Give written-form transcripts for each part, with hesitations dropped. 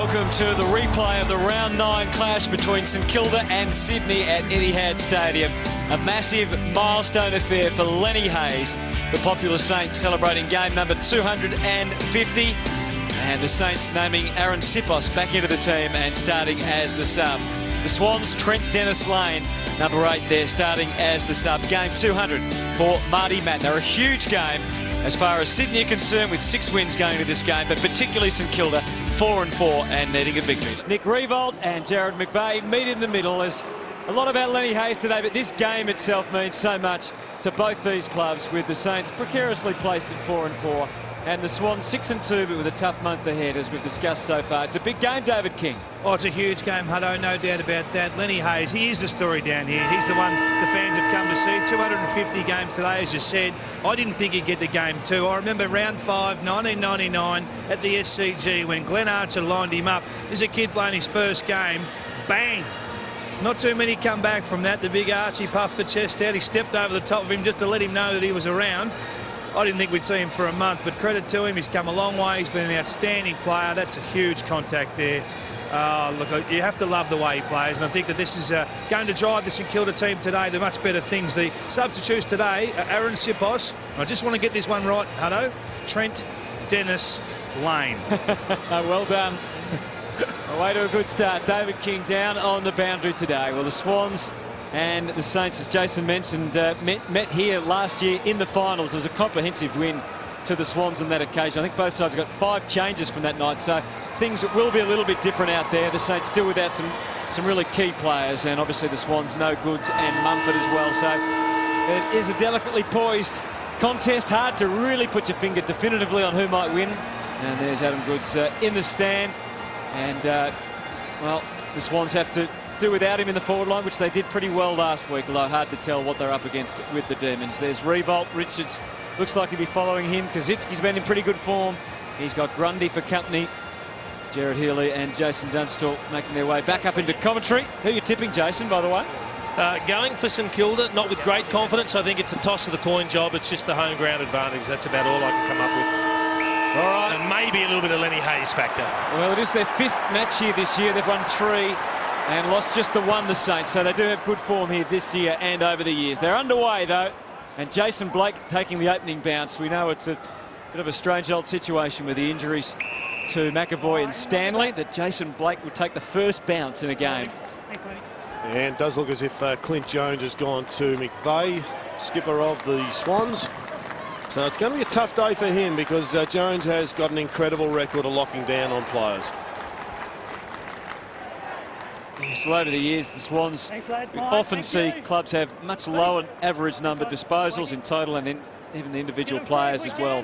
welcome to the replay of the round 9 clash between St Kilda and Sydney at Etihad Stadium. A massive milestone affair for Lenny Hayes, the popular Saint, celebrating game number 250. And the Saints naming Aaron Sipos back into the team and starting as the sub. The Swans, Trent Dennis-Lane, number 8 there, starting as the sub. Game 200 for Marty Matt. They're a huge game as far as Sydney are concerned, with 6 wins going into this game, but particularly St Kilda, 4-4 and needing a victory. Nick Riewoldt and Jared McVeigh meet in the middle. There's a lot about Lenny Hayes today, but this game itself means so much to both these clubs, with the Saints precariously placed at 4-4 and the Swans 6-2, but with a tough month ahead, as we've discussed so far. It's a big game, David King. Oh, it's a huge game, Hutto, no doubt about that. Lenny Hayes, he is the story down here. He's the one the fans have come to see. 250 games today, as you said. I didn't think he'd get the game too. I remember round 5, 1999 at the SCG when Glenn Archer lined him up. This is a kid playing his first game. Bang! Not too many come back from that. The big Archie puffed the chest out. He stepped over the top of him just to let him know that he was around. I didn't think we'd see him for a month, but credit to him, he's come a long way. He's been an outstanding player. That's a huge contact there. Look, you have to love the way he plays, and I think that this is going to drive the St Kilda team today to much better things. The substitutes today are Aaron Sipos. I just want to get this one right, Hutto. Trent Dennis-Lane. Well done. Away to a good start. David King down on the boundary today. Well, the Swans and the Saints, as Jason mentioned, met here last year in the finals. It was a comprehensive win to the Swans on that occasion. I think both sides got 5 changes from that night, so things will be a little bit different out there. The Saints still without some really key players, and obviously the Swans, no goods, and Mumford as well. So it is a delicately poised contest. Hard to really put your finger definitively on who might win. And there's Adam Goods in the stand. And, well, the Swans have to do without him in the forward line, which they did pretty well last week, although hard to tell what they're up against with the Demons. There's Riewoldt. Richards looks like he'll be following him. Kazitsky's been in pretty good form. He's got Grundy for company. Jared Healy and Jason Dunstall making their way back up into commentary. Who are you tipping, Jason, by the way? Going for St Kilda, not with great confidence. I think it's a toss of the coin job. It's just the home ground advantage. That's about all I can come up with. All right. And maybe a little bit of Lenny Hayes factor. Well, it is their 5th match here this year. They've won 3 and lost just the 1, the Saints. So they do have good form here this year and over the years. They're underway, though. And Jason Blake taking the opening bounce. We know it's a bit of a strange old situation with the injuries to McAvoy and Stanley, that Jason Blake would take the first bounce in a game. And it does look as if Clint Jones has gone to McVeigh, skipper of the Swans. So it's going to be a tough day for him, because Jones has got an incredible record of locking down on players. So over the years, the Swans, we often see clubs have much lower average number disposals in total, and even the individual players as well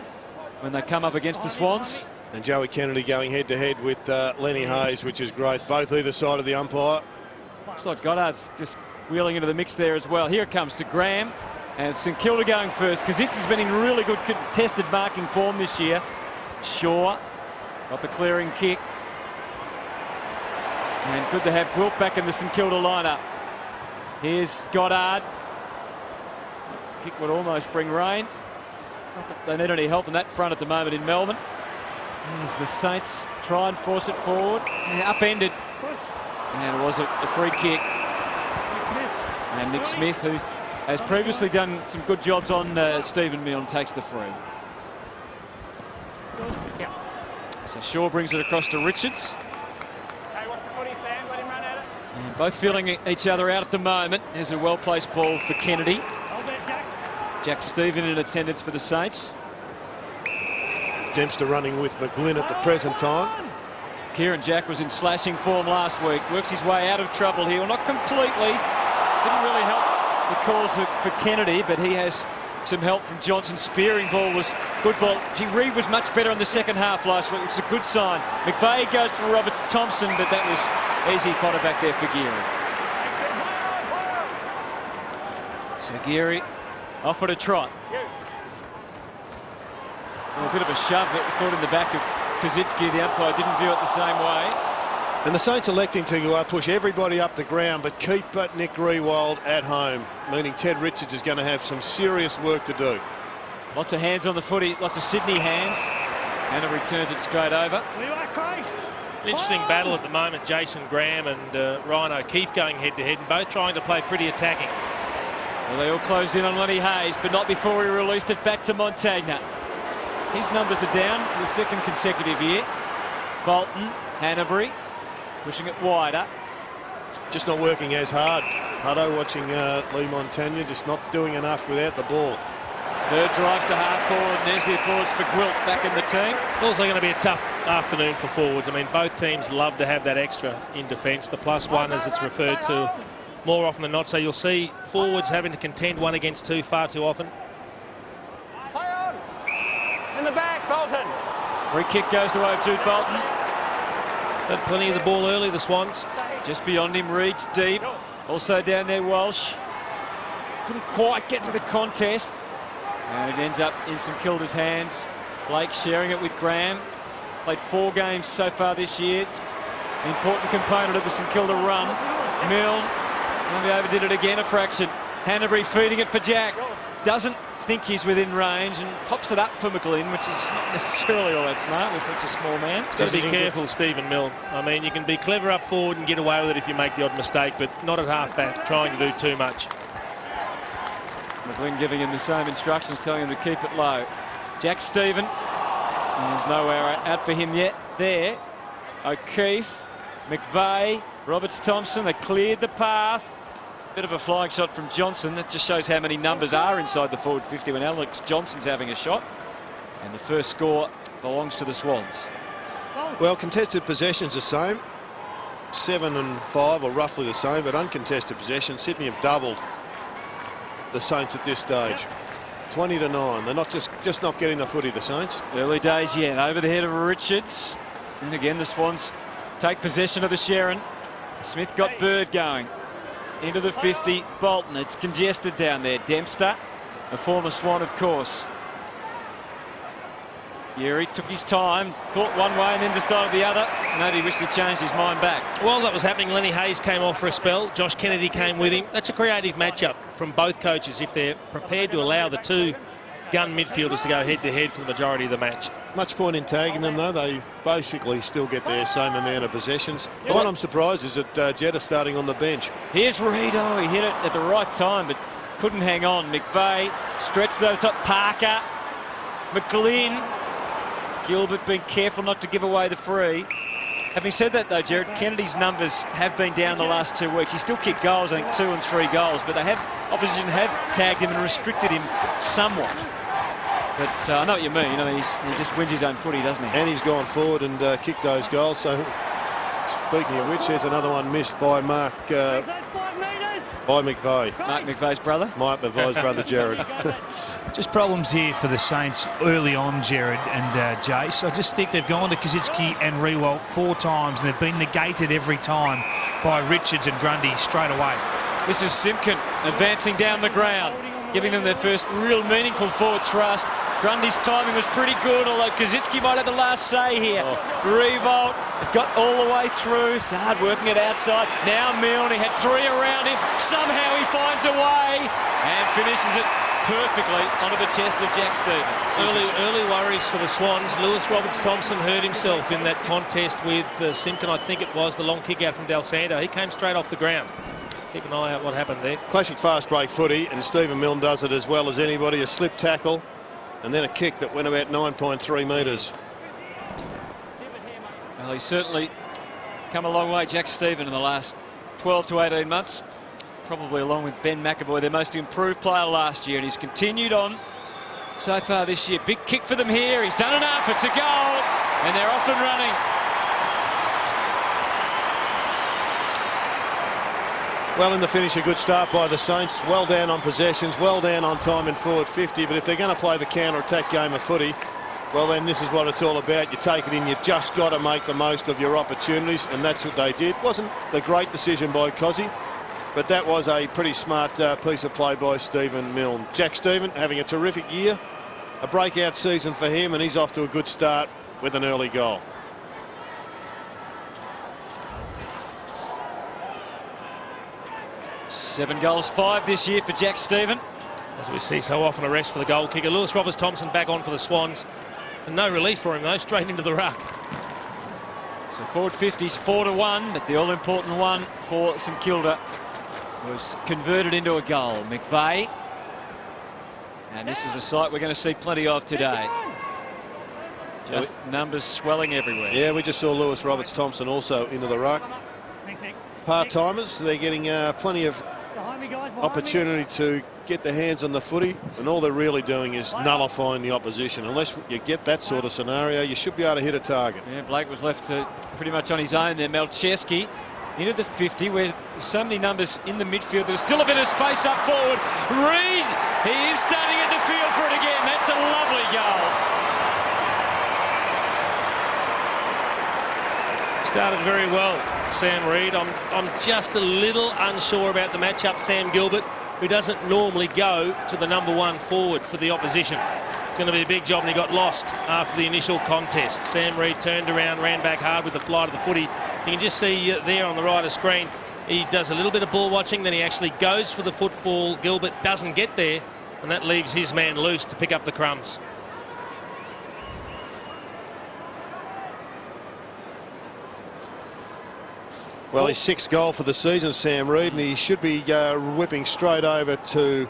when they come up against the Swans. And Joey Kennedy going head-to-head with Lenny Hayes, which is great, both either side of the umpire. Looks like Goddard's just wheeling into the mix there as well. Here it comes to Graham, and St Kilda going first, because this has been in really good contested marking form this year. Shaw got the clearing kick. And good to have Gwilt back in the St Kilda lineup. Here's Goddard. Kick would almost bring rain. Not that they need any help in that front at the moment in Melbourne. As the Saints try and force it forward. Upended. And it was a free kick. And Nick Smith, who has previously done some good jobs on Stephen Milne, takes the free. So Shaw brings it across to Richards. And both feeling each other out at the moment. There's a well-placed ball for Kennedy. Jack Stephen in attendance for the Saints. Dempster running with McGlynn at the present time. Kieran Jack was in slashing form last week. Works his way out of trouble here. Well, not completely. Didn't really help the calls for Kennedy, but he has some help from Johnson. Spearing ball was good ball. Reid was much better in the second half last week, which is a good sign. McVeigh goes for Roberts Thompson, but that was easy fodder back there for Geary. So Geary offered a trot. Well, a bit of a shove, it thought, in the back of Kazitsky. The umpire didn't view it the same way. And the Saints electing to push everybody up the ground, but keep Nick Riewoldt at home, meaning Ted Richards is going to have some serious work to do. Lots of hands on the footy, lots of Sydney hands, and it returns it straight over. An interesting battle at the moment. Jason Graham and Ryan O'Keefe going head-to-head, and both trying to play pretty attacking. Well, they all closed in on Lenny Hayes, but not before he released it back to Montagna. His numbers are down for the second consecutive year. Bolton, Hanbury, pushing it wider. Just not working as hard. Hutto watching Lee Montagna, just not doing enough without the ball. Third drives to half forward, and there's the applause for Gwilt back in the team. Also going to be a tough afternoon for forwards. I mean, both teams love to have that extra in defence, the +1 as it's referred to more often than not. So you'll see forwards having to contend 1 against 2 far too often. In the back, Bolton. Free kick goes to Jude Bolton. Had plenty of the ball early, the Swans. Just beyond him, Reed's deep. Also down there, Walsh. Couldn't quite get to the contest. And it ends up in St Kilda's hands. Blake sharing it with Graham. Played 4 games so far this year. An important component of the St Kilda run. Milne, maybe overdid it again a fraction. Hanbury feeding it for Jack. Doesn't think he's within range and pops it up for McGlynn, which is not necessarily all that smart with such a small man. Got to be careful, Stephen Milne. I mean, you can be clever up forward and get away with it if you make the odd mistake, but not at half-back, trying to do too much. McGlynn giving him the same instructions, telling him to keep it low. Jack Stephen, there's nowhere out for him yet there. O'Keefe, McVeigh, Roberts-Thompson, they cleared the path. Bit of a flying shot from Johnson. That just shows how many numbers are inside the forward 50 when Alex Johnson's having a shot. And the first score belongs to the Swans. Well, contested possessions the same. 7 and 5 are roughly the same, but uncontested possessions, Sydney have doubled the Saints at this stage. 20-9. They're not just not getting the footy, the Saints. Early days yet. Over the head of Richards. And again, the Swans take possession of the Sharon. Smith got Bird going. Into the 50, Bolton. It's congested down there. Dempster, a former Swan, of course. Yeri took his time, thought one way and then decided the other. Maybe wished he changed his mind back. While that was happening, Lenny Hayes came off for a spell. Josh Kennedy came with him. That's a creative matchup from both coaches if they're prepared to allow the 2 gun midfielders to go head-to-head for the majority of the match. Much point in tagging them, though. They basically still get their same amount of possessions. The one I'm surprised is that Jetta starting on the bench. Here's Reed. Oh, he hit it at the right time, but couldn't hang on. McVeigh stretched over top. Parker, McGlynn. Gilbert being careful not to give away the free. Having said that, though, Jared, Kennedy's numbers have been down the last 2 weeks. He still kicked goals, I think 2 and 3 goals, but opposition have tagged him and restricted him somewhat. But I know what you mean. I mean, he just wins his own footy, doesn't he? And he's gone forward and kicked those goals. So, speaking of which, there's another one missed by Mark, by McVeigh. Mark McVeigh's brother? Mike McVeigh's brother, Jared. Just problems here for the Saints early on, Jared and Jace. I just think they've gone to Kaczynski and Riewoldt 4 times, and they've been negated every time by Richards and Grundy straight away. This is Simpkin advancing down the ground, giving them their first real meaningful forward thrust. Grundy's timing was pretty good, although Kaczynski might have the last say here. Riewoldt got all the way through. Sard working it outside. Now Milne, he had 3 around him. Somehow he finds a way and finishes it perfectly onto the chest of Jack Stevens. Early worries for the Swans. Lewis Roberts-Thompson hurt himself in that contest with Simpkin. I think it was the long kick out from Del Santo. He came straight off the ground. Keep an eye out what happened there. Classic fast break footy, and Stephen Milne does it as well as anybody. A slip tackle and then a kick that went about 9.3 metres. Well, he's certainly come a long way, Jack Stephen, in the last 12 to 18 months. Probably along with Ben McAvoy, their most improved player last year, and he's continued on so far this year. Big kick for them here. He's done enough. It's a goal, and they're off and running. Well, in the finish, a good start by the Saints. Well down on possessions, well down on time in forward 50. But if they're going to play the counter-attack game of footy, well, then this is what it's all about. You take it in, you've just got to make the most of your opportunities, and that's what they did. Wasn't the great decision by Cozzy, but that was a pretty smart piece of play by Stephen Milne. Jack Stephen having a terrific year, a breakout season for him, and he's off to a good start with an early goal. Seven goals, 5 this year for Jack Stephen. As we see so often, a rest for the goal kicker. Lewis Roberts-Thompson back on for the Swans. And no relief for him, though, straight into the ruck. So forward 50s 4-1, but the all-important one for St Kilda was converted into a goal. McVeigh. And this is a sight we're going to see plenty of today. Just numbers swelling everywhere. Yeah, we just saw Lewis Roberts-Thompson also into the ruck. Part-timers, they're getting plenty of opportunity to get their hands on the footy, and all they're really doing is nullifying the opposition. Unless you get that sort of scenario, you should be able to hit a target. Yeah, Blake was left pretty much on his own there. Malcheski into the 50, where so many numbers in the midfield. There's still a bit of space up forward. Reid, he is starting at the field for it again. That's a lovely goal. Started very well, Sam Reid. I'm just a little unsure about the matchup. Sam Gilbert, who doesn't normally go to the #1 forward for the opposition. It's going to be a big job, and he got lost after the initial contest. Sam Reid turned around, ran back hard with the flight of the footy. You can just see there on the right of screen, he does a little bit of ball watching, then he actually goes for the football. Gilbert doesn't get there, and that leaves his man loose to pick up the crumbs. Well, his 6th goal for the season, Sam Reid, and he should be whipping straight over to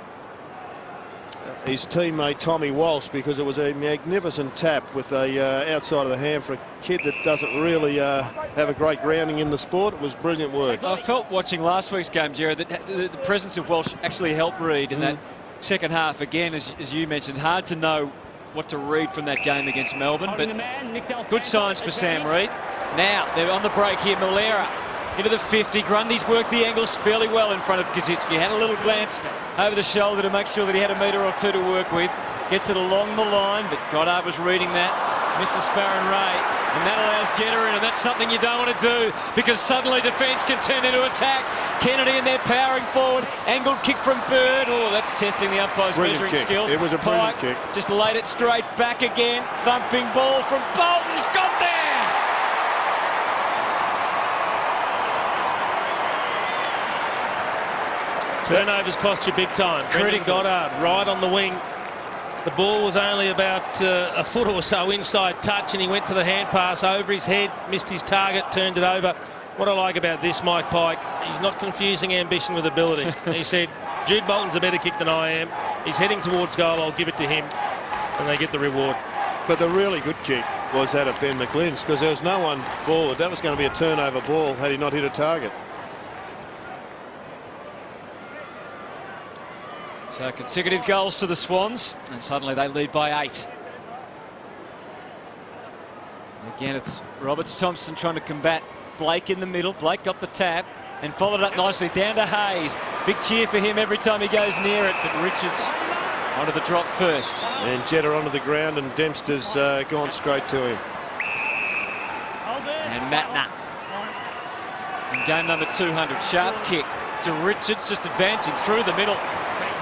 his teammate Tommy Walsh, because it was a magnificent tap with a outside of the hand for a kid that doesn't really have a great grounding in the sport. It was brilliant work. I felt watching last week's game, Jared, that the presence of Walsh actually helped Reid in that second half. Again, as you mentioned, hard to know what to read from that game against Melbourne, but good signs for Sam Reid. Now, they're on the break here. Malera into the 50. Grundy's worked the angles fairly well in front of Kaczynski. Had a little glance over the shoulder to make sure that he had a metre or two to work with. Gets it along the line, but Goddard was reading that. Misses Farron Ray, and that allows Jetta in, and that's something you don't want to do, because suddenly defence can turn into attack. Kennedy and they're powering forward. Angled kick from Bird. Oh, that's testing the umpire's measuring skills. It was a brilliant kick. Just laid it straight back again. Thumping ball from Bolton's got there. Turnovers cost you big time. Brendan Goddard right on the wing. The ball was only about a foot or so inside touch, and he went for the hand pass over his head, missed his target, turned it over. What I like about this, Mike Pike, he's not confusing ambition with ability. He said, Jude Bolton's a better kick than I am. He's heading towards goal. I'll give it to him. And they get the reward. But the really good kick was that of Ben McGlynn's, because there was no one forward. That was going to be a turnover ball had he not hit a target. So consecutive goals to the Swans, and suddenly they lead by 8. Again, it's Roberts-Thompson trying to combat Blake in the middle. Blake got the tap and followed up nicely down to Hayes. Big cheer for him every time he goes near it, but Richards onto the drop first. And Jetta onto the ground, and Dempster's gone straight to him. And Matner in game number 200. Sharp kick to Richards, just advancing through the middle.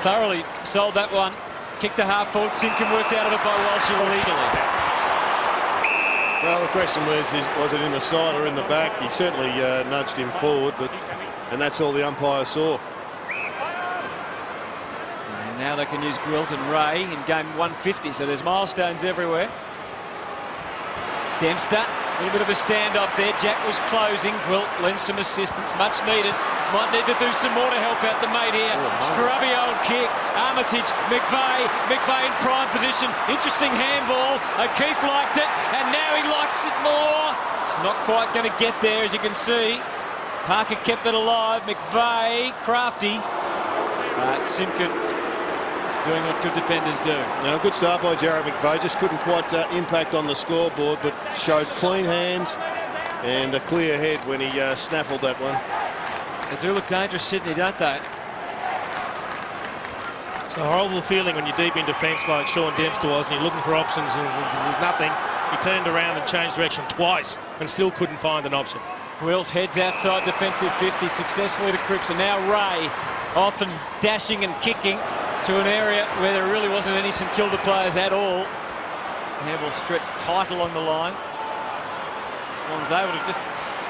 Thoroughly sold that one. Kick to half forward. Simpkin worked out of it by Walsh illegally. Well, the question was it in the side or in the back? He certainly nudged him forward, and that's all the umpire saw. And now they can use Gwilt and Ray in game 150, so there's milestones everywhere. Dempster, a little bit of a standoff there. Jack was closing. Gwilt lends some assistance, much needed. Might need to do some more to help out the mate here. Scrubby old kick. Armitage, McVeigh in prime position. Interesting handball. O'Keefe liked it, and now he likes it more. It's not quite going to get there, as you can see. Parker kept it alive. McVeigh, crafty. But Simpkin doing what good defenders do. Now, good start by Jarrod McVeigh. Just couldn't quite impact on the scoreboard, but showed clean hands and a clear head when he snaffled that one. They do look dangerous, Sydney, don't they? It's a horrible feeling when you're deep in defence like Sean Dempster was, and you're looking for options and there's nothing. He turned around and changed direction twice and still couldn't find an option. Gwilt heads outside defensive 50 successfully to Cripps, and now Ray often dashing and kicking to an area where there really wasn't any St Kilda players at all. Handball stretched tight along the line. Swans able to just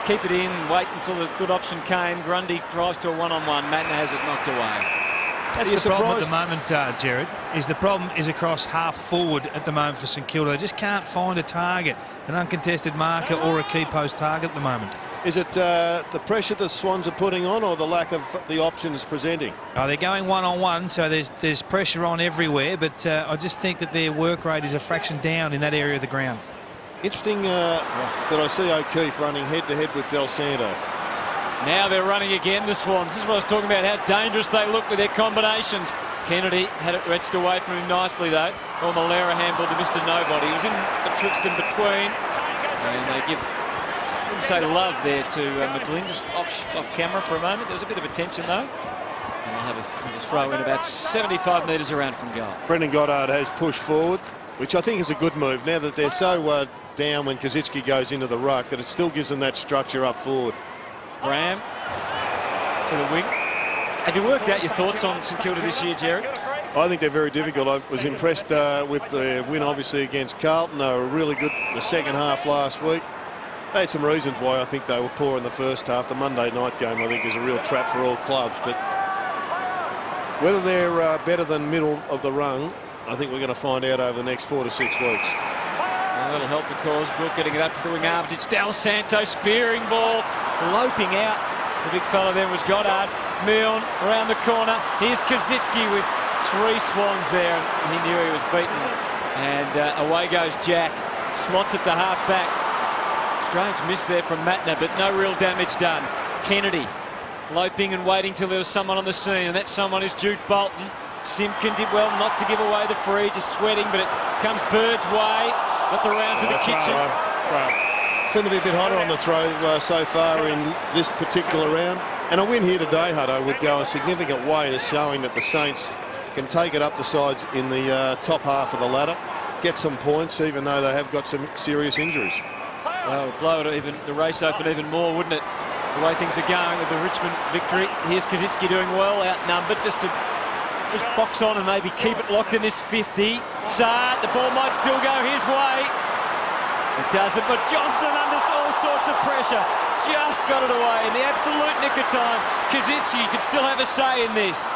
keep it in, wait until the good option came. Grundy drives to a one-on-one. Matner has it knocked away. That's the problem at the moment, Jared, is the problem is across half forward at the moment for St Kilda. They just can't find a target, an uncontested marker or a key post target at the moment. Is it the pressure the Swans are putting on or the lack of the options presenting? Oh, they're going one-on-one, so there's pressure on everywhere, but I just think that their work rate is a fraction down in that area of the ground. Interesting that I see O'Keefe running head-to-head with Del Santo. Now they're running again, the Swans. This is what I was talking about, how dangerous they look with their combinations. Kennedy had it wrenched away from him nicely, though. Or Malera handball to Mr. Nobody. He was in betwixt and between. And they give, I wouldn't say love there to McGlynn, just off camera for a moment. There was a bit of attention, though. And they'll have a throw in about 75 metres around from goal. Brendan Goddard has pushed forward, which I think is a good move. Now that they're so down when Kazitsky goes into the ruck, that it still gives them that structure up forward. Graham to the wing. Have you worked out your thoughts on St Kilda this year, Jared? I think they're very difficult. I was impressed with the win, obviously, against Carlton. They were really good in the second half last week. They had some reasons why I think they were poor in the first half. The Monday night game, I think, is a real trap for all clubs. But whether they're better than middle of the rung, I think we're going to find out over the next 4 to 6 weeks. A little help because Brook getting it up to the wing. Armitage, Del Santo spearing ball, loping out. The big fella there was Goddard. Milne around the corner. Here's Kazitsky with 3 Swans there. He knew he was beaten. And away goes Jack. Slots at the half back. Strange miss there from Matner, but no real damage done. Kennedy loping and waiting till there was someone on the scene, and that someone is Jude Bolton. Simpkin did well not to give away the free, just sweating, but it comes Bird's way. Got the round to the kitchen. Right. Seemed to be a bit hotter on the throw so far in this particular round. And a win here today, Hutto, would go a significant way to showing that the Saints can take it up the sides in the top half of the ladder, get some points, even though they have got some serious injuries. Well, blow it even, the race open even more, wouldn't it? The way things are going with the Richmond victory. Here's Kazitsky doing well, outnumbered, just box on and maybe keep it locked in this 50. Zard, the ball might still go his way. It doesn't, but Johnson under all sorts of pressure. Just got it away in the absolute nick of time. Kazitsky could still have a say in this.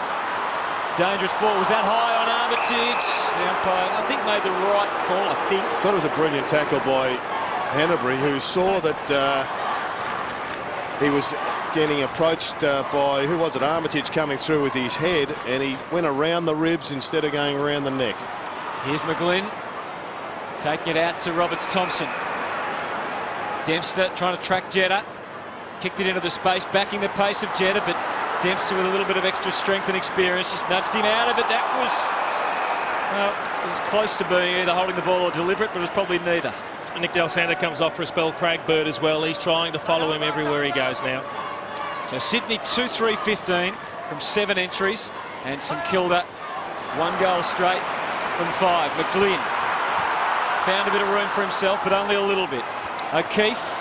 Dangerous ball. Was that high on Armitage? The umpire, I think, made the right call, I think. I thought it was a brilliant tackle by Hanbury, who saw that he was getting approached by, who was it, Armitage coming through with his head, and he went around the ribs instead of going around the neck. Here's McGlynn taking it out to Roberts-Thompson. Dempster trying to track Jetta. Kicked it into the space, backing the pace of Jetta, but Dempster with a little bit of extra strength and experience just nudged him out of it. That was, well, it was close to being either holding the ball or deliberate, but it was probably neither. Nick Del Santo comes off for a spell. Craig Bird as well. He's trying to follow him everywhere he goes now. So Sydney 2-3-15 from 7 entries, and St Kilda 1 goal straight from 5. McGlynn found a bit of room for himself, but only a little bit. O'Keefe.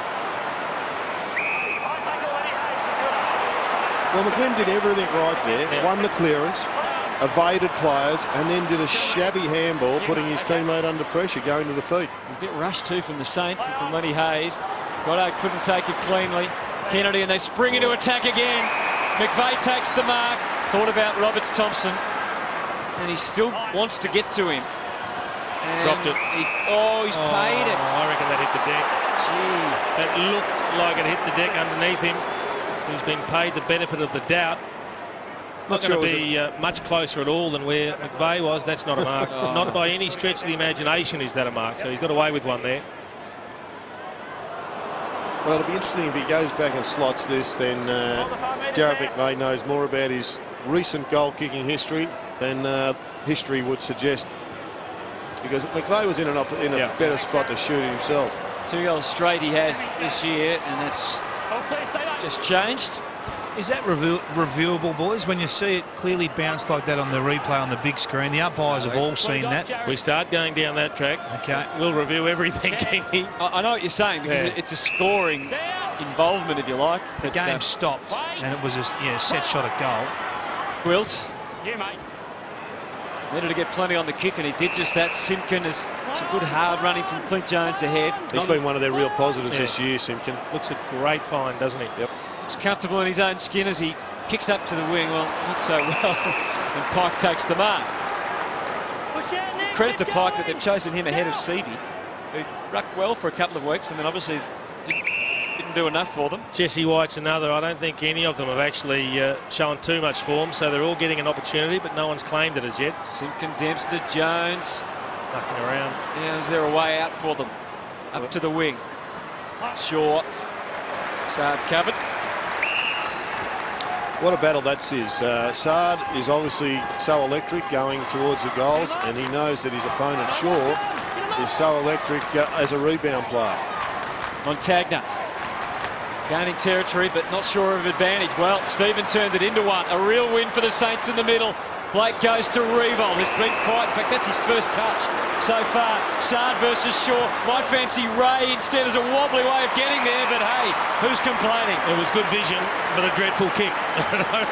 Well, McGlynn did everything right there. Yeah. Won the clearance, evaded players, and then did a shabby handball, putting his teammate under pressure, going to the feet. A bit rushed too from the Saints and from Lenny Hayes. Goddard couldn't take it cleanly. Kennedy, and they spring into attack again. McVeigh takes the mark. Thought about Roberts-Thompson, and he still wants to get to him. And dropped it. He's paid it. I reckon that hit the deck. Gee. It looked like it hit the deck underneath him. He's been paid the benefit of the doubt. Not going to be much closer at all than where McVeigh was. That's not a mark. Not by any stretch of the imagination is that a mark. So he's got away with one there. Well, it'll be interesting if he goes back and slots this, then Jarrett McVeigh knows more about his recent goal-kicking history than history would suggest. Because McVeigh was in a better spot to shoot himself. 2 goals straight he has this year, and that's just changed. Is that reviewable, boys? When you see it clearly bounced like that on the replay on the big screen, the umpires have all seen that. If we start going down that track, okay, we'll review everything. I know what you're saying, because it's a scoring involvement, if you like. The game stopped, and it was a set shot at goal. Wilt. Needed to get plenty on the kick, and he did just that. Simpkin is some good hard running from Clint Jones ahead. He's been one of their real positives this year, Simpkin. Looks a great find, doesn't he? Yep. He's comfortable in his own skin as he kicks up to the wing. Well, not so well. And Pike takes the mark. Credit to Pike that they've chosen him ahead of Seavey, who rucked well for a couple of weeks and then obviously didn't do enough for them. Jesse White's another. I don't think any of them have actually shown too much form, so they're all getting an opportunity, but no one's claimed it as yet. Simpkin, Dempster, Jones. Knocking around. Yeah, is there a way out for them? Up to the wing. Shaw. Saad covered. What a battle that is. Saad is obviously so electric going towards the goals, and he knows that his opponent, Shaw, is so electric as a rebound player. Montagna gaining territory but not sure of advantage. Well, Stephen turned it into one. A real win for the Saints in the middle. Blake goes to Revolt. Has been quiet. In fact, that's his first touch so far. Saad versus Shaw. Might fancy Ray instead as a wobbly way of getting there, but hey, who's complaining? It was good vision, but a dreadful kick.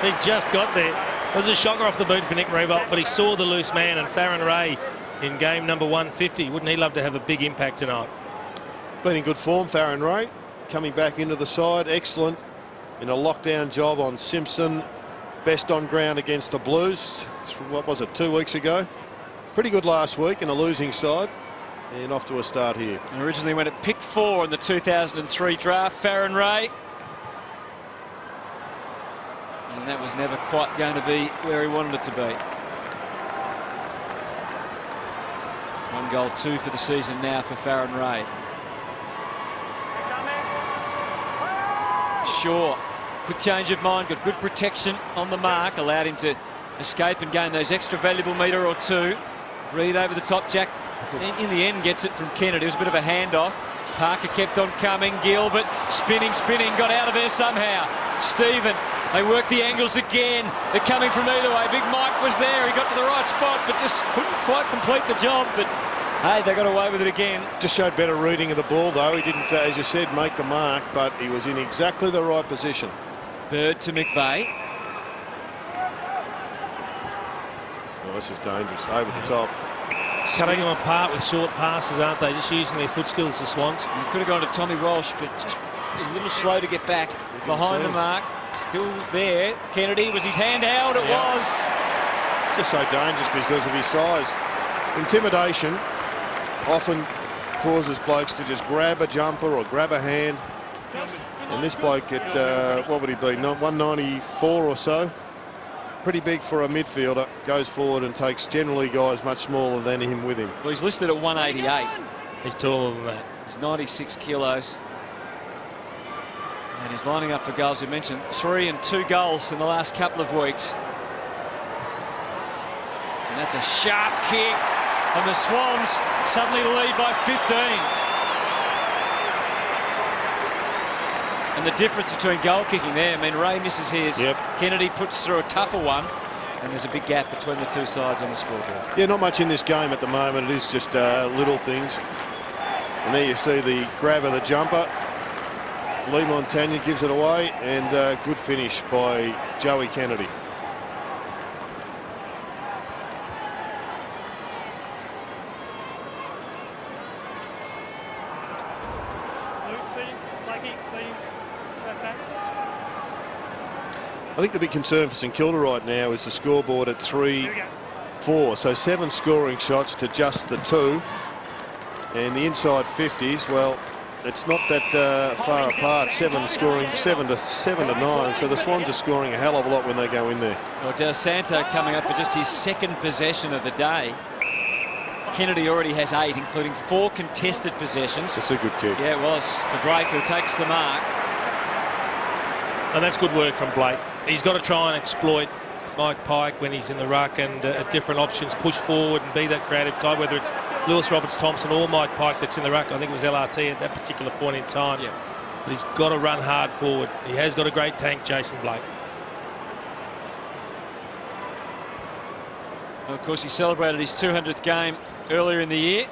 He just got there. It was a shocker off the boot for Nick Revolt, but he saw the loose man, and Farron Ray in game number 150. Wouldn't he love to have a big impact tonight? Been in good form, Farron Ray. Coming back into the side. Excellent in a lockdown job on Simpson. Best on ground against the Blues. What was it, 2 weeks ago? Pretty good last week in a losing side. And off to a start here. And originally went at pick 4 in the 2003 draft, Farron Ray. And that was never quite going to be where he wanted it to be. 1 goal, 2 for the season now for Farron Ray. Shaw, quick change of mind, got good protection on the mark, allowed him to escape and gain those extra valuable metre or two. Reed over the top, Jack in the end gets it from Kennedy. It was a bit of a handoff. Parker kept on coming, Gilbert spinning, got out of there somehow. Stephen, they work the angles again. They're coming from either way. Big Mike was there, he got to the right spot, but just couldn't quite complete the job. But hey, they got away with it again. Just showed better reading of the ball, though. He didn't, as you said, make the mark, but he was in exactly the right position. Bird to McVeigh. Oh, this is dangerous. Over the top. Cutting them apart with short passes, aren't they? Just using their foot skills, the Swans. He could have gone to Tommy Walsh, but just was a little slow to get back behind the mark. Still there. Kennedy, was his hand out? It was. Just so dangerous because of his size. Intimidation often causes blokes to just grab a jumper or grab a hand. And this bloke at, what would he be, 194 or so? Pretty big for a midfielder. Goes forward and takes generally guys much smaller than him with him. Well, he's listed at 188. He's taller than that. He's 96 kilos. And he's lining up for goals. We mentioned 3 and 2 goals in the last couple of weeks. And that's a sharp kick. And the Swans suddenly lead by 15. And the difference between goal kicking there, I mean, Ray misses his. Yep. Kennedy puts through a tougher one. And there's a big gap between the two sides on the scoreboard. Yeah, not much in this game at the moment. It is just little things. And there you see the grab of the jumper. Lee Montagna gives it away, and good finish by Joey Kennedy. I think the big concern for St Kilda right now is the scoreboard at 3-4. So 7 scoring shots to just the 2. And the inside 50s, well, it's not that far apart. 7 scoring, 7 to 9. So the Swans are scoring a hell of a lot when they go in there. Well, Dos Santo coming up for just his 2nd possession of the day. Kennedy already has 8, including 4 contested possessions. That's a good kick. Yeah, it was. To Blake, who takes the mark. And that's good work from Blake. He's got to try and exploit Mike Pike when he's in the ruck and different options, push forward and be that creative type, whether it's Lewis Roberts-Thompson or Mike Pike that's in the ruck. I think it was LRT at that particular point in time. Yeah. But he's got to run hard forward. He has got a great tank, Jason Blake. Well, of course, he celebrated his 200th game earlier in the year.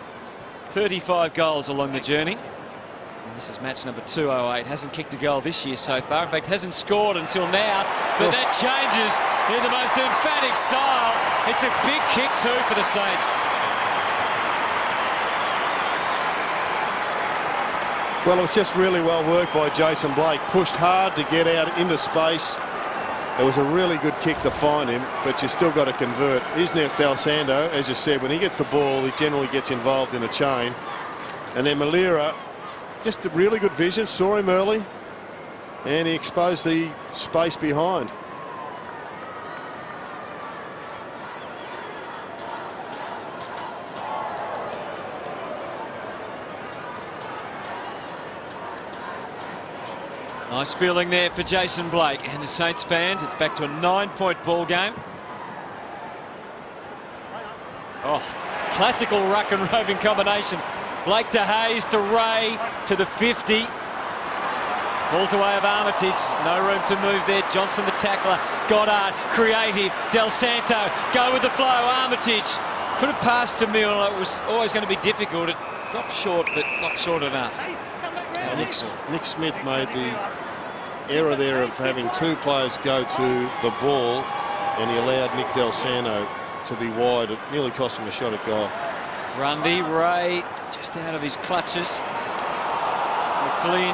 35 goals along the journey. And this is match number 208. Hasn't kicked a goal this year so far. In fact, hasn't scored until now. But that changes in the most emphatic style. It's a big kick too for the Saints. Well, it was just really well worked by Jason Blake. Pushed hard to get out into space. It was a really good kick to find him, but you still got to convert. Here's now Del Sando, as you said, when he gets the ball, he generally gets involved in a chain. And then Malera, just a really good vision, saw him early, and he exposed the space behind. Nice feeling there for Jason Blake and the Saints fans. It's back to a 9-point ball game. Oh, classical ruck and roving combination. Blake to Hayes to Ray to the 50. Falls the way of Armitage. No room to move there. Johnson the tackler. Goddard creative. Del Santo go with the flow. Armitage put it past to Mill. It was always going to be difficult. It dropped short, but not short enough. Nick Smith made the error there of having two players go to the ball, and he allowed Nick Del Sano to be wide. It nearly cost him a shot at goal. Grundy, Ray just out of his clutches. McLean.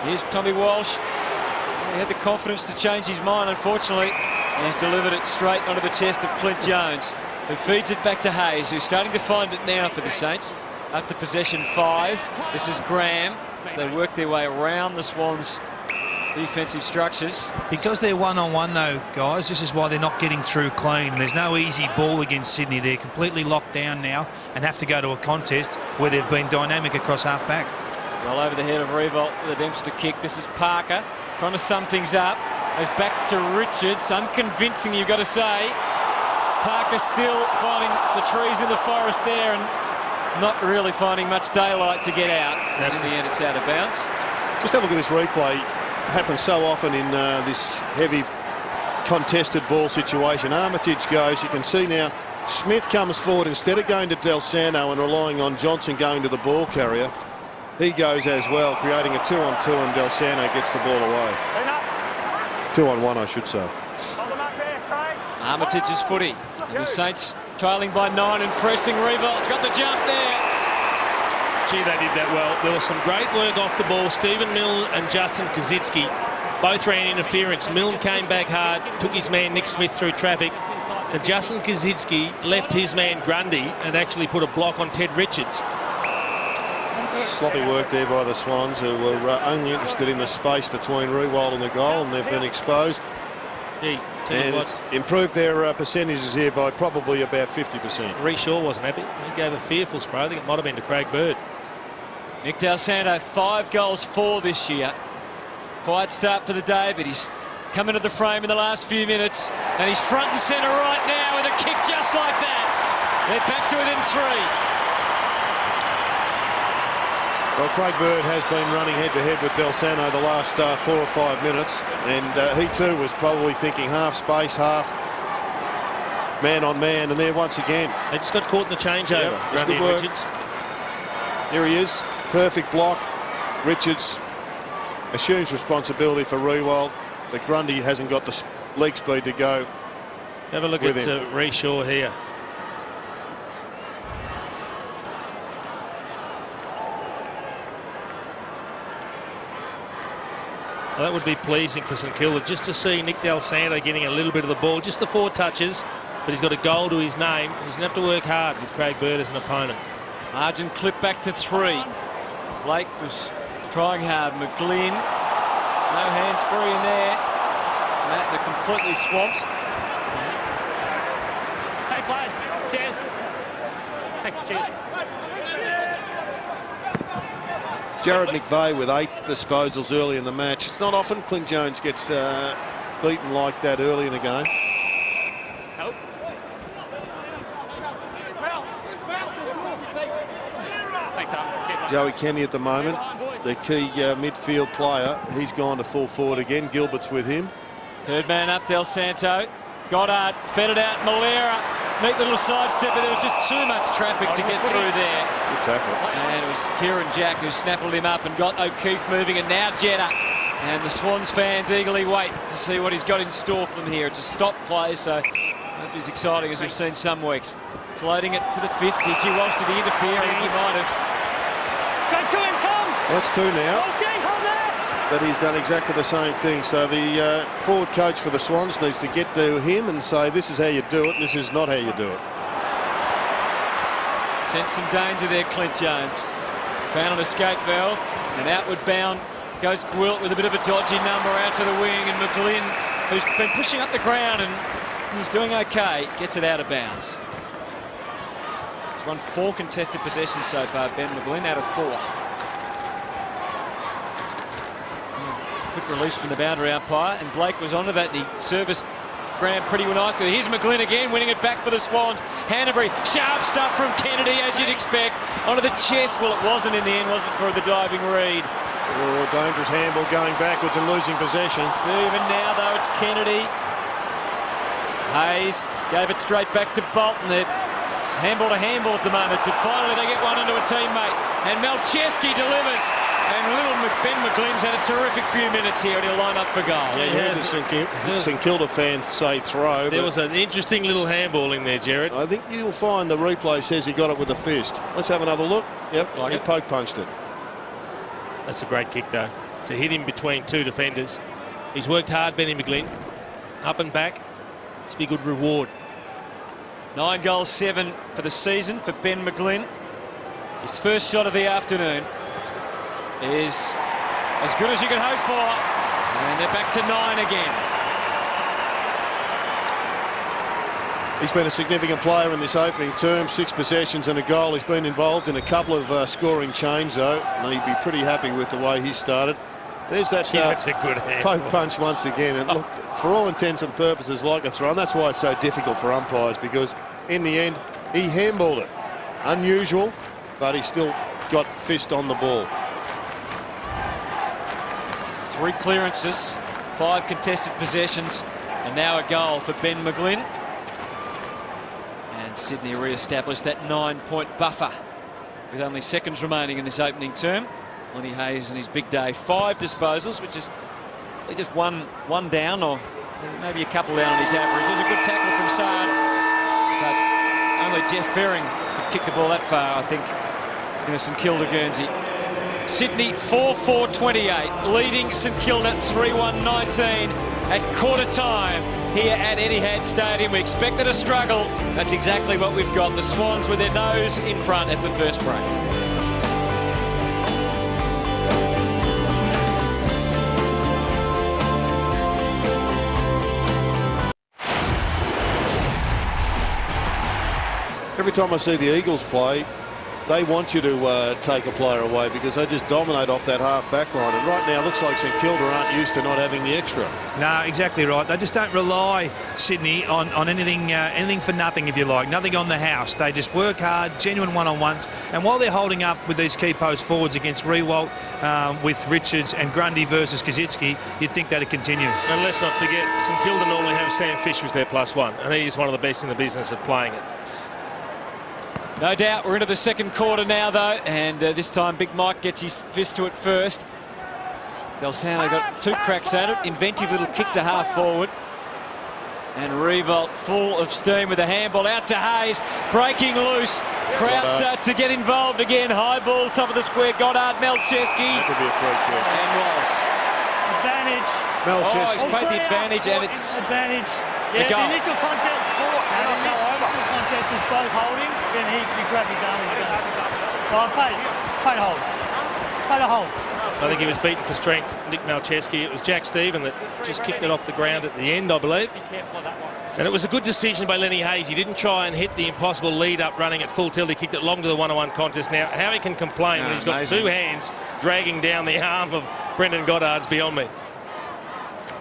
Here's Tommy Walsh. He had the confidence to change his mind, unfortunately. And he's delivered it straight onto the chest of Clint Jones, who feeds it back to Hayes, who's starting to find it now for the Saints. Up to possession 5. This is Graham as they work their way around the Swans' defensive structures. Because they're one-on-one, though, guys, this is why they're not getting through clean. There's no easy ball against Sydney. They're completely locked down now and have to go to a contest where they've been dynamic across half-back. Well over the head of Revolt with a Dempster kick. This is Parker trying to sum things up. Goes back to Richards. Unconvincing, you've got to say. Parker still finding the trees in the forest there and not really finding much daylight to get out. In the end, it's out of bounds. Just have a look at this replay. It happens so often in this heavy contested ball situation. Armitage goes. You can see now Smith comes forward instead of going to Del Sano and relying on Johnson going to the ball carrier. He goes as well, creating a 2-on-2, and Del Sano gets the ball away. 2-on-1, I should say. Armitage's footy. And the Saints trailing by 9 and pressing. Revolt's got the jump there. Gee, they did that well. There was some great work off the ball. Stephen Milne and Justin Kazitsky both ran interference. Milne came back hard, took his man Nick Smith through traffic, and Justin Kazitsky left his man Grundy and actually put a block on Ted Richards. Sloppy work there by the Swans, who were only interested in the space between Rewald and the goal, and they've been exposed. Gee, and it's improved their percentages here by probably about 50%. Ree Shaw wasn't happy. He gave a fearful spray. I think it might have been to Craig Bird. Nick Del Santo, 5 goals, 4 this year. Quiet start for the day, but he's come into the frame in the last few minutes, and he's front and centre right now with a kick just like that. They're back to within 3. Well, Craig Bird has been running head-to-head with Del Sano the last 4 or 5 minutes, and he too was probably thinking half space, half man-on-man, and there once again. They just got caught in the changeover. Yep, Grundy and Richards. Here he is, perfect block. Richards assumes responsibility for Rewald, but Grundy hasn't got the leg speed to go. Have a look at Ree Shaw here. Well, that would be pleasing for St Kilda, just to see Nick Del Santo getting a little bit of the ball, just the 4 touches, but he's got a goal to his name. He's going to have to work hard with Craig Bird as an opponent. Margin clipped back to 3. Blake was trying hard. McGlynn, no hands free in there. Matt, they're completely swamped. Thanks, lads. Cheers. Thanks, cheers. Jared McVeigh with 8 disposals early in the match. It's not often Clint Jones gets beaten like that early in the game. Nope. Thanks, Tom. Joey Kenny at the moment, the key midfield player. He's gone to full forward again. Gilbert's with him. Third man up, Del Santo. Goddard fed it out. Malera, neat little sidestep, but there was just too much traffic to get through there. Good tackle. And it was Kieran Jack who snaffled him up and got O'Keefe moving, and now Jetta. And the Swans fans eagerly wait to see what he's got in store for them here. It's a stop play, so not as exciting as we've seen some weeks. Floating it to the 50s. He wants to the interfere. I think he might have. Straight to him, Tom. That's 2 now. Oh, Shane, hold there. that he's done exactly the same thing. So the forward coach for the Swans needs to get to him and say, this is how you do it, this is not how you do it. Sense some danger there, Clint Jones. Found an escape valve, and outward bound goes Gwilt with a bit of a dodgy number out to the wing, and McGlynn, who's been pushing up the ground, and he's doing okay, gets it out of bounds. He's won 4 contested possessions so far, Ben McGlynn, out of 4. Quick release from the boundary umpire, and Blake was onto that, and he serviced Graham pretty nicely. Here's McGlynn again, winning it back for the Swans. Hanbury, sharp stuff from Kennedy, as you'd expect, onto the chest. Well, it wasn't in the end, was it, for the diving read? Oh, dangerous handball going backwards and losing possession. Even now, though, it's Kennedy. Hayes gave it straight back to Bolton. It's handball to handball at the moment, but finally they get one into a teammate, and Malcheski delivers. And little Ben McGlynn's had a terrific few minutes here, and he'll line up for goal. Yeah, you heard the St Kilda fan say throw. There was an interesting little handball in there, Jared. I think you'll find the replay says he got it with a fist. Let's have another look. Yep, Like he it. poke punched it. That's a great kick, though, to hit him between 2 defenders. He's worked hard, Benny McGlynn. Up and back. It's be a good reward. 9 goals, 7 for the season for Ben McGlynn. His first shot of the afternoon is as good as you can hope for. And they're back to 9 again. He's been a significant player in this opening term. 6 possessions and a goal. He's been involved in a couple of scoring chains, though, and he'd be pretty happy with the way he started. There's that That's a good handball. poke punch once again. It looked, for all intents and purposes, like a throw. And that's why it's so difficult for umpires, because in the end, he handballed it. Unusual, but he still got fist on the ball. 3 clearances, 5 contested possessions, and now a goal for Ben McGlynn. And Sydney re-established that 9-point buffer with only seconds remaining in this opening term. Lenny Hayes and his big day, 5 disposals, which is just one down, or maybe a couple down on his average. There's a good tackle from Saad, but only Jeff Ferring could kick the ball that far, I think, in the St Kilda Guernsey. Sydney 4-4-28, leading St Kilda 3-1-19 at quarter time here at Etihad Stadium. We expected a struggle. That's exactly what we've got. The Swans with their nose in front at the first break. Every time I see the Eagles play, they want you to take a player away, because they just dominate off that half back line. And right now, it looks like St Kilda aren't used to not having the extra. No, exactly right. They just don't rely, Sydney, on anything for nothing, if you like. Nothing on the house. They just work hard, genuine one-on-ones. And while they're holding up with these key post forwards against Rewalt, with Richards and Grundy versus Kazitsky, you'd think that'd continue. And let's not forget, St Kilda normally have Sam Fisher as their +1, and he is one of the best in the business of playing it. No doubt we're into the second quarter now, though, and this time Big Mike gets his fist to it first. Balsano got 2 cracks at it. Inventive little kick to half forward. And Rewalt full of steam with a handball out to Hayes. Breaking loose. Crowd start to get involved again. High ball, top of the square. Goddard, Malcheski. That could be a free kick. And was. Advantage. Oh, he's played the advantage, and it's Advantage. Yeah, goal. the initial contest. Initial contest is both holding, then he grabbed his arm and he's going. Play to hold. Play to hold. I think he was beaten for strength, Nick Malcheski. It was Jack Stephen that just kicked it off the ground at the end, I believe. Be careful of that one. And it was a good decision by Lenny Hayes. He didn't try and hit the impossible lead up running at full tilt. He kicked it long to the one-on-one contest. Now, how he can complain when he's got amazing. 2 hands dragging down the arm of Brendan Goddard's beyond me.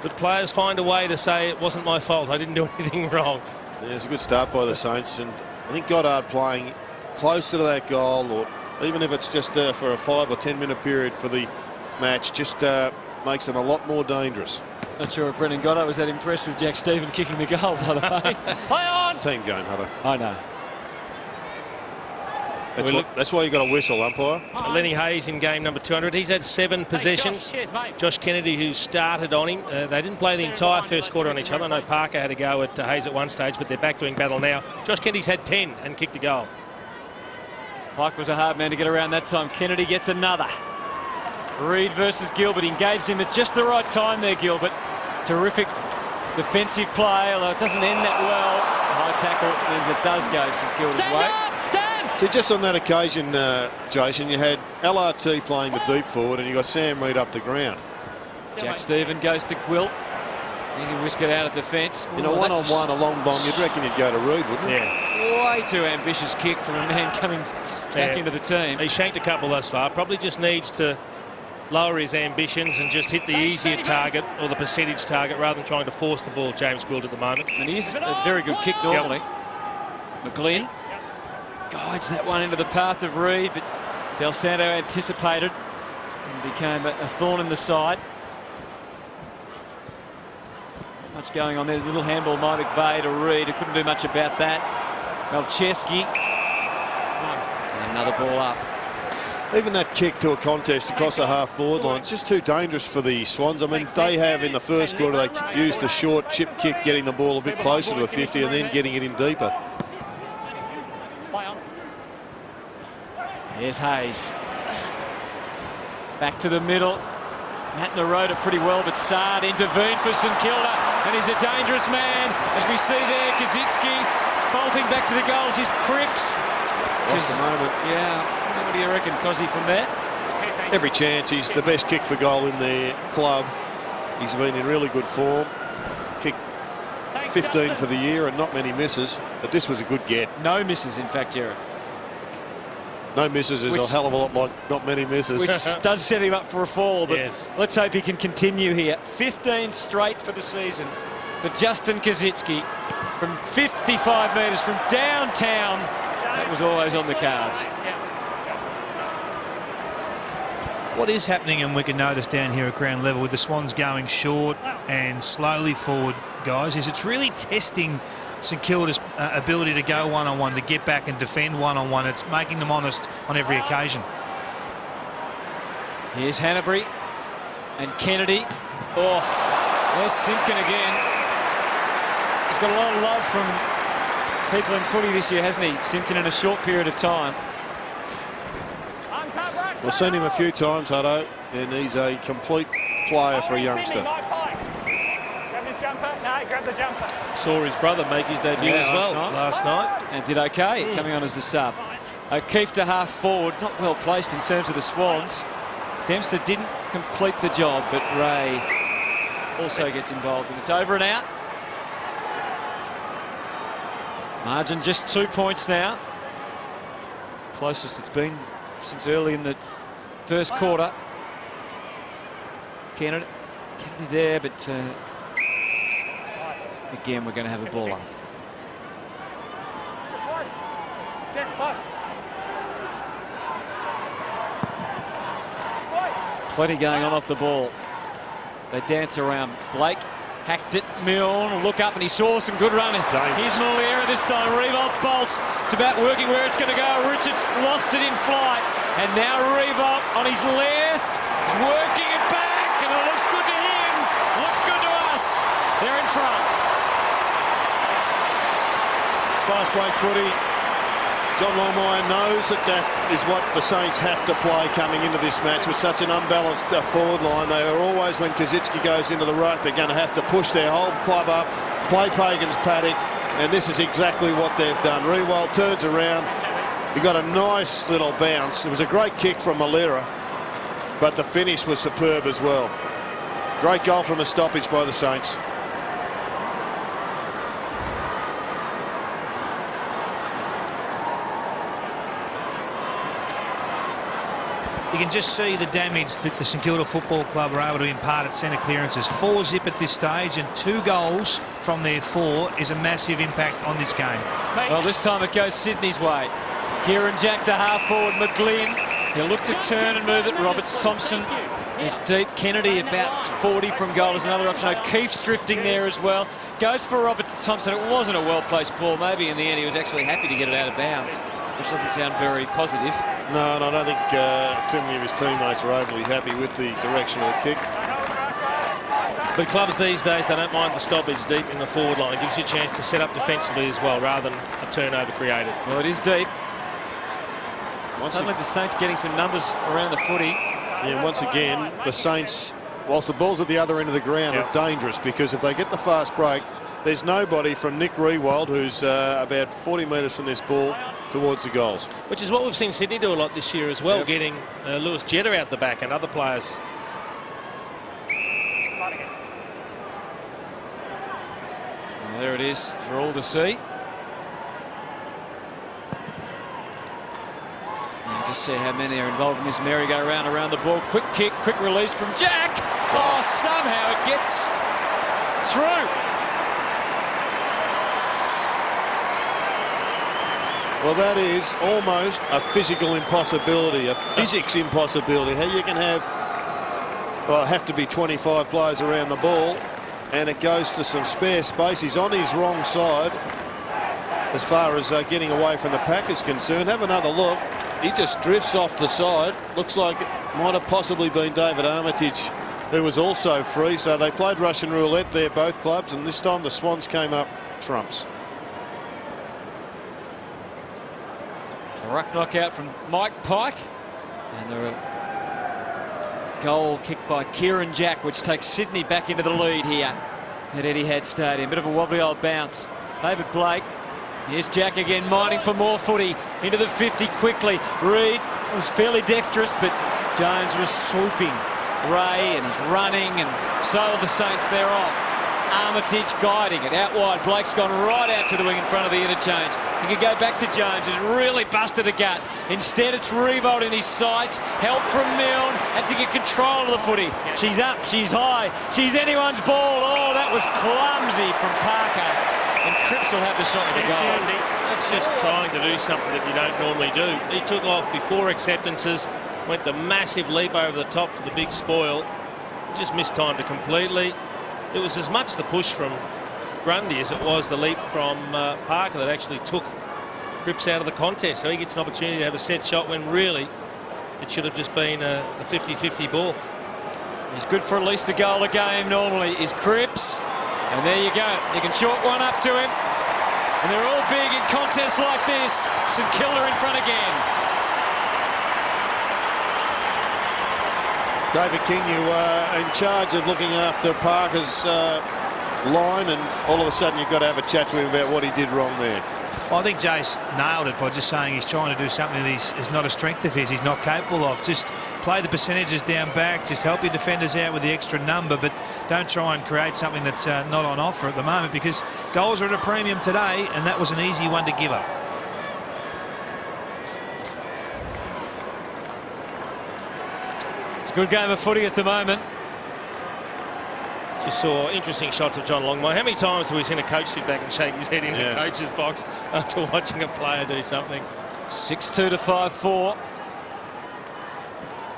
But players find a way to say it wasn't my fault. I didn't do anything wrong. Yeah, it's a good start by the Saints, and I think Goddard playing closer to that goal, or even if it's just for a 5 or 10 minute period for the match, just makes them a lot more dangerous. Not sure if Brendan Goddard was that impressed with Jack Stephen kicking the goal, by the way. Play on. Team game, Hunter. I know. That's why you got a whistle, umpire. Lenny Hayes in game number 200. He's had 7 possessions. Cheers, mate. Josh Kennedy, who started on him. They didn't play the entire first quarter on each other. I know Parker had a go at Hayes at one stage, but they're back doing battle now. Josh Kennedy's had 10 and kicked a goal. Mike was a hard man to get around that time. Kennedy gets another. Reid versus Gilbert. Engaged him at just the right time there, Gilbert. Terrific defensive play, although it doesn't end that well. The high tackle means it does go St Kilda's way. So just on that occasion, Jason, you had LRT playing the deep forward and you got Sam Reid up the ground. Jack Stephen goes to Gwilt. He can whisk it out of defence. In a one-on-one, a long bomb, you'd reckon you'd go to Reid, wouldn't you? Yeah. Way too ambitious kick from a man coming back into the team. He shanked a couple thus far. Probably just needs to lower his ambitions and just hit the easier target or the percentage target rather than trying to force the ball, James Gwilt, at the moment. And he's a very good kick normally. McGlynn guides that one into the path of Reid, but Del Santo anticipated and became a thorn in the side. Not much going on there. The little handball, Mike McVeigh to Reid, who couldn't do much about that. Malcheski. And another ball up. Even that kick to a contest across the half-forward line, it's just too dangerous for the Swans. I mean, they have in the first quarter, they used the short chip kick, getting the ball a bit closer to the 50 and then getting it in deeper. Here's Hayes. Back to the middle. Matt Naroda pretty well, but Sard intervened for St Kilda, and he's a dangerous man. As we see there, Kazitsky bolting back to the goals. His Cripps. Lost the moment. Yeah. What do you reckon, Cozzy, from there? Every chance. He's the best kick for goal in the club. He's been in really good form. Kicked 15 for the year and not many misses, but this was a good get. No misses, in fact, Jared. No misses is a hell of a lot like not many misses. Which does set him up for a fall, but yes, let's hope he can continue here. 15 straight for the season for Justin Kazitsky from 55 metres from downtown. That was always on the cards. What is happening, and we can notice down here at ground level with the Swans going short and slowly forward, guys, is it's really testing St Kilda's ability to go one-on-one, to get back and defend one-on-one. It's making them honest on every occasion. Here's Hanbury and Kennedy. Oh, there's Simpkin again. He's got a lot of love from people in footy this year, hasn't he? Simpkin in a short period of time. We've seen him a few times, Hutto, and he's a complete player for a youngster. Grab the jumper. Saw his brother make his debut as well last night. And did okay, coming on as a sub. O'Keefe to half forward, not well placed in terms of the Swans. Dempster didn't complete the job, but Ray also gets involved, and it's over and out. Margin just 2 points now. Closest it's been since early in the first quarter. Kennedy there, but again, we're going to have a ball up. Plenty going on off the ball. They dance around. Blake hacked it. Milne look up and he saw some good running. Here's Malera this time. Revolt bolts. It's about working where it's going to go. Richards lost it in flight. And now Revolt on his left. Working it back. And it looks good to him. Looks good to us. They're in front. Fast break footy. John Longmire knows that is what the Saints have to play coming into this match with such an unbalanced forward line. They are always, when Kazitsky goes into the ruck, they're going to have to push their whole club up, play Pagan's paddock, and this is exactly what they've done. Rewald turns around. He got a nice little bounce. It was a great kick from Malera, but the finish was superb as well. Great goal from a stoppage by the Saints. You can just see the damage that the St Kilda Football Club are able to impart at centre clearances. 4-zip at this stage, and 2 goals from their 4 is a massive impact on this game. Well, this time it goes Sydney's way. Kieran Jack to half forward. McGlynn. He'll look to turn and move it. Roberts Thompson is deep. Kennedy about 40 from goal is another option. O'Keefe's drifting there as well. Goes for Roberts Thompson. It wasn't a well-placed ball. Maybe in the end he was actually happy to get it out of bounds, which doesn't sound very positive. No, and I don't think too many of his teammates are overly happy with the direction of the kick. But clubs these days, they don't mind the stoppage deep in the forward line. It gives you a chance to set up defensively as well, rather than a turnover created. Well, it is deep. Suddenly the Saints getting some numbers around the footy. Yeah, once again, the Saints, whilst the ball's at the other end of the ground, are dangerous, because if they get the fast break, there's nobody from Nick Riewoldt, who's about 40 metres from this ball, towards the goals. Which is what we've seen Sydney do a lot this year as well, getting Lewis Jetta out the back and other players. Well, there it is for all to see. And just see how many are involved in this merry-go-round around the ball. Quick kick, quick release from Jack. Oh, somehow it gets through. Well, that is almost a physical impossibility, a physics impossibility. How you can have to be 25 players around the ball, and it goes to some spare space. He's on his wrong side as far as getting away from the pack is concerned. Have another look. He just drifts off the side. Looks like it might have possibly been David Armitage, who was also free. So they played Russian roulette there, both clubs, and this time the Swans came up trumps. A ruck knockout from Mike Pike, and a goal kicked by Kieran Jack, which takes Sydney back into the lead here at Etihad Stadium. Bit of a wobbly old bounce. David Blake. Here's Jack again, mining for more footy into the 50 quickly. Reid was fairly dexterous, but Jones was swooping Ray, and he's running, and so are the Saints. They're off. Armitage guiding it out wide. Blake's gone right out to the wing in front of the interchange. He can go back to Jones, who's really busted a gut. Instead, it's Riewoldt in his sights. Help from Milne. Had to get control of the footy. She's up, she's high, she's anyone's ball. Oh, that was clumsy from Parker. And Cripps will have the shot at the goal. That's just trying to do something that you don't normally do. He took off before acceptances, went the massive leap over the top for the big spoil. Just mistimed it completely. It was as much the push from Grundy as it was the leap from Parker that actually took Cripps out of the contest. So he gets an opportunity to have a set shot when really it should have just been a 50-50 ball. He's good for at least a goal a game normally, is Cripps. And there you go. You can chalk one up to him. And they're all big in contests like this. St Kilda in front again. David King, you were in charge of looking after Parker's line, and all of a sudden you've got to have a chat to him about what he did wrong there. Well, I think Jace nailed it by just saying he's trying to do something that is not a strength of his, he's not capable of. Just play the percentages down back, just help your defenders out with the extra number, but don't try and create something that's not on offer at the moment, because goals are at a premium today, and that was an easy one to give up. It's a good game of footy at the moment. Just saw interesting shots of John Longmire. How many times have we seen a coach sit back and shake his head in the coach's box after watching a player do something? 6-2 to 5-4.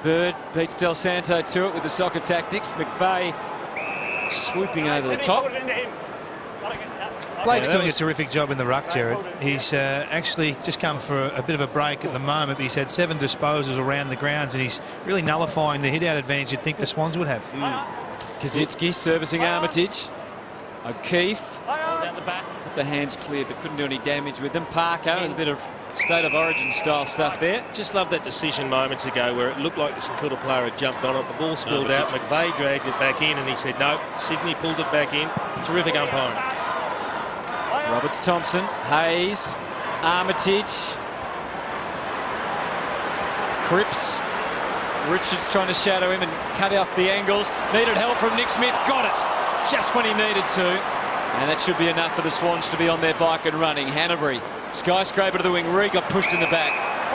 Bird beats Del Santo to it with the soccer tactics. McVeigh swooping over the top. Blake's doing a terrific job in the ruck, Jared. He's actually just come for a bit of a break at the moment, but he's had 7 disposals around the grounds, and he's really nullifying the hit-out advantage you'd think the Swans would have. Kaczynski servicing Armitage. O'Keefe. Down the back. The hands clear, but couldn't do any damage with them. Parker with a bit of state of origin style stuff there. Just love that decision moments ago where it looked like the St Kilda player had jumped on it. The ball spilled out. McVeigh dragged it back in, and he said no. Sydney pulled it back in. Terrific umpiring. Roberts, Thompson, Hayes, Armitage, Cripps. Richards trying to shadow him and cut off the angles. Needed help from Nick Smith. Got it just when he needed to. And that should be enough for the Swans to be on their bike and running. Hanbury, skyscraper to the wing. Reed got pushed in the back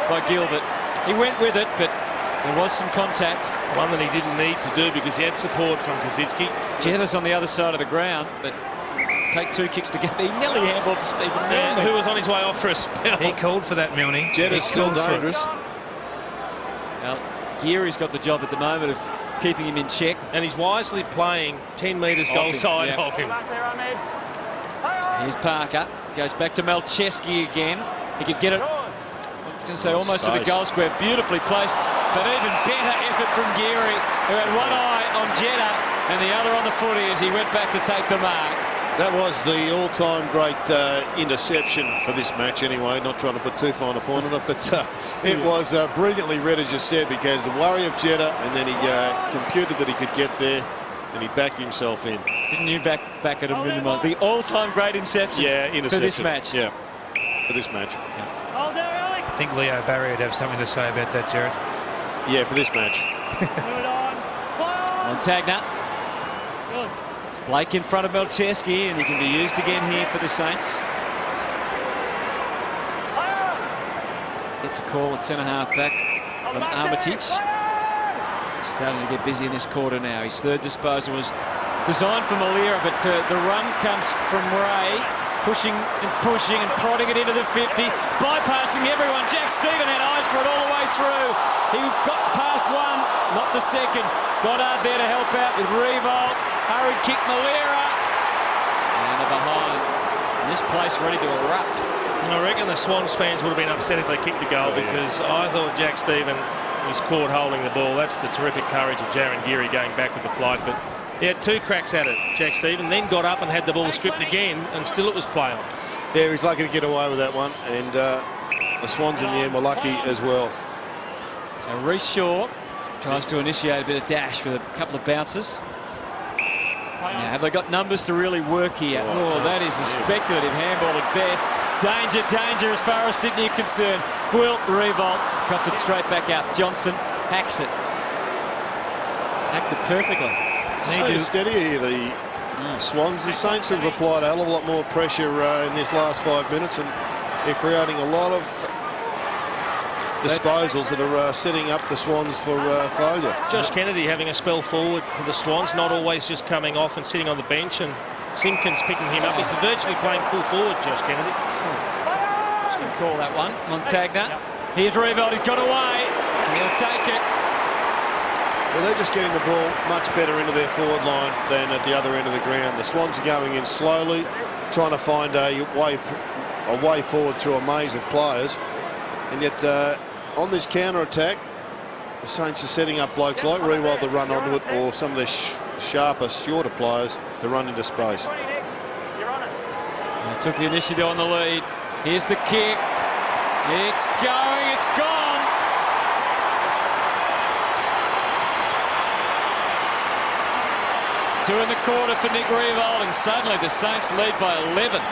by Gilbert. He went with it, but there was some contact. One that he didn't need to do because he had support from Kaczynski. Jetta's on the other side of the ground, but take 2 kicks to get. He nearly handballed Stephen Milne, who was on his way off for a spell. He called for that, Milne. Jetta's still dangerous. Well, Geary's got the job at the moment of keeping him in check. And he's wisely playing 10 metres goal side of him. Here's Parker. Goes back to Malcheski again. He could get it, I was going to say, almost to the goal square. Beautifully placed, but even better effort from Geary, who had one eye on Jetta and the other on the footy as he went back to take the mark. That was the all-time great interception for this match anyway. Not trying to put too fine a point on it, but it was brilliantly read, as you said, because the worry of Jeddah, and then he computed that he could get there, and he backed himself in. Didn't you back at a minimum? The all-time great interception, interception for this match. Yeah, for this match. Hold there, Alex. I think Leo Barry would have something to say about that, Jared. Yeah, for this match. Move it on. Montagna. Good. Blake in front of Melcheski, and he can be used again here for the Saints. Gets a call at centre-half back from Armitage. Starting to get busy in this quarter now. His third disposal was designed for Malira, but the run comes from Ray. Pushing and prodding it into the 50. Bypassing everyone. Jack Stephen had eyes for it all the way through. He got past one, not the second. Goddard there to help out with Revolt. Hurried kick Malira. And a behind. And this place ready to erupt. I reckon the Swans fans would have been upset if they kicked a goal, because I thought Jack Stephen was caught holding the ball. That's the terrific courage of Jaron Geary going back with the flight. But he had 2 cracks at it, Jack Stephen, then got up and had the ball stripped again, and still it was play on. Yeah, he's lucky to get away with that one, and the Swans in the end were lucky as well. So Reece Shaw tries to initiate a bit of dash with a couple of bounces. Now, have they got numbers to really work here? Oh, that is a speculative handball at best. Danger, danger as far as Sydney are concerned. Gwilt, Revolt, cuffed it straight back out. Johnson hacks it. Hacked it perfectly. Just steadier here, the Swans. The Saints have applied a hell of a lot more pressure in this last 5 minutes, and they're creating a lot of disposals that are setting up the Swans for failure. Josh Kennedy having a spell forward for the Swans, not always just coming off and sitting on the bench, and Simpkins picking him up. He's virtually playing full forward, Josh Kennedy. Just going to call that one. Montagna. Here's Revolt. He's got away. He'll take it. Well, they're just getting the ball much better into their forward line than at the other end of the ground. The Swans are going in slowly, trying to find a way forward through a maze of players. And yet, on this counter-attack, the Saints are setting up blokes like Rewald to run onto it, or some of their sharper, shorter players to run into space. They took the initiative on the lead. Here's the kick. It's going. It's gone. Two in the quarter for Nick Revolt, and suddenly the Saints lead by 11.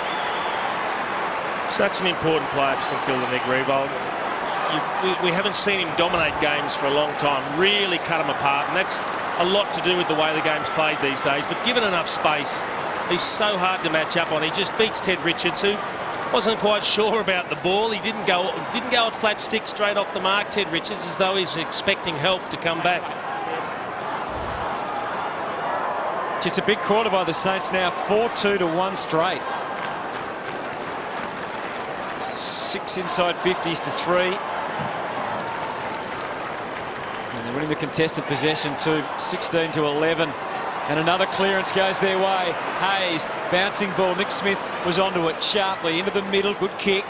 Such an important player for St Kilda, Nick Revolt. We haven't seen him dominate games for a long time, really cut him apart, and that's a lot to do with the way the game's played these days. But given enough space, he's so hard to match up on. He just beats Ted Richards, who wasn't quite sure about the ball. He didn't go at flat stick straight off the mark, Ted Richards, as though he's expecting help to come back. Just a big quarter by the Saints now, 4-2 to 1 straight. 6 inside 50s to 3. And they're winning the contested possession to 16 to 11. And another clearance goes their way. Hayes, bouncing ball. Nick Smith was onto it sharply into the middle. Good kick.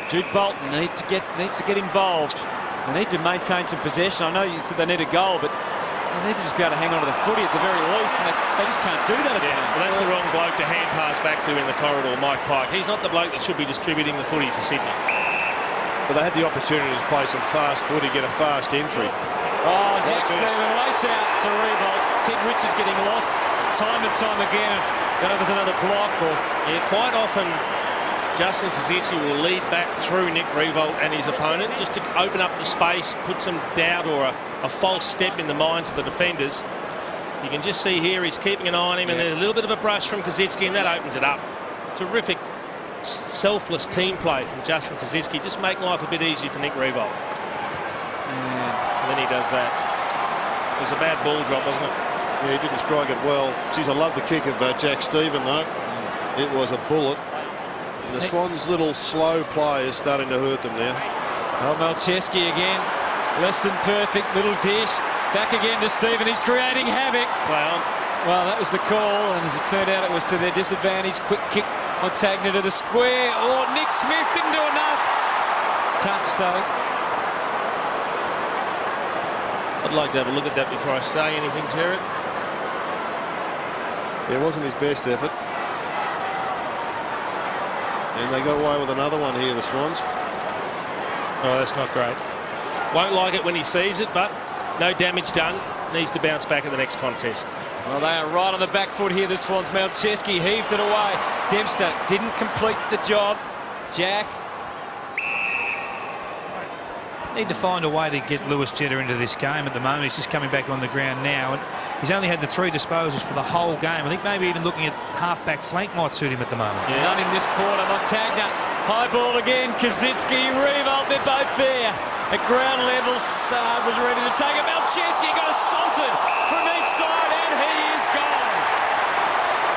Jude Bolton needs to get involved. They need to maintain some possession. I know they need a goal, but they need to just be able to hang on to the footy at the very least, and they just can't do that at the moment. Well, that's the wrong bloke to hand pass back to in the corridor, Mike Pike. He's not the bloke that should be distributing the footy for Sydney. But they had the opportunity to play some fast footy, get a fast entry. Oh, Jack Stephen, lace out to Revolt. Ted Richards getting lost time and time again. Then there's another block. Yeah, quite often Justin Kazisi will lead back through Nick Revolt and his opponent just to open up the space, put some doubt or a false step in the minds of the defenders. You can just see here he's keeping an eye on him, and there's a little bit of a brush from Kaczynski, and that opens it up. Terrific selfless team play from Justin Kazynski, just making life a bit easier for Nick Revolt. And then he does that. It was a bad ball drop, wasn't it? Yeah, he didn't strike it well. Geez, I love the kick of Jack Stephen, though. It was a bullet. And the Swans' little slow play is starting to hurt them now. Well, Melcheski again. Less than perfect little dish. Back again to Stephen. He's creating havoc. Play on. Well, that was the call, and as it turned out, it was to their disadvantage. Quick kick on Tagner to the square. Oh, Nick Smith didn't do enough. Touch, though. I'd like to have a look at that before I say anything, Jared. Yeah, it wasn't his best effort. And they got away with another one here, the Swans. Oh, that's not great. Won't like it when he sees it, but no damage done. Needs to bounce back at the next contest. Well, they are right on the back foot here, the Swans. Malcheski heaved it away. Dempster didn't complete the job. Jack. Need to find a way to get Lewis Jetta into this game at the moment. He's just coming back on the ground now, and he's only had the 3 disposals for the whole game. I think maybe even looking at half-back flank might suit him at the moment. Yeah. None in this quarter. Montagna, high ball again. Kaczynski, Revolt, they're both there. At ground level, Saad was ready to take it. Malcheski got assaulted from each side, and he is gone.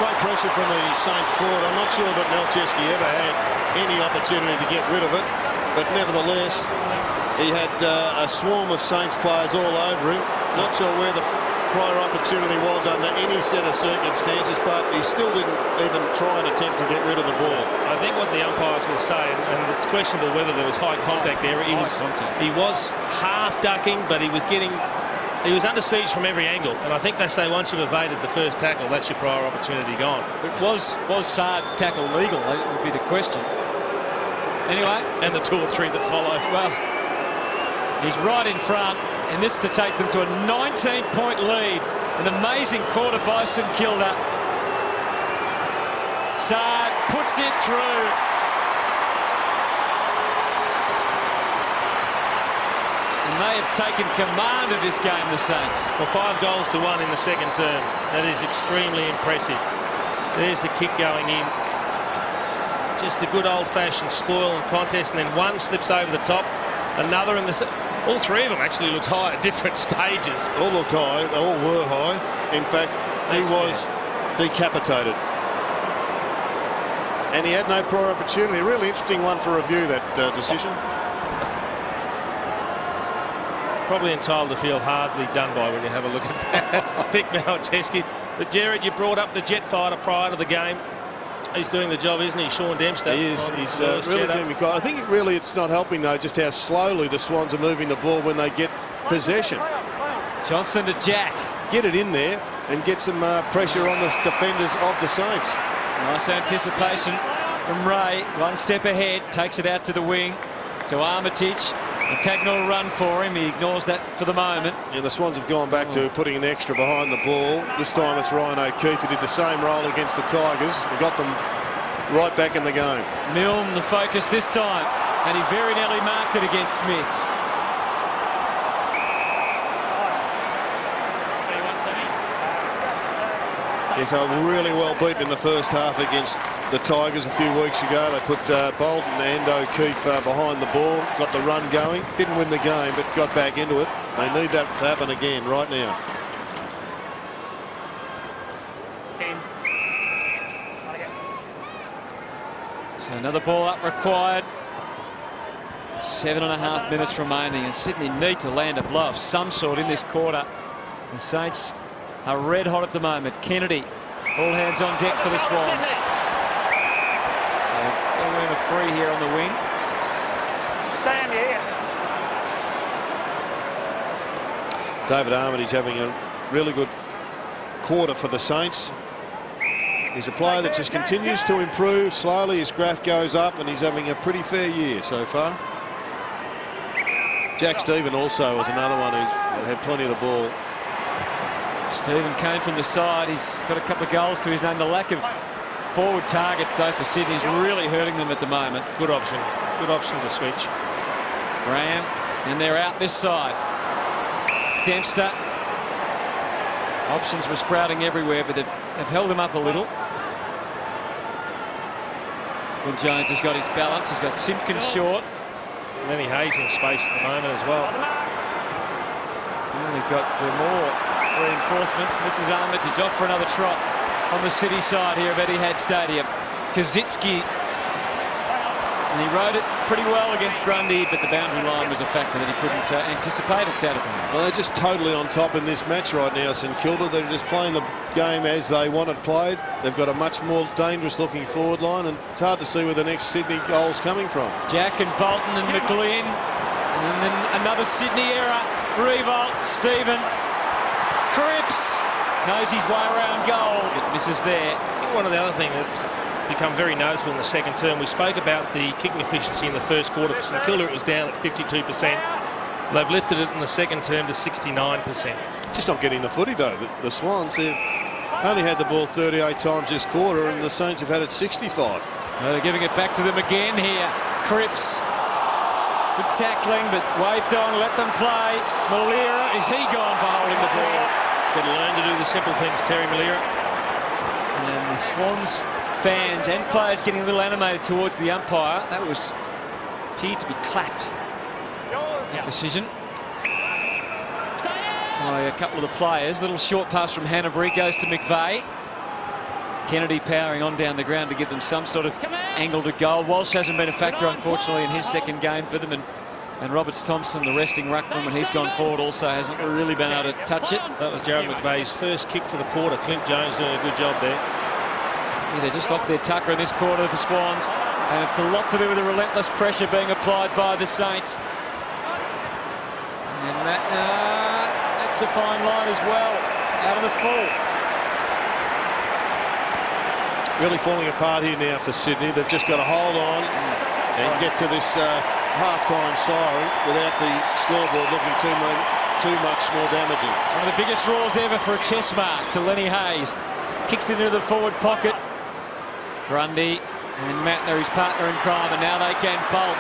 Great pressure from the Saints forward. I'm not sure that Malcheski ever had any opportunity to get rid of it, but nevertheless, he had a swarm of Saints players all over him. Not sure where the prior opportunity was under any set of circumstances, but he still didn't even try and attempt to get rid of the ball. I think what the umpires were saying, and it's questionable whether there was high contact there. He was half ducking, but he was under siege from every angle. And I think they say once you've evaded the first tackle, that's your prior opportunity gone. Was Saad's tackle legal? That would be the question. Anyway, and the 2 or 3 that follow. Well, he's right in front, and this to take them to a 19-point lead. An amazing quarter by St Kilda. Saad puts it through. And they have taken command of this game, the Saints. Well, 5 goals to 1 in the second term. That is extremely impressive. There's the kick going in. Just a good old-fashioned spoil and contest, and then one slips over the top. Another in the... All 3 of them actually looked high at different stages. All looked high. They all were high. In fact, he was decapitated. And he had no prior opportunity. A really interesting one for review, that decision. Probably entitled to feel hardly done by when you have a look at that. Vic Malcheski. But Jared, you brought up the jet fighter prior to the game. He's doing the job, isn't he, Sean Dempster? He is. He's really doing me quite. I think it's not helping, though, just how slowly the Swans are moving the ball when they get possession. Johnson to Jack. Get it in there and get some pressure on the defenders of the Saints. Nice anticipation from Ray. One step ahead, takes it out to the wing, to Armitage. Montagna run for him. He ignores that for the moment. Yeah, the Swans have gone back to putting an extra behind the ball. This time it's Ryan O'Keefe who did the same role against the Tigers and got them right back in the game. Milne the focus this time, and he very nearly marked it against Smith. Yes, they were really well beaten in the first half against the Tigers a few weeks ago. They put Bolton and O'Keefe behind the ball, got the run going, didn't win the game, but got back into it. They need that to happen again right now. So another ball up required. 7.5 minutes remaining, and Sydney need to land a blow of some sort in this quarter. The Saints are red hot at the moment. Kennedy, all hands on deck for the Swans. So they'll earn a free here on the wing. David Armitage having a really good quarter for the Saints. He's a player that just continues to improve slowly. His graph goes up, and he's having a pretty fair year so far. Jack Stephen also was another one who's had plenty of the ball. Stephen came from the side. He's got a couple of goals to his name. The lack of forward targets, though, for Sydney is really hurting them at the moment. Good option. Good option to switch. Graham, and they're out this side. Dempster. Options were sprouting everywhere, but they've held him up a little. Will Jones has got his balance. He's got Simpkins short. Lenny Hayes in space at the moment as well. And they've got more reinforcements. This is Armitage off for another trot on the city side here of Etihad Stadium. Kaczynski, and he rode it pretty well against Grundy, but the boundary line was a factor that he couldn't anticipate. It's out of bounds. Well, they're just totally on top in this match right now, St Kilda. They're just playing the game as they want it played. They've got a much more dangerous looking forward line, and it's hard to see where the next Sydney goal's coming from. Jack and Bolton and McGlynn, and then another Sydney error. Revolt, Stephen, Cripps knows his way around goal, but misses there. I think one of the other things that's become very noticeable in the second term. We spoke about the kicking efficiency in the first quarter. For St Kilda, it was down at 52%. They've lifted it in the second term to 69%. Just not getting the footy, though. The Swans have only had the ball 38 times this quarter, and the Saints have had it 65. They're giving it back to them again here. Cripps. Good tackling, but waved on, let them play. Malira, is he gone for holding the ball? Got to learn to do the simple things, Terry Malira. And the Swans fans and players getting a little animated towards the umpire. That was appeared to be clapped. That decision by a couple of the players. Little short pass from Hanbury goes to McVeigh. Kennedy powering on down the ground to give them some sort of angle to goal. Walsh hasn't been a factor, unfortunately, in his second game for them. And Roberts Thompson, the resting ruckman, when he's gone forward, also hasn't really been able to touch it. That was Jared McVeigh's first kick for the quarter. Clint Jones doing a good job there. Yeah, they're just off their tucker in this quarter, the Swans. And it's a lot to do with the relentless pressure being applied by the Saints. And that's a fine line as well, out of the full. Really falling apart here now for Sydney. They've just got to hold on and get to this half-time siren without the scoreboard looking too much more damaging. One of the biggest roars ever for a chest mark to Lenny Hayes. Kicks it into the forward pocket. Grundy and Mattner, his partner in crime, and now they can bolt.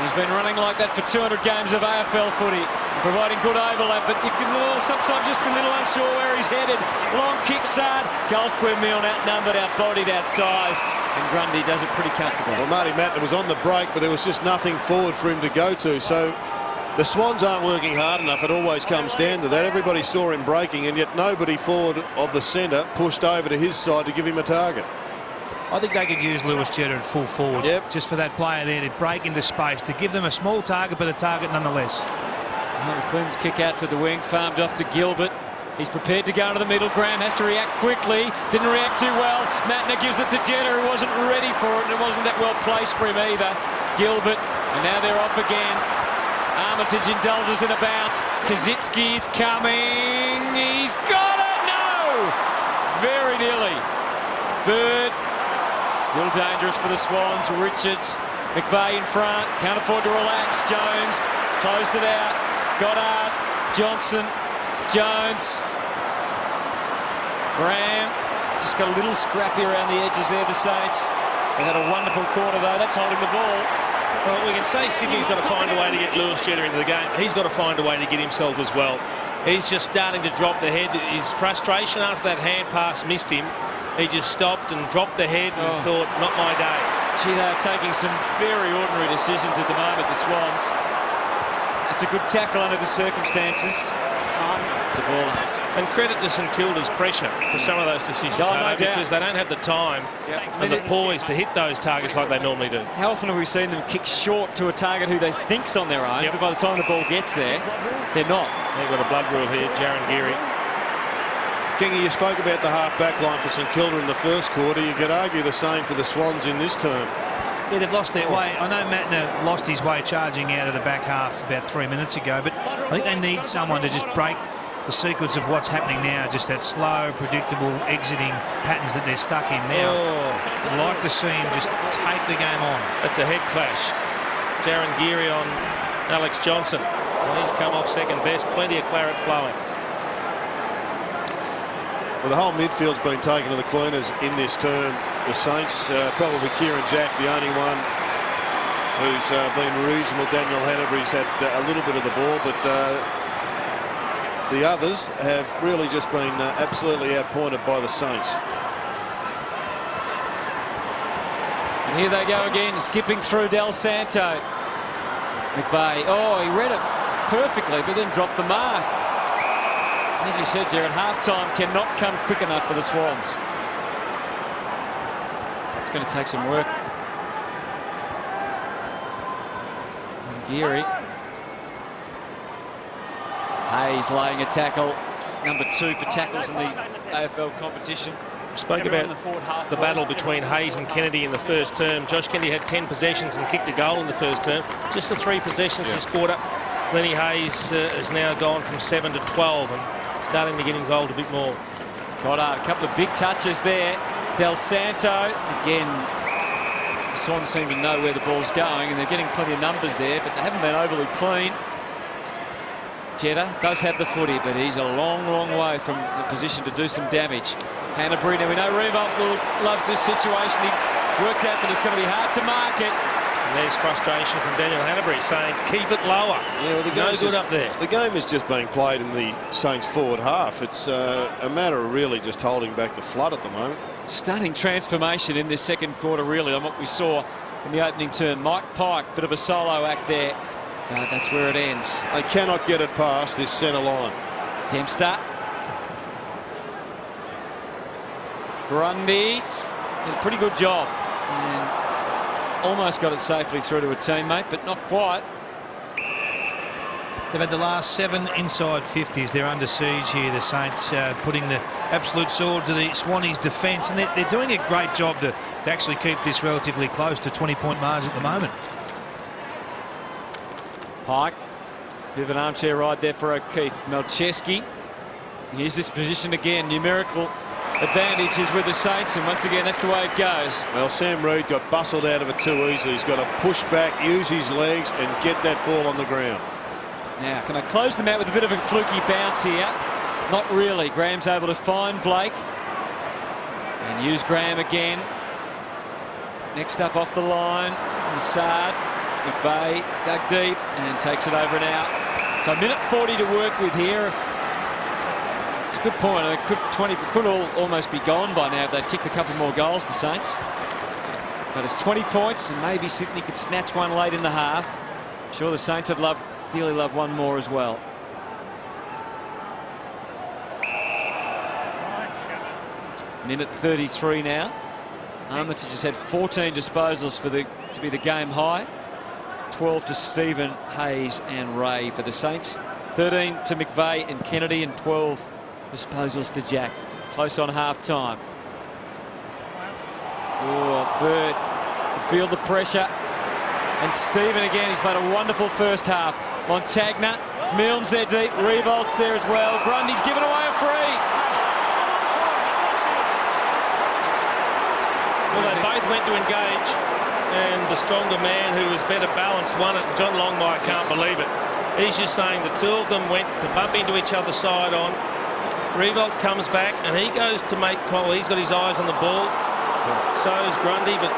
He's been running like that for 200 games of AFL footy, providing good overlap, but you can sometimes just be a little unsure where he's headed. Long kick, Sard. Goal square Milne outnumbered, outbodied, outsized, and Grundy does it pretty comfortably. Well, Marty Mattner was on the break, but there was just nothing forward for him to go to. So the Swans aren't working hard enough. It always comes down to that. Everybody saw him breaking, and yet nobody forward of the centre pushed over to his side to give him a target. I think they could use Lewis Jetta at full forward, just for that player there to break into space, to give them a small target, but a target nonetheless. McLean's kick out to the wing, farmed off to Gilbert. He's prepared to go into the middle. Graham has to react quickly. Didn't react too well. Mattner gives it to Jetta, who wasn't ready for it, and it wasn't that well placed for him either. Gilbert, and now they're off again. Armitage indulges in a bounce. Kaczynski's coming. He's got it! No! Very nearly. Bird. Still dangerous for the Swans. Richards, McVeigh in front. Can't afford to relax. Jones closed it out. Goddard, Johnson, Jones. Graham just got a little scrappy around the edges there, the Saints. They had a wonderful quarter, though. That's holding the ball. Well, we can say Sydney's got to find a way to get Lewis Jetta into the game. He's got to find a way to get himself as well. He's just starting to drop the head. His frustration after that hand pass missed him. He just stopped and dropped the head and thought, not my day. Gee, they're taking some very ordinary decisions at the moment, the Swans. It's a good tackle under the circumstances. It's a ball. And credit to St Kilda's pressure for some of those decisions, because they don't have the time and the poise to hit those targets like they normally do. How often have we seen them kick short to a target who they think's on their own, but by the time the ball gets there, they're not. They've got a blood rule here, Jaron Geary. Kingy, you spoke about the half-back line for St Kilda in the first quarter. You could argue the same for the Swans in this term. Yeah, they've lost their way. I know Mattner lost his way charging out of the back half about 3 minutes ago, but I think they need someone to just break the sequence of what's happening now, just that slow, predictable exiting patterns that they're stuck in now. I'd like to see him just take the game on. That's a head clash. Jaron Geary on Alex Johnson. Well, he's come off second best. Plenty of claret flowing. Well, the whole midfield's been taken to the cleaners in this term. The Saints, probably Kieran Jack, the only one who's been reasonable. Daniel Hanbury's had a little bit of the ball, but the others have really just been absolutely outpointed by the Saints. And here they go again, skipping through Del Santo. McVeigh, he read it perfectly, but then dropped the mark. As you said, Jared, half-time cannot come quick enough for the Swans. It's going to take some work. And Geary. Hayes laying a tackle. Number 2 for tackles in the AFL competition. We spoke about the battle between Hayes and Kennedy in the first term. Josh Kennedy had 10 possessions and kicked a goal in the first term. Just the 3 possessions this quarter. Lenny Hayes has now gone from 7 to 12 and starting to get involved a bit more. Goddard, a couple of big touches there. Del Santo, again, the Swans seem to know where the ball's going, and they're getting plenty of numbers there, but they haven't been overly clean. Jeddah does have the footy, but he's a long, long way from the position to do some damage. Hanbury, now we know Revolt loves this situation. He worked out that it's going to be hard to mark it. And there's frustration from Daniel Hanbury saying, keep it lower. Yeah, well, the no good up there. The game is just being played in the Saints forward half. It's a matter of really just holding back the flood at the moment. Stunning transformation in this second quarter, really, on what we saw in the opening term. Mike Pike, bit of a solo act there. That's where it ends. They cannot get it past this centre line. Dempster. Grundy did a pretty good job and almost got it safely through to a teammate, but not quite. They've had the last 7 inside 50s. They're under siege here, the Saints, putting the absolute sword to the Swannies' defence, and they're doing a great job to actually keep this relatively close to 20-point margin at the moment. Pike, bit of an armchair ride there for O'Keefe. Melcheski, here's this position again. Numerical advantage is with the Saints, and once again, that's the way it goes. Well, Sam Reid got bustled out of it too easily. He's got to push back, use his legs, and get that ball on the ground. Now, can I close them out with a bit of a fluky bounce here? Not really. Graham's able to find Blake and use Graham again. Next up off the line, Assad. McVeigh dug deep and takes it over and out. So a minute 40 to work with here. It's a good point. I mean, could all almost be gone by now if they'd kicked a couple more goals, the Saints. But it's 20 points, and maybe Sydney could snatch one late in the half. I'm sure the Saints would dearly love one more as well. Minute 33 now. Armitage has had 14 disposals to be the game high. 12 to Stephen, Hayes and Ray for the Saints. 13 to McVeigh and Kennedy, and 12 disposals to Jack. Close on half-time. Oh, Bird will feel the pressure. And Stephen again, he's played a wonderful first half. Montagna, Milnes there deep, Revolt's there as well. Grundy's given away a free. Well, they both went to engage, and the stronger man who was better balanced won it. John Longmire can't believe it. He's just saying the two of them went to bump into each other side on. Revolt comes back and he goes to make call. He's got his eyes on the ball. So is Grundy, but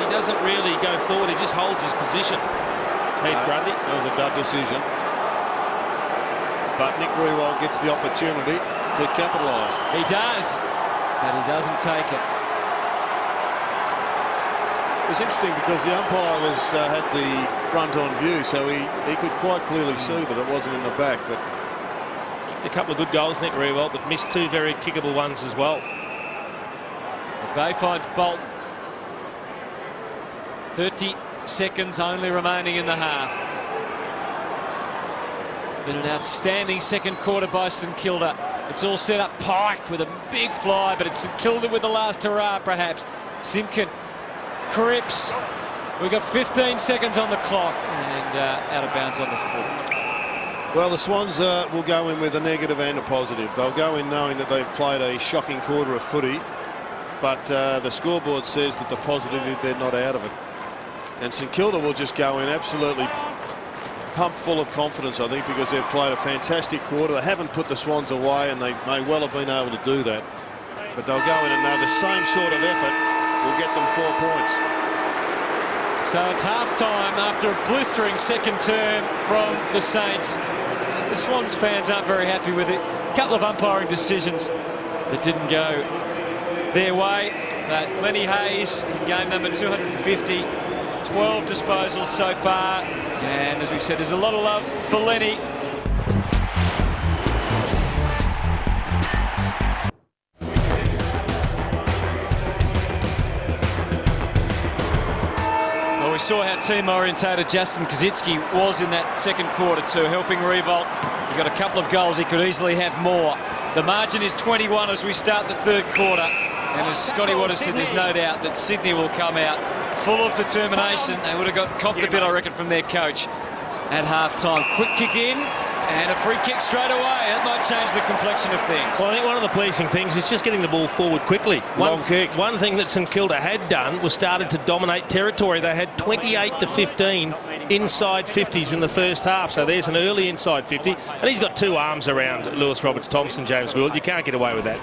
he doesn't really go forward. He just holds his position. Heath Grundy. That was a dud decision. But Nick Riewoldt gets the opportunity to capitalise. He does, but he doesn't take it. It's interesting because the umpire had the front on view, so he could quite clearly see that it wasn't in the back. But kicked a couple of good goals, Nick Riewoldt, but missed 2 very kickable ones as well. McVeigh finds Bolton. 30 seconds only remaining in the half. Been an outstanding second quarter by St Kilda. It's all set up. Pike with a big fly, but it's St Kilda with the last hurrah, perhaps. Simpkin, Cripps. We've got 15 seconds on the clock, and out of bounds on the foot. Well, the Swans will go in with a negative and a positive. They'll go in knowing that they've played a shocking quarter of footy, but the scoreboard says that the positive is they're not out of it. And St Kilda will just go in absolutely pumped full of confidence, I think, because they've played a fantastic quarter. They haven't put the Swans away, and they may well have been able to do that. But they'll go in and know the same sort of effort will get them 4 points. So it's half-time after a blistering second term from the Saints. The Swans fans aren't very happy with it. A couple of umpiring decisions that didn't go their way. But Lenny Hayes in game number 250, 12 disposals so far. And as we said, there's a lot of love for Lenny. Well, we saw how team-orientated Justin Kazitsky was in that second quarter too, helping Revolt. He's got a couple of goals. He could easily have more. The margin is 21 as we start the third quarter. And as Scotty Waters said, there's no doubt that Sydney will come out full of determination. They would have copped a bit, I reckon, from their coach at half-time. Quick kick in, And a free kick straight away. That might change the complexion of things. Well, I think one of the pleasing things is just getting the ball forward quickly. Long kick. One thing that St Kilda had done was started to dominate territory. They had 28 to 15 inside 50s in the first half. So there's an early inside 50. And he's got two arms around Lewis Roberts-Thompson, James Gould. You can't get away with that.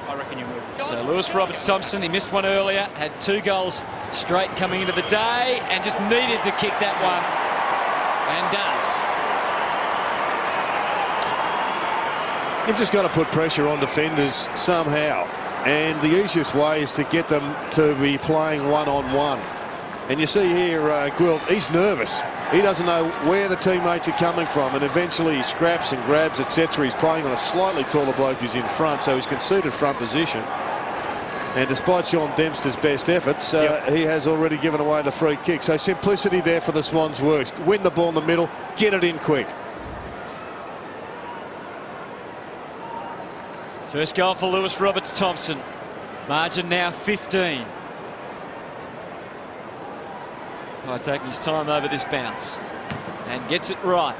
I reckon you will. So Lewis Roberts-Thompson, he missed one earlier, had 2 goals straight coming into the day, and just needed to kick that one, and does. You've just got to put pressure on defenders somehow, and the easiest way is to get them to be playing one-on-one. And you see here, Gwilt, he's nervous. He doesn't know where the teammates are coming from, and eventually he scraps and grabs, etc. He's playing on a slightly taller bloke who's in front, so he's conceded front position. And despite Sean Dempster's best efforts, he has already given away the free kick. So simplicity there for the Swans works. Win the ball in the middle, get it in quick. First goal for Lewis Roberts-Thompson. Margin now 15. By taking his time over this bounce. And gets it right.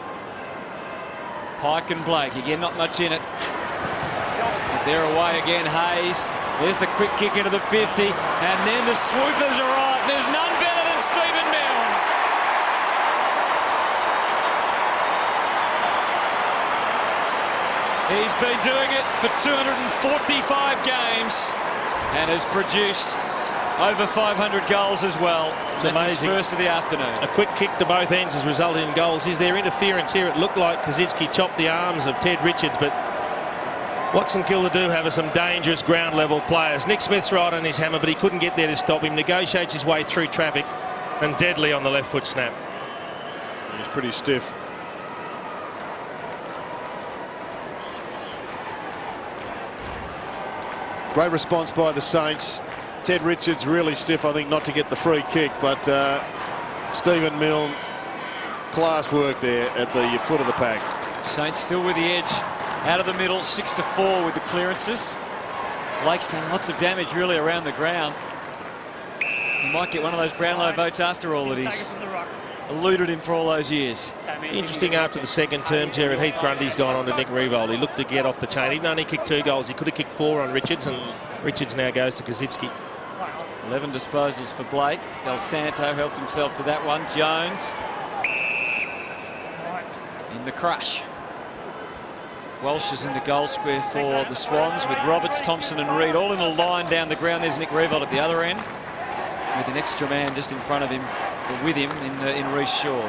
Pike and Blake, again not much in it. But they're away again, Hayes. There's the quick kick into the 50. And then the swoopers arrive. There's none better than Stephen Milne. He's been doing it for 245 games and has produced over 500 goals as well. It's That's amazing. his first of the afternoon. A quick kick to both ends has resulted in goals. Is there interference here? It looked like Kazitsky chopped the arms of Ted Richards, but what St Kilda do have are some dangerous ground level players. Nick Smith's right on his hammer, but he couldn't get there to stop him. Negotiates his way through traffic, and deadly on the left foot snap. He's pretty stiff. Great response by the Saints. Ted Richards really stiff, I think, not to get the free kick, but Stephen Milne, class work there at the foot of the pack. Saints still with the edge out of the middle, 6-4 with the clearances. Blake's done lots of damage really around the ground. He might get one of those Brownlow votes after all that he's eluded him for all those years. Interesting, after the second term, Jared Heath Grundy's gone on to Nick Riewoldt. He looked to get off the chain. He'd only kicked 2 goals. He could have kicked 4 on Richards, and Richards now goes to Kazitsky. 11 disposals for Blake. Del Santo helped himself to that one. Jones in the crush. Welsh is in the goal square for the Swans with Roberts, Thompson and Reid all in a line down the ground. There's Nick Riewoldt at the other end with an extra man just in front of him, or with him in Reece Shaw.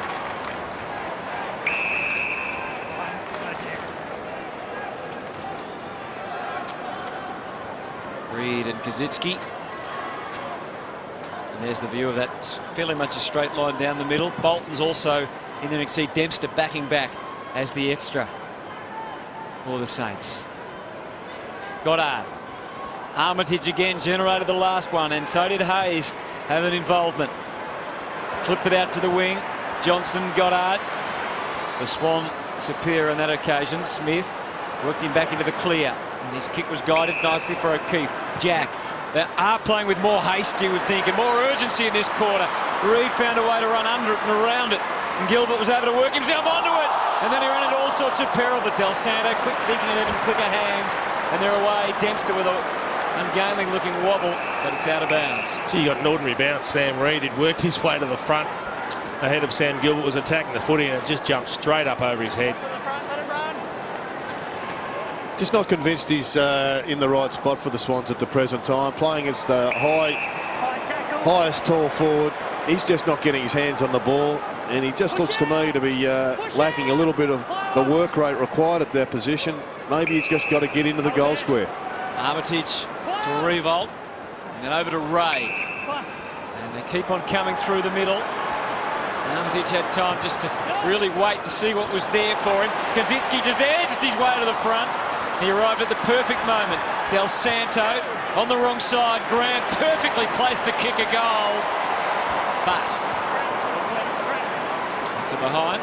Reid and Kazitsky. And there's the view of that, fairly much a straight line down the middle. Bolton's also in there. You can see Dempster backing back as the extra for the Saints. Goddard. Armitage again generated the last one, and so did Hayes have an involvement. Clipped it out to the wing. Johnson, Goddard. The Swan superior on that occasion. Smith worked him back into the clear, and his kick was guided nicely for O'Keefe. Jack. They are playing with more haste, you would think, and more urgency in this quarter. Reid found a way to run under it and around it, and Gilbert was able to work himself onto it, and then he ran into all sorts of peril. But Del Santo, quick thinking and even quicker hands, and they're away. Dempster with an ungainly looking wobble, but it's out of bounds. Gee, you got an ordinary bounce. Sam Reid had worked his way to the front ahead of Sam Gilbert, was attacking the footy, and it just jumped straight up over his head. Just not convinced he's in the right spot for the Swans at the present time. Playing as the highest tall forward. He's just not getting his hands on the ball, and he just looks to me to be lacking a little bit of the work rate required at that position. Maybe he's just got to get into the goal square. Armitage to Riewoldt, and then over to Ray. And they keep on coming through the middle. Armitage had time just to really wait and see what was there for him. Kazitsky just edged his way to the front. He arrived at the perfect moment. Del Santo on the wrong side. Grant perfectly placed to kick a goal. But it's a behind.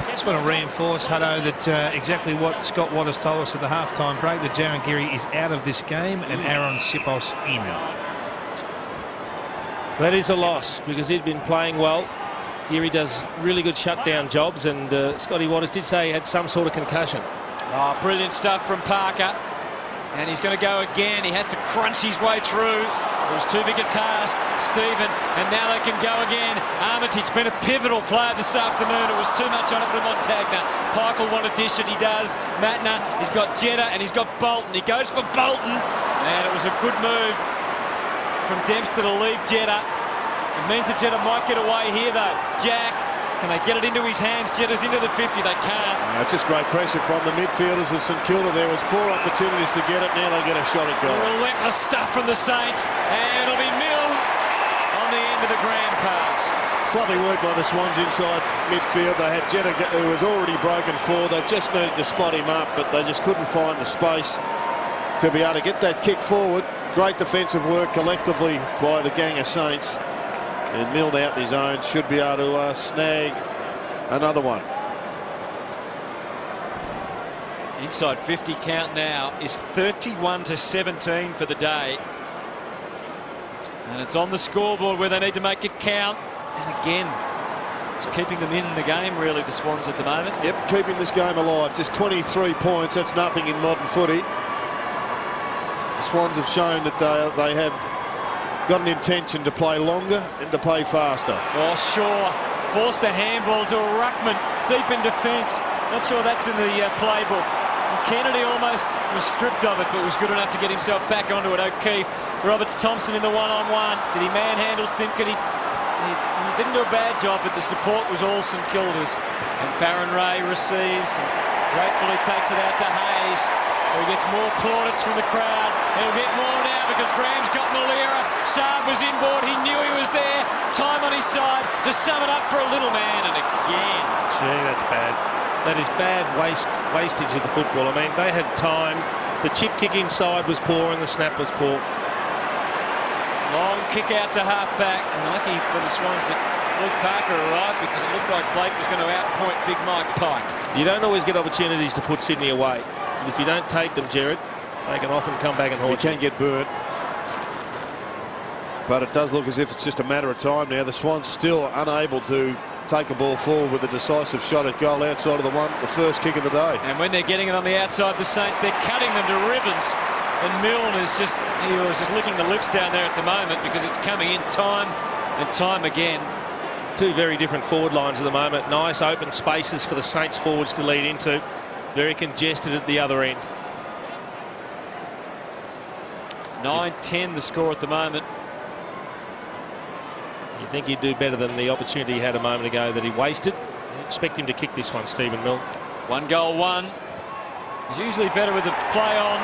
Just want to reinforce, Hutto, that exactly what Scott Waters told us at the halftime break, that Jaron Geary is out of this game and Aaron Sipos in. That is a loss, because he'd been playing well. Geary does really good shutdown jobs, and Scotty Waters did say he had some sort of concussion. Oh, brilliant stuff from Parker. And he's going to go again. He has to crunch his way through. It was too big a task. Stephen, and now they can go again. Armitage been a pivotal player this afternoon. It was too much on it for Montagna. Pike will want to dish it. He does. Matner, he's got Jetta and he's got Bolton. He goes for Bolton. And it was a good move from Dempster to leave Jetta. It means that Jetta might get away here, though. Jack, can they get it into his hands? Jetta's into the 50. They can't. Just great pressure from the midfielders of St Kilda. There was 4 opportunities to get it. Now they get a shot at goal. Relentless stuff from the Saints. And it'll be milled on the end of the grand pass. Lovely work by the Swans inside midfield. They had Jetta, who was already broken 4. They just needed to spot him up, but they just couldn't find the space to be able to get that kick forward. Great defensive work collectively by the gang of Saints. And milled out in his own, should be able to snag another one. Inside 50 count now is 31-17 for the day. And it's on the scoreboard where they need to make it count. And again, it's keeping them in the game, really, the Swans at the moment. Yep, keeping this game alive. Just 23 points. That's nothing in modern footy. The Swans have shown that they have got an intention to play longer and to play faster. Oh, Shaw forced a handball to a ruckman deep in defence. Not sure that's in the playbook. And Kennedy almost was stripped of it, but was good enough to get himself back onto it. O'Keefe, Roberts-Thompson in the one-on-one. Did he manhandle Simpkin? He didn't do a bad job, but the support was all St Kilda's. And Farron Ray receives and gratefully takes it out to Hayes. He gets more plaudits from the crowd. He'll get more now because Graham's got Malera. Saab was inboard. He knew he was there. Time on his side to sum it up for a little man. And again. Gee, that's bad. That is bad wastage of the football. I mean, they had time. The chip kick inside was poor and the snap was poor. Long kick out to half-back. And lucky for the Swans that Luke Parker arrived because it looked like Blake was going to outpoint Big Mike Pike. You don't always get opportunities to put Sydney away. If you don't take them, Jared, they can often come back and haunt you. You can get burnt. But it does look as if it's just a matter of time now. The Swans still unable to take a ball forward with a decisive shot at goal outside of the first kick of the day. And when they're getting it on the outside, the Saints, they're cutting them to ribbons. And Milne is he was just licking the lips down there at the moment because it's coming in time and time again. 2 very different forward lines at the moment. Nice open spaces for the Saints forwards to lead into. Very congested at the other end. 9-10 the score at the moment. You think he'd do better than the opportunity he had a moment ago that he wasted. I expect him to kick this one, Stephen Milne. 1 goal, 1. He's usually better with the play on.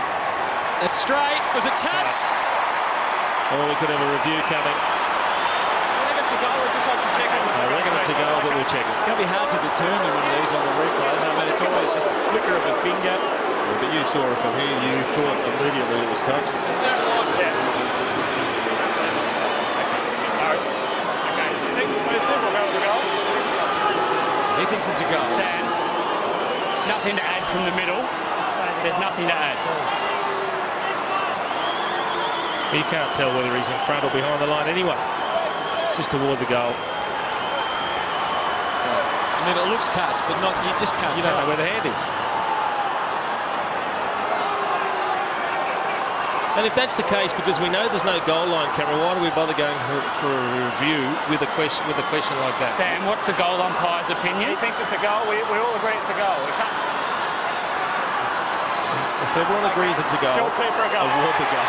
That's straight. Was it touched? Oh, we could have a review coming. I reckon it's a goal, but we'll check it. It's going to be hard to determine one of these on the replays. I mean, it's always just a flicker of a finger. Yeah, but you saw it from here. You thought immediately it was touched. He thinks it's a goal. Sam, nothing to add from the middle. There's nothing to add. He can't tell whether he's in front or behind the line anyway. Just toward the goal. I mean, it looks touched, but not. You just can't. You don't know where the hand is. And if that's the case, because we know there's no goal line camera, why do we bother going for a review with a question like that? Sam, what's the goal umpire's opinion? He thinks it's a goal. We all agree it's a goal. We can't. If everyone agrees it's a goal, Still clear for a goal. award the goal.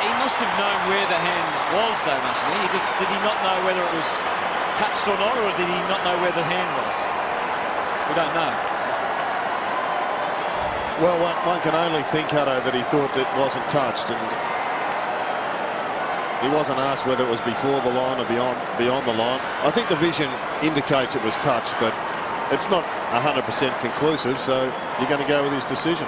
He must have known where the hand was, though, mustn't he? Did he not know whether it was touched or not, or did he not know where the hand was? We don't know. Well, one can only think, Hutto, that he thought it wasn't touched, and he wasn't asked whether it was before the line or beyond the line. I think the vision indicates it was touched, but it's not 100% conclusive, so you're going to go with his decision.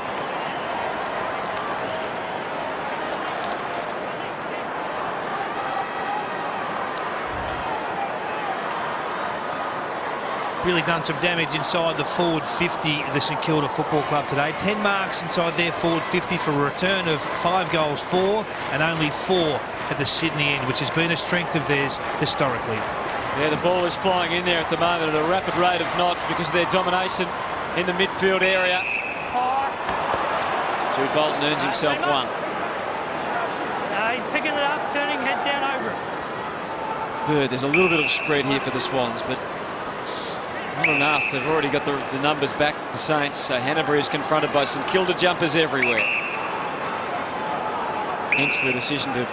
really done some damage inside the forward 50 of the St Kilda Football Club today. 10 marks inside their forward 50 for a return of 5 goals for and only 4 at the Sydney end, which has been a strength of theirs historically. Yeah, the ball is flying in there at the moment at a rapid rate of knots because of their domination in the midfield area. Jude Bolton earns himself one. He's picking it up, turning head down over it. Bird, there's a little bit of spread here for the Swans, but not enough. They've already got the numbers back, the Saints. So Hanbury is confronted by St Kilda jumpers everywhere. Hence the decision to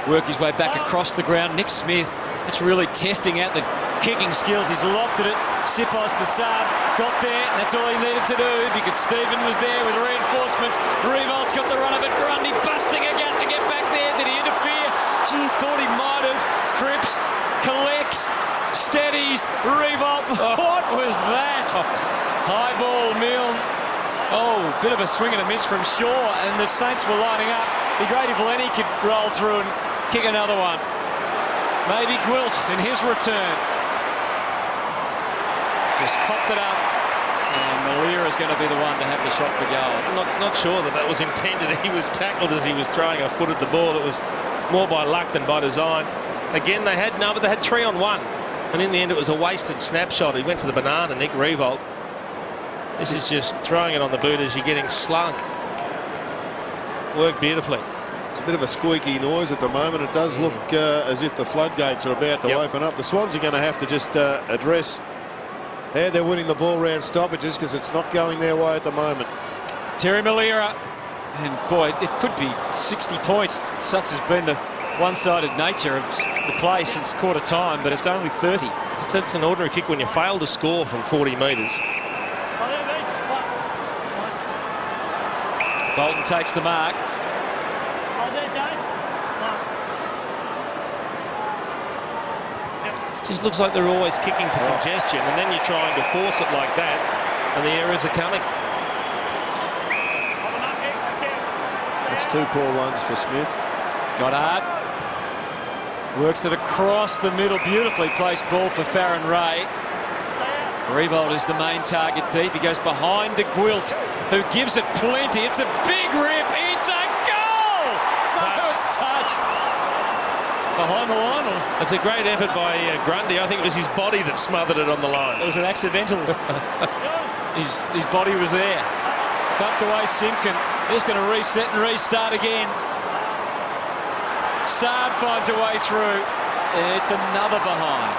work his way back across the ground. Nick Smith, that's really testing out the kicking skills. He's lofted it. Sipos, the sub, got there. And that's all he needed to do because Stephen was there with reinforcements. Revolt's got the run of it. Grundy busting a gap to get back there. Did he interfere? Gee, thought he might have. Cripps collects, steadies, Revolt. What was that? High ball, Milne. Oh, bit of a swing and a miss from Shaw, and the Saints were lining up. Be great if Lenny could roll through and kick another one. Maybe Gwilt in his return. Just popped it up, and Malia is going to be the one to have the shot for goal. Not sure that was intended. He was tackled as he was throwing a foot at the ball. It was more by luck than by design. Again, they had 3 on 1, and in the end it was a wasted snapshot. He went for the banana, Nick Revolt. This is just throwing it on the boot as you're getting slung. Worked beautifully. It's a bit of a squeaky noise at the moment. It does look as if the floodgates are about to open up. The Swans are going to have to just address how they're winning the ball round stoppages because it's not going their way at the moment. Terry Malira, and boy, it could be 60 points. Such has been the one-sided nature of the play since quarter time, but it's only 30. It's an ordinary kick when you fail to score from 40 metres. Bolton takes the mark. Just looks like they're always kicking to congestion, and then you're trying to force it like that, and the errors are coming. That's 2 poor ones for Smith. Goddard works it across the middle. Beautifully placed ball for Farron Ray. Revolt is the main target deep. He goes behind to Gwilt, who gives it plenty. It's a big rip. It's a goal! No, it's touched. Behind the line. It's a great effort by Grundy. I think it was his body that smothered it on the line. It was an accidental. his body was there. Bumped away Simpkin. He's going to reset and restart again. Saad finds a way through. It's another behind.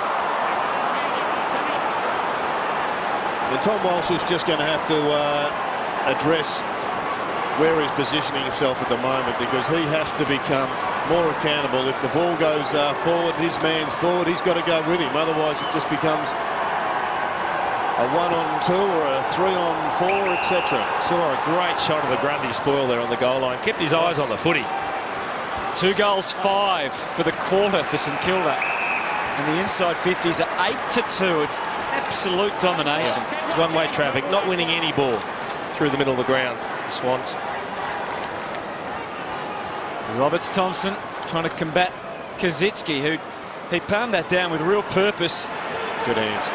And Tom Walsh is just going to have to address where he's positioning himself at the moment because he has to become more accountable. If the ball goes forward, his man's forward, he's got to go with him. Otherwise, it just becomes a 1-on-2 or a 3-on-4, etc. Saw a great shot of the Grundy spoil there on the goal line. Kept his eyes on the footy. 2 goals, 5 for the quarter for St Kilda. And the inside 50s are 8-2. It's absolute domination. Yeah. It's one-way traffic, not winning any ball through the middle of the ground. The Swans. Roberts Thompson trying to combat Kazitsky, who he palmed that down with real purpose. Good hands.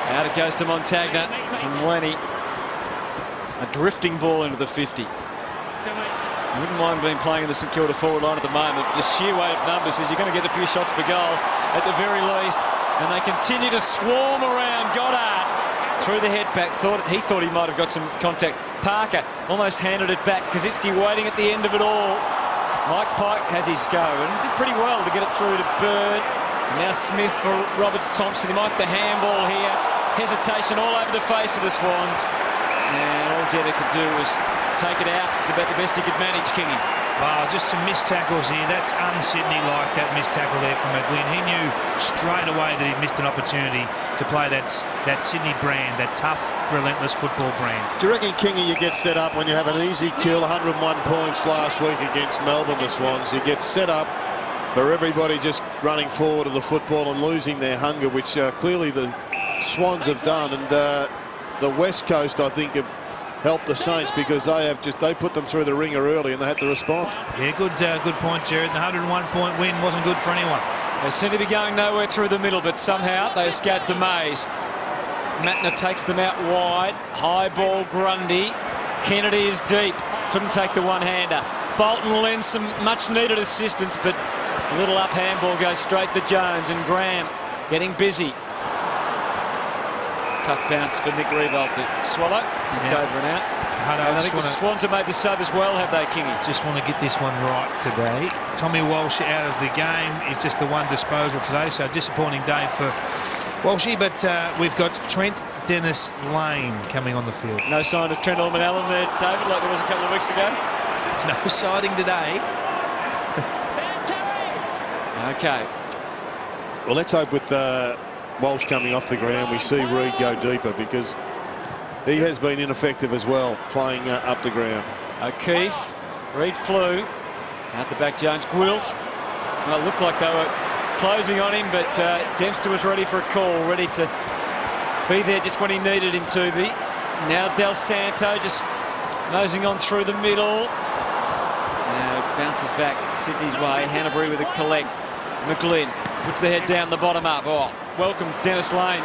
Out it goes to Montagna from Lenny. A drifting ball into the 50. I wouldn't mind being playing in the St Kilda forward line at the moment. The sheer weight of numbers says you're going to get a few shots for goal at the very least. And they continue to swarm around Goddard. Through the head back, he thought he might have got some contact. Parker almost handed it back. Kazitsky waiting at the end of it all. Mike Pike has his go and did pretty well to get it through to Bird. And now Smith for Roberts Thompson. He might have to handball here. Hesitation all over the face of the Swans. And all Jetta could do was take it out. It's about the best he could manage, Kingy. Wow, just some missed tackles here. That's un-Sydney-like, that missed tackle there from McGlynn. He knew straight away that he'd missed an opportunity to play that Sydney brand, that tough, relentless football brand. Do you reckon, Kingy, you get set up when you have an easy kill, 101 points last week against Melbourne, the Swans? You get set up for everybody just running forward to the football and losing their hunger, which clearly the Swans have done. And the West Coast, I think, have helped the Saints because they put them through the ringer early and they had to respond. Yeah, good point, Jared. The 101-point win wasn't good for anyone. They seem to be going nowhere through the middle, but somehow they escaped the maze. Matner takes them out wide. High ball, Grundy. Kennedy is deep. Couldn't take the one-hander. Bolton lends some much-needed assistance, but a little up handball goes straight to Jones, and Graham getting busy. Tough bounce for Nick Revolt to swallow. It's over and out. And I think the Swans have made the sub as well, have they, Kingy? Just want to get this one right today. Tommy Walsh out of the game is just the one disposal today, so disappointing day for Walshy, but we've got Trent Dennis Lane coming on the field. No sign of Trent Allen there, David, like there was a couple of weeks ago? No sighting today. Okay. Well, let's hope with Walsh coming off the ground we see Reid go deeper, because he has been ineffective as well playing up the ground. O'Keefe, Reid flew out the back. Jones, Gwilt. Well, it looked like they were closing on him, but Dempster was ready for a call, ready to be there just when he needed him to be. Now Del Santo just nosing on through the middle. Now bounces back Sydney's way. Hanbury with a collect. McGlynn puts the head down, the bottom up. Oh, welcome Dennis Lane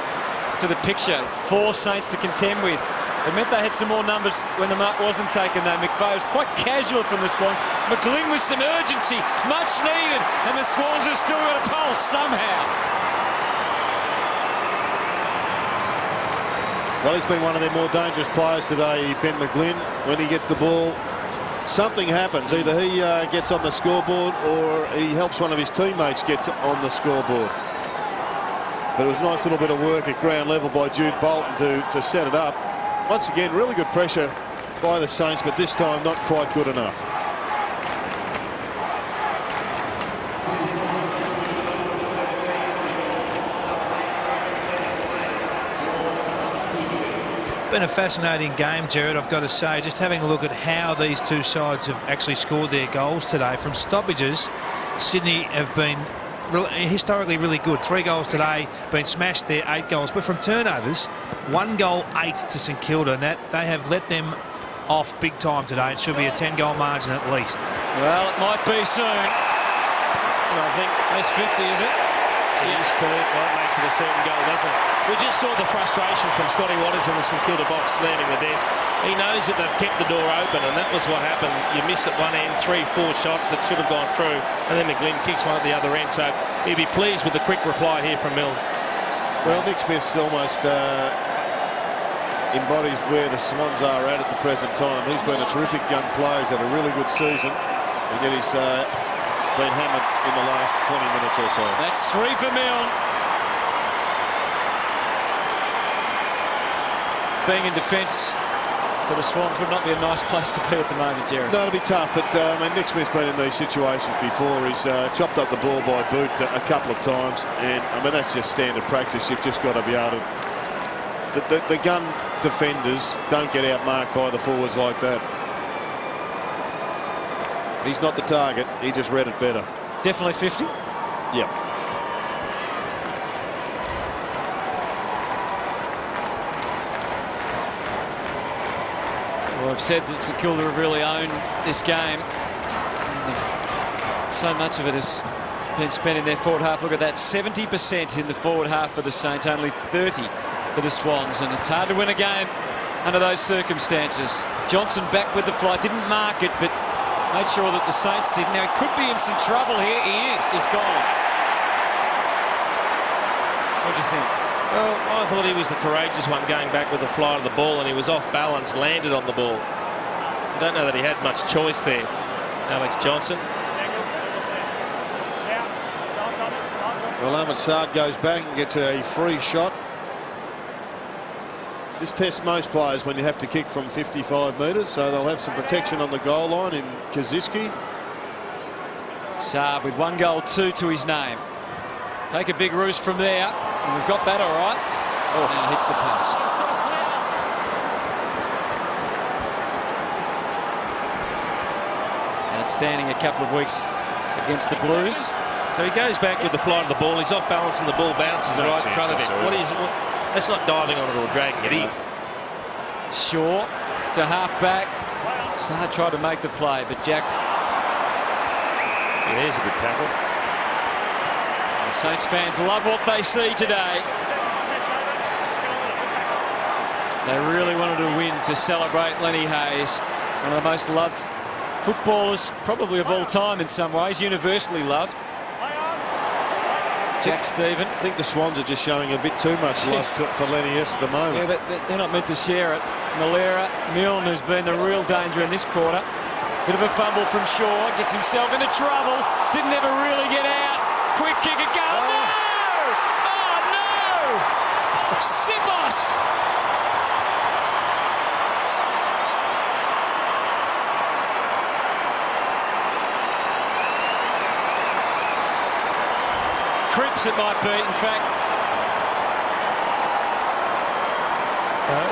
to the picture. 4 Saints to contend with. It meant they had some more numbers when the mark wasn't taken, though. McVeigh was quite casual from the Swans. McGlynn with some urgency, much needed, and the Swans have still got a pulse somehow. Well, he's been one of their more dangerous players today, Ben McGlynn. When he gets the ball, something happens. Either he gets on the scoreboard or he helps one of his teammates get on the scoreboard. But it was a nice little bit of work at ground level by Jude Bolton to set it up. Once again, really good pressure by the Saints, but this time not quite good enough. Been a fascinating game, Jared, I've got to say. Just having a look at how these two sides have actually scored their goals today. From stoppages, Sydney have been historically really good. 3 goals today, been smashed there, 8 goals. But from turnovers, 1 goal, 8 to St Kilda, and that they have let them off big time today. It should be a 10-goal margin at least. Well, it might be soon. I think that's 50, is it? It is 30. Well, it makes it a certain goal, doesn't it? We just saw the frustration from Scotty Waters in the St Kilda box slamming the desk. He knows that they've kept the door open, and that was what happened. You miss at one end, 3-4 shots that should have gone through, and then McGlynn kicks one at the other end. So he'd be pleased with the quick reply here from Milne. Well, Nick Smith's almost embodies where the Swans are at the present time. He's been a terrific young player. He's had a really good season, and yet he's been hammered in the last 20 minutes or so. That's 3 for Milne. Being in defence for the Swans would not be a nice place to be at the moment, Jerry. No, it'll be tough, but I mean, Nick Smith's been in these situations before. He's chopped up the ball by boot a couple of times, and I mean, that's just standard practice. You've just got to be able to... The gun defenders don't get outmarked by the forwards like that. He's not the target. He just read it better. Definitely 50? Yep. Well, I've said that St Kilda have really owned this game. So much of it has been spent in their forward half. Look at that, 70% in the forward half for the Saints, only 30 for the Swans, and it's hard to win a game under those circumstances. Johnson back with the fly, didn't mark it, but made sure that the Saints did. Now, he could be in some trouble here. He is. He's gone. What do you think? Well, I thought he was the courageous one going back with the fly of the ball, and he was off balance, landed on the ball. I don't know that he had much choice there, Alex Johnson. Well, Ahmed Saad goes back and gets a free shot. This tests most players when you have to kick from 55 metres, so they'll have some protection on the goal line in Kaziski. Saab with 1 goal, 2 to his name. Take a big roost from there, and we've got that all right. Oh. And it hits the post. Outstanding a couple of weeks against the Blues. So he goes back with the fly of the ball. He's off balance and the ball bounces right in front of him. That's not diving on it or dragging it in. Shaw to half back. Saad tried to make the play, but Jack... Yeah, there's a good tackle. The Saints fans love what they see today. They really wanted to win to celebrate Lenny Hayes, one of the most loved footballers probably of all time in some ways, universally loved. Jack Stephen. I think the Swans are just showing a bit too much love for Lenny S at the moment. Yeah, they're not meant to share it. Milera, Milne has been the real danger in this quarter. Bit of a fumble from Shaw, gets himself into trouble, didn't ever really get out. Quick kick at goal. Oh. No! Oh no! Sipos! Cripps it might be, in fact.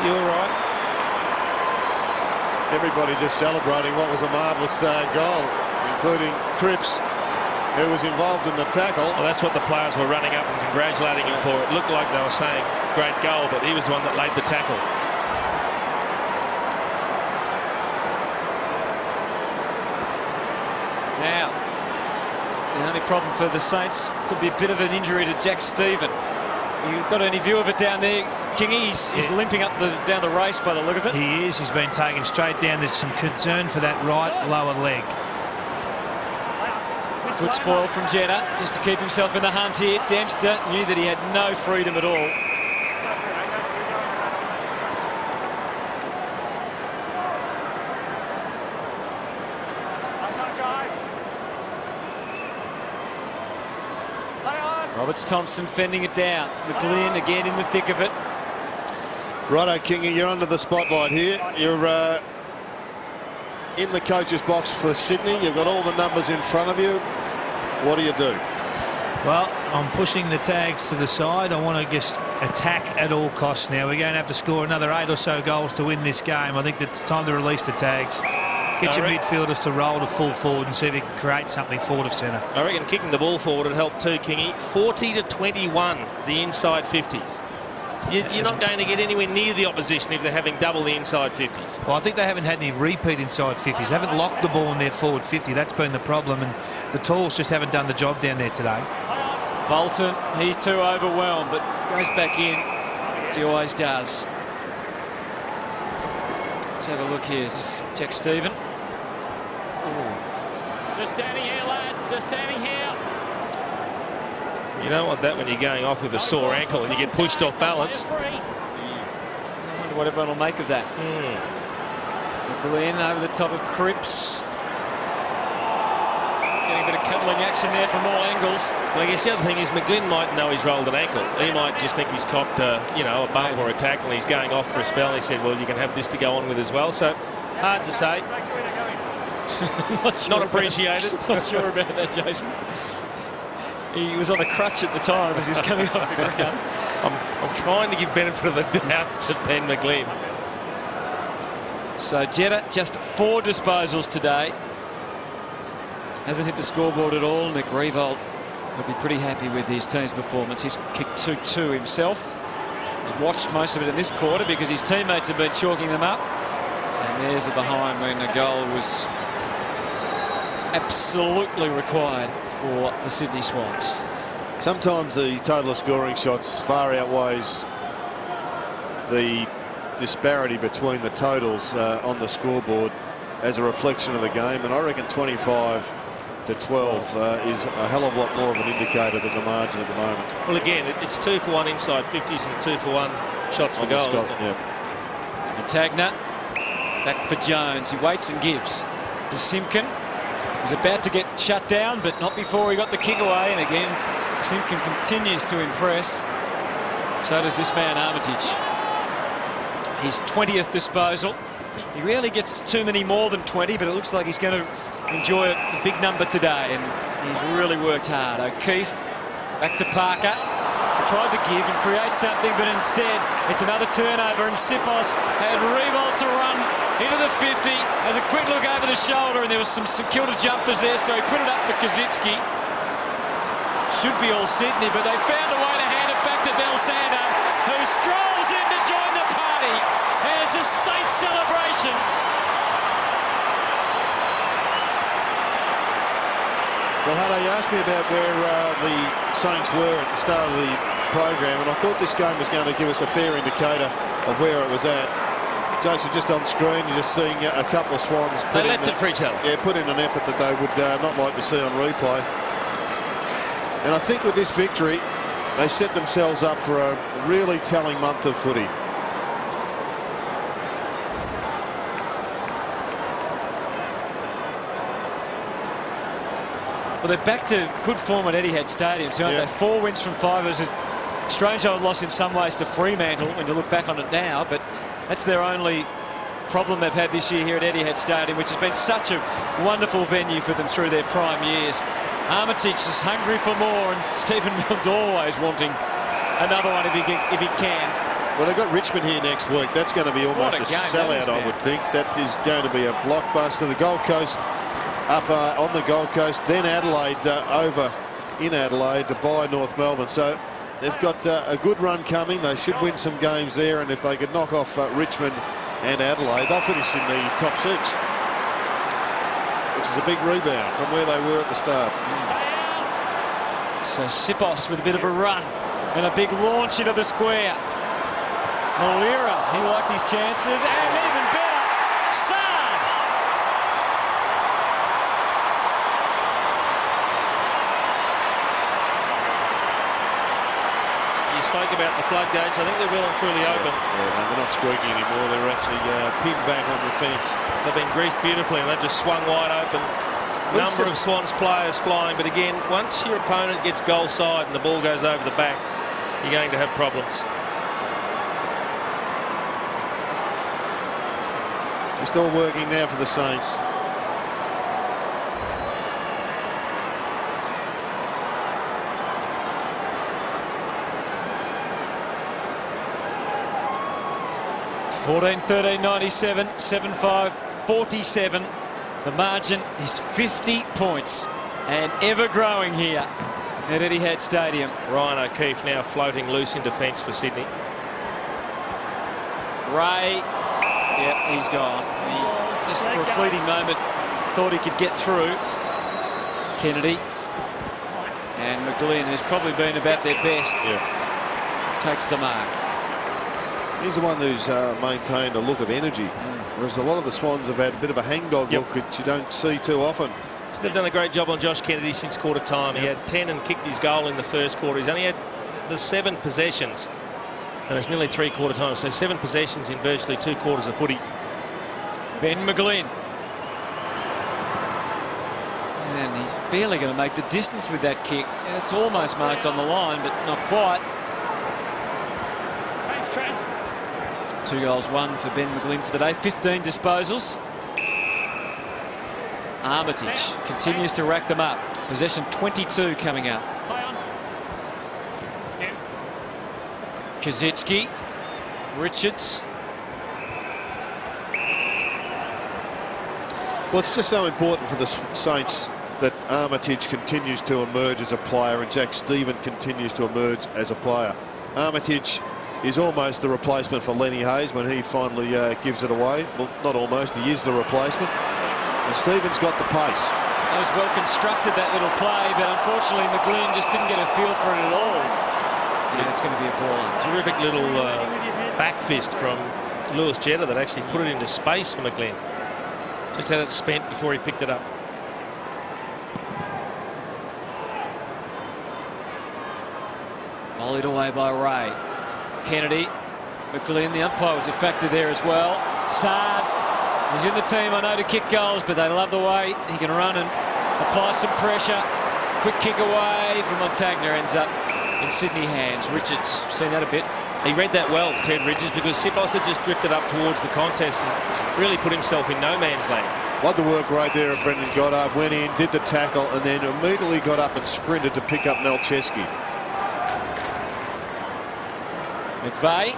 You're right. Everybody just celebrating what was a marvellous goal, including Cripps, who was involved in the tackle. Well, that's what the players were running up and congratulating him for. It looked like they were saying, great goal, but he was the one that laid the tackle. Now, the only problem for the Saints could be a bit of an injury to Jack Stephen. You got any view of it down there? Kingy, he's limping up down the race by the look of it. He is. He's been taken straight down. There's some concern for that right lower leg. Foot spoil from Jenner just to keep himself in the hunt here. Dempster knew that he had no freedom at all. Roberts Thompson fending it down. McGlynn again in the thick of it. Righto, Kingy, you're under the spotlight here. You're in the coach's box for Sydney. You've got all the numbers in front of you. What do you do? Well, I'm pushing the tags to the side. I want to just attack at all costs now. We're going to have to score another 8 or so goals to win this game. I think it's time to release the tags. Get your midfielders to roll to full forward and see if you can create something forward of centre. I reckon kicking the ball forward would help too, Kingy. 40-21, the inside 50s. You're not going to get anywhere near the opposition if they're having double the inside 50s. Well, I think they haven't had any repeat inside 50s. They haven't locked the ball in their forward 50. That's been the problem, and the Tools just haven't done the job down there today. Bolton, he's too overwhelmed, but goes back in, as he always does. Let's have a look here. Is this Jack Stephen? Just standing here, lads. Just standing here. You don't want that when you're going off with a sore ankle and you get pushed off balance. I wonder what everyone will make of that. McGlynn over the top of Cripps. Getting a bit of cuddling action there from all angles. Well, I guess the other thing is McGlynn might know he's rolled an ankle. He might just think he's copped a bump or a tackle and he's going off for a spell. And he said, well, you can have this to go on with as well. So, hard to say. Not appreciated. Not sure about that, Jason. He was on a crutch at the time as he was coming off the ground. I'm trying to give benefit of the doubt to Ben McGlynn. So Jetta just 4 disposals today. Hasn't hit the scoreboard at all. Nick Revolt will be pretty happy with his team's performance. He's kicked 2-2 himself. He's watched most of it in this quarter because his teammates have been chalking them up. And there's the behind when the goal was absolutely required for the Sydney Swans. Sometimes the total of scoring shots far outweighs the disparity between the totals on the scoreboard as a reflection of the game, and I reckon 25-12 is a hell of a lot more of an indicator than the margin at the moment. Well, again, it's 2 for 1 inside 50s and 2 for 1 shots for goals. Montagna back for Jones. He waits and gives to Simpkin. He was about to get shut down, but not before he got the kick away. And again, Simpkin continues to impress. So does this man, Armitage. His 20th disposal. He rarely gets too many more than 20, but it looks like he's going to enjoy a big number today, and he's really worked hard. O'Keefe back to Parker. He tried to give and create something, but instead it's another turnover, and Sipos had Revolt to run into the 50. Has a quick look over the shoulder, and there was some St Kilda jumpers there, so he put it up for Kazitsky. Should be all Sydney, but they found a way to hand it back to Del Santo, who strolls in to join the party, and it's a Saints celebration. Well, Hutto, you asked me about where the Saints were at the start of the program, and I thought this game was going to give us a fair indicator of where it was at. Jason, just on screen, you're just seeing a couple of Swans They left it for each other. Yeah, put in an effort that they would not like to see on replay. And I think with this victory, they set themselves up for a really telling month of footy. Well, they're back to good form at Etihad Stadium, so aren't they? 4 wins from 5. It was a strange old loss in some ways to Fremantle when you look back on it now, but that's their only problem they've had this year here at Etihad Stadium, which has been such a wonderful venue for them through their prime years. Armitage is hungry for more, and Stephen Milne's always wanting another one if he can. Well, they've got Richmond here next week. That's going to be almost a sellout, I would think. That is going to be a blockbuster. The Gold Coast up on the Gold Coast, then Adelaide over in Adelaide to buy North Melbourne. So they've got a good run coming. They should win some games there, and if they could knock off Richmond and Adelaide, they'll finish in the top 6, which is a big rebound from where they were at the start. So Sipos with a bit of a run and a big launch into the square. Malira, he liked his chances, and even better, Saad. Spoke about the floodgates. I think they're well and truly open. Yeah, no, they're not squeaking anymore. They're actually pinned back on the fence. They've been greased beautifully, and they've just swung wide open. Number of Swans players flying, but again, once your opponent gets goal side and the ball goes over the back, you're going to have problems. Just all working now for the Saints. (14-13-97), 7-5, 47. The margin is 50 points and ever growing here at Etihad Stadium. Ryan O'Keefe now floating loose in defence for Sydney. Ray, yep, he's gone. He just for a fleeting moment thought he could get through. Kennedy and McGlynn, who's probably been about their best, takes the mark. He's the one who's maintained a look of energy, whereas a lot of the Swans have had a bit of a hangdog look that you don't see too often. So they've done a great job on Josh Kennedy since quarter time. He had 10 and kicked his goal in the first quarter. He's only had the 7 possessions, and it's nearly 3/4 time. So 7 possessions in virtually 2 quarters of footy. Ben McGlynn. And he's barely going to make the distance with that kick. And it's almost marked on the line, but not quite. 2 goals, 1 for Ben McGlynn for the day. 15 disposals. Armitage continues to rack them up. Possession 22 coming up. Kazitsky, Richards. Well, it's just so important for the Saints that Armitage continues to emerge as a player and Jack Stephen continues to emerge as a player. Armitage is almost the replacement for Lenny Hayes when he finally gives it away. Well, not almost, he is the replacement. And Stephen's got the pace. That was well constructed, that little play, but unfortunately McGlynn just didn't get a feel for it at all. And it's going to be a ball. Terrific little back fist from Lewis Jetta that actually put it into space for McGlynn. Just had it spent before he picked it up. Volleyed away by Ray. Kennedy, McGlynn, the umpire was a factor there as well. Saad, he's in the team, I know, to kick goals, but they love the way he can run and apply some pressure. Quick kick away from Montagna, ends up in Sydney hands. Richards, seen that a bit. He read that well, Ted Richards, because Sipos had just drifted up towards the contest and really put himself in no man's land. Loved the work right there of Brendan Goddard. Went in, did the tackle, and then immediately got up and sprinted to pick up Malcheski. McVeigh.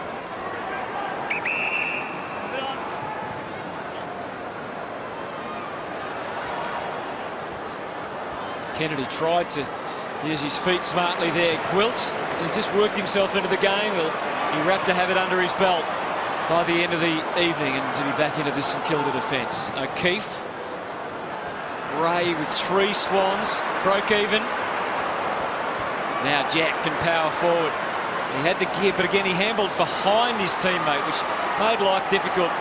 Kennedy tried to use his feet smartly there. Gwilt has just worked himself into the game. Well, he wrapped to have it under his belt by the end of the evening and to be back into this St Kilda defence. O'Keefe. Ray with 3 Swans. Broke even. Now Jack can power forward. He had the gear, but again, he handled behind his teammate, which made life difficult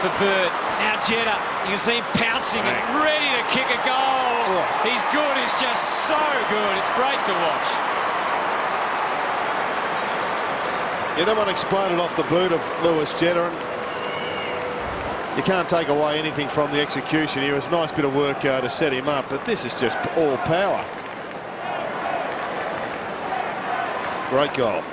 for Bird. Now Jetta, you can see him pouncing and ready to kick a goal. He's good. He's just so good. It's great to watch. Yeah, that one exploded off the boot of Lewis Jetta. You can't take away anything from the execution. It was a nice bit of work to set him up, but this is just all power. Great goal.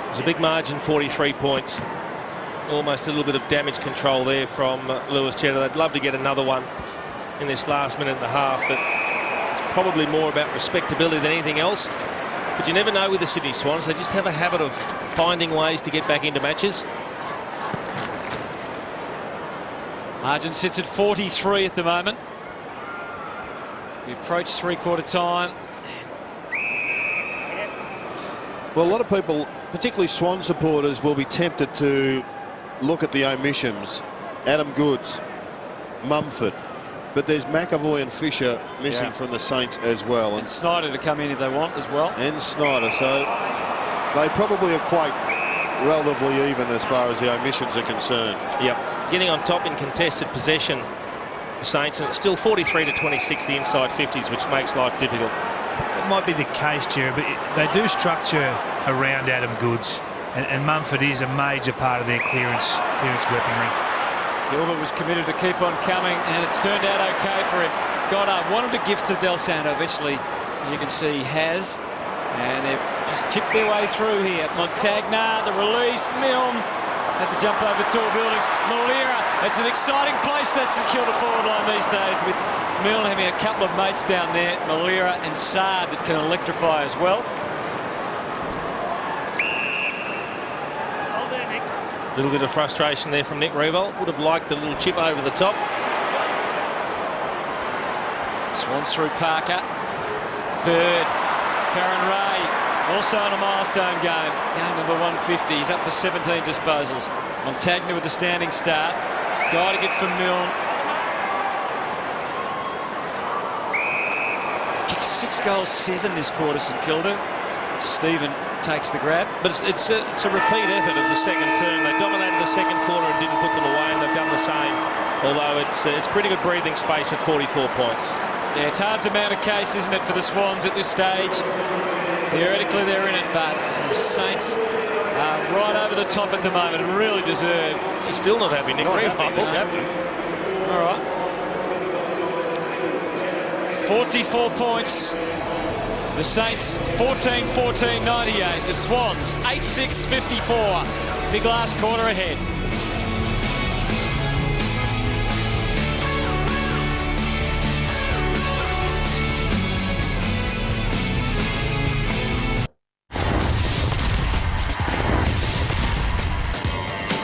It was a big margin, 43 points. Almost a little bit of damage control there from Lewis Jetta. They'd love to get another one in this last minute and a half, but it's probably more about respectability than anything else. But you never know with the Sydney Swans. They just have a habit of finding ways to get back into matches. Margin sits at 43 at the moment. We approach three-quarter time. Well, a lot of people, particularly Swan supporters, will be tempted to look at the omissions. Adam Goods, Mumford, but there's McAvoy and Fisher missing from the Saints as well. And Snyder to come in if they want as well. And Snyder, so they probably are quite relatively even as far as the omissions are concerned. Yep, getting on top in contested possession, the Saints, and it's still 43 to 26, the inside 50s, which makes life difficult. It might be the case, Jerry, but they do structure around Adam Goods, and Mumford is a major part of their clearance weaponry. Gilbert was committed to keep on coming, and it's turned out okay for him. Goddard wanted to gift to Del Santo, eventually, as you can see, he has. And they've just chipped their way through here. Montagna, the release, Milne had to jump over tall buildings. Malira, it's an exciting place, that Security forward line these days, with Milne having a couple of mates down there, Malira and Saad, that can electrify as well. A little bit of frustration there from Nick Revolt. Would have liked the little chip over the top. Swans through Parker. Bird. Farron Ray. Also on a milestone game. Game number 150. He's up to 17 disposals. Montagna with a standing start. Got to get from Milne. Kicked 6 goals, 7 this quarter, St Kilda. Stephen takes the grab. But it's a repeat effort of the second term. They dominated the second quarter and didn't put them away, and they've done the same. Although it's pretty good breathing space at 44 points. Yeah, it's hard to mount a case, isn't it, for the Swans at this stage? Theoretically, they're in it, but the Saints are right over the top at the moment and really deserve. He's still not happy, Nick Revolt. Captain. All right. 44 points. The Saints 14-14-98. The Swans 8-6-54. Big last quarter ahead.